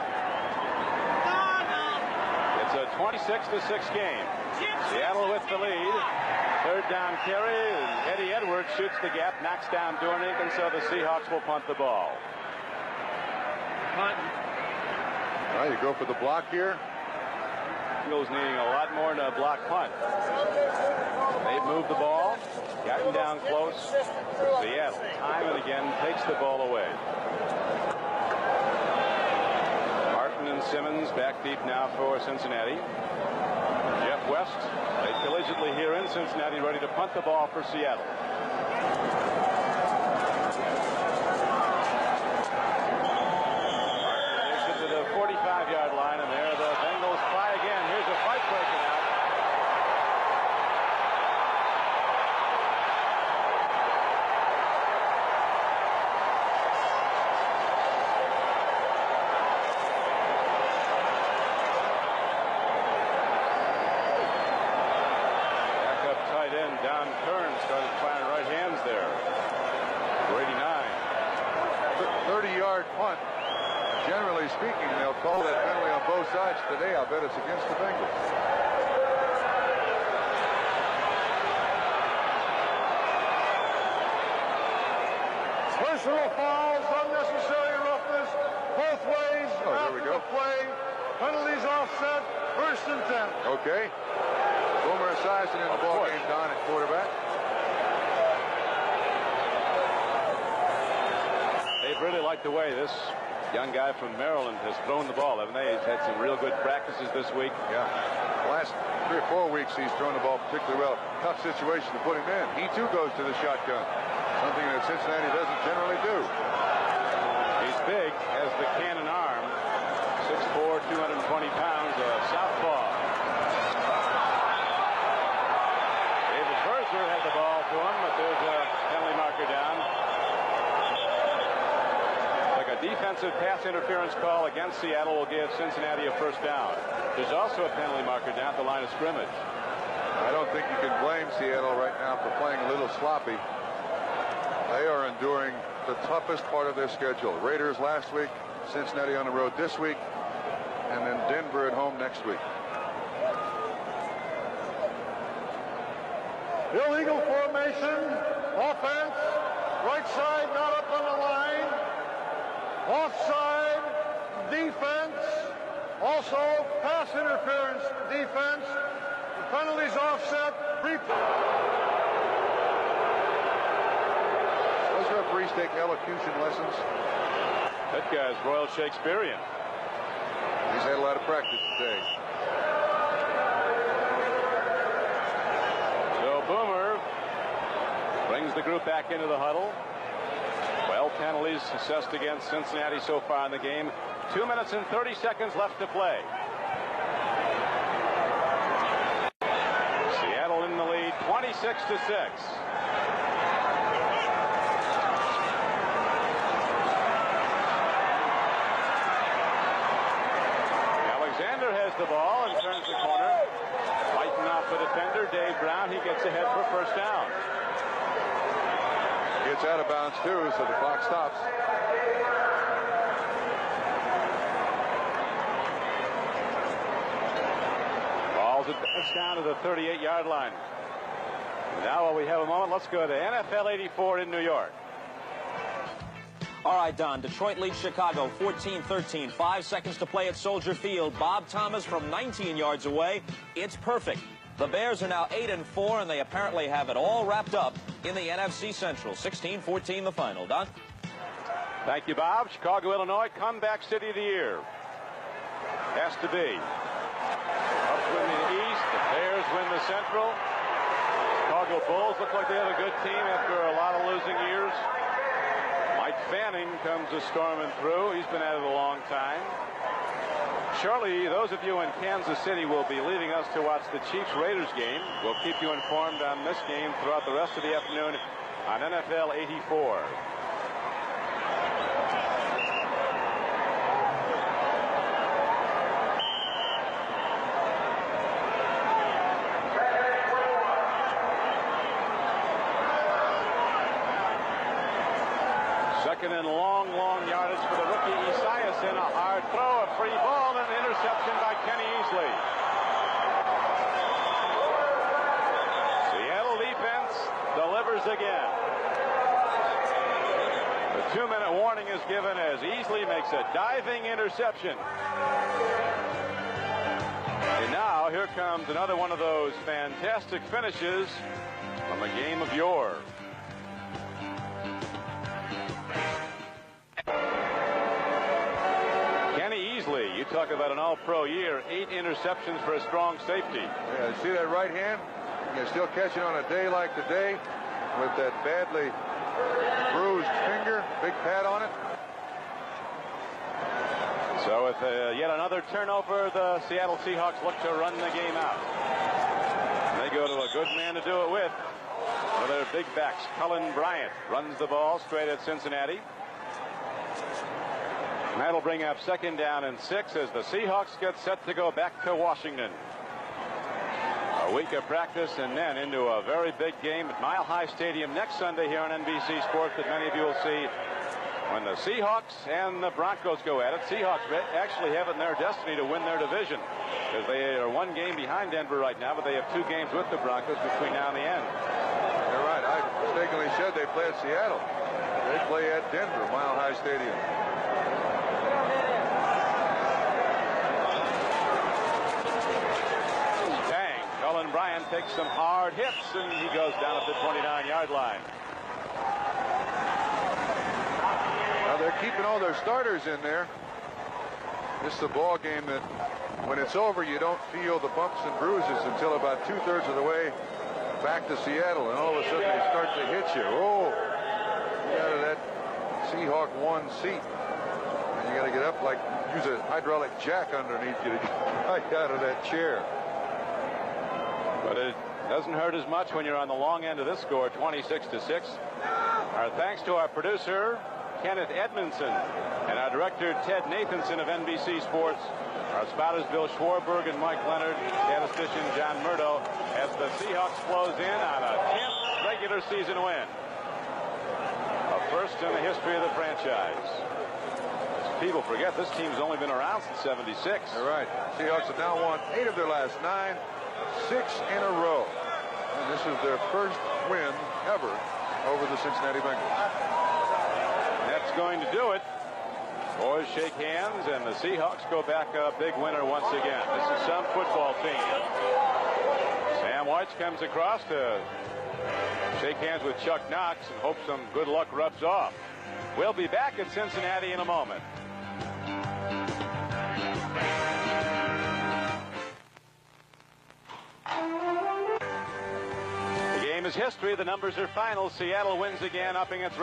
S2: It's a 26-6 game. Seattle with the lead. Third down carry. Eddie Edwards shoots the gap, knocks down Dornick, and so the Seahawks will punt the ball.
S3: Punt. Well, you go for the block here.
S2: Eagles needing a lot more than a block punt. They've moved the ball, gotten down close. Seattle, time and again, takes the ball away. Martin and Simmons back deep now for Cincinnati. Jeff West, they collegiately here in Cincinnati, ready to punt the ball for Seattle. To the 45-yard line, and there the Bengals fly again. Here's a fight breaking out. Back up tight end, Don Kern started firing right hands there. 89.
S3: 30-yard punt. Generally speaking, they'll call that penalty on both sides today. I'll bet it's against the Bengals.
S4: Personal fouls, unnecessary roughness, both ways.
S3: There we go.
S4: The play. Penalties offset. First and 10.
S3: Okay. Boomer Esiason in the ball game, Don, at quarterback.
S2: They've really liked the way this young guy from Maryland has thrown the ball, haven't they? He's had some real good practices this week.
S3: Yeah. Last 3 or 4 weeks, he's thrown the ball particularly well. Tough situation to put him in. He, too, goes to the shotgun. Something that Cincinnati doesn't generally do.
S2: He's big, has the cannon arm. 6'4", 220 pounds, a southpaw. David Berger had the ball to him, but there's a penalty marker down. Defensive pass interference call against Seattle will give Cincinnati a first down. There's also a penalty marker down at the line of scrimmage.
S3: I don't think you can blame Seattle right now for playing a little sloppy. They are enduring the toughest part of their schedule. Raiders last week, Cincinnati on the road this week, and then Denver at home next week.
S4: Illegal formation, offense, right side not up on the line. Offside, defense, Also, pass interference defense. The penalties offset.
S3: Those referees take elocution lessons.
S2: That guy's Royal Shakespearean.
S3: He's had a lot of practice today.
S2: So Boomer brings the group back into the huddle. 12 penalties assessed against Cincinnati so far in the game. 2 minutes and 30 seconds left to play. Seattle in the lead, 26-6. Alexander has the ball and turns the corner. Fighting off the defender, Dave Brown. He gets ahead for first down.
S3: Gets out of bounds, too, so the clock stops.
S2: Ball's advanced down to the 38-yard line. Now, while we have a moment, let's go to NFL 84 in New York.
S9: All right, Don. Detroit leads Chicago 14-13. 5 seconds to play at Soldier Field. Bob Thomas from 19 yards away. It's perfect. The Bears are now 8-4, and they apparently have it all wrapped up in the NFC Central. 16-14 the final. Don?
S2: Thank you, Bob. Chicago, Illinois, comeback city of the year. Has to be. Cubs win the East. The Bears win the Central. Chicago Bulls look like they have a good team after a lot of losing years. Mike Fanning comes storming through. He's been at it a long time. Shortly, those of you in Kansas City will be leaving us to watch the Chiefs-Raiders game. We'll keep you informed on this game throughout the rest of the afternoon on NFL 84. Second and long yardage for the rookie Esiason. A hard throw, a free ball, and an interception by Kenny Easley. Seattle defense delivers again. The 2-minute warning is given as Easley makes a diving interception. And now here comes another one of those fantastic finishes from a game of yore. You talk about an all-pro year, 8 interceptions for a strong safety.
S3: Yeah, see that right hand? You're still catching on a day like today with that badly bruised finger, big pad on it.
S2: So with yet another turnover, the Seattle Seahawks look to run the game out. And they go to a good man to do it with. One of their big backs, Cullen Bryant, runs the ball straight at Cincinnati. And that'll bring up second down and 6 as the Seahawks get set to go back to Washington. A week of practice and then into a very big game at Mile High Stadium next Sunday here on NBC Sports that many of you will see when the Seahawks and the Broncos go at it. Seahawks actually have it in their destiny to win their division because they are 1 game behind Denver right now, but they have 2 games with the Broncos between now and the end.
S3: You're right. I mistakenly said they play at Seattle. They play at Denver, Mile High Stadium.
S2: Bryant takes some hard hits, and he goes down at the 29-yard line.
S3: Now they're keeping all their starters in there. This is a ball game that, when it's over, you don't feel the bumps and bruises until about 2/3 of the way back to Seattle, and all of a sudden they start to hit you. Oh, get out of that Seahawk 1 seat, and you got to get up like use a hydraulic jack underneath you to get right out of that chair.
S2: But it doesn't hurt as much when you're on the long end of this score, 26-6. Our thanks to our producer, Kenneth Edmondson, and our director, Ted Nathanson of NBC Sports. Our spotters, Bill Schwarberg and Mike Leonard, statistician John Murdo, as the Seahawks close in on a 10th regular season win. A first in the history of the franchise. People forget this team's only been around since '76.
S3: You're right. Seahawks have now won 8 of their last 9. 6 in a row. And this is their first win ever over the Cincinnati Bengals.
S2: That's going to do it Boys shake hands, and the Seahawks go back a big winner once again. This is some football team. Sam White comes across to shake hands with Chuck Knox and hope some good luck rubs off. We'll be back at Cincinnati in a moment. The game is history. The numbers are final. Seattle wins again, upping its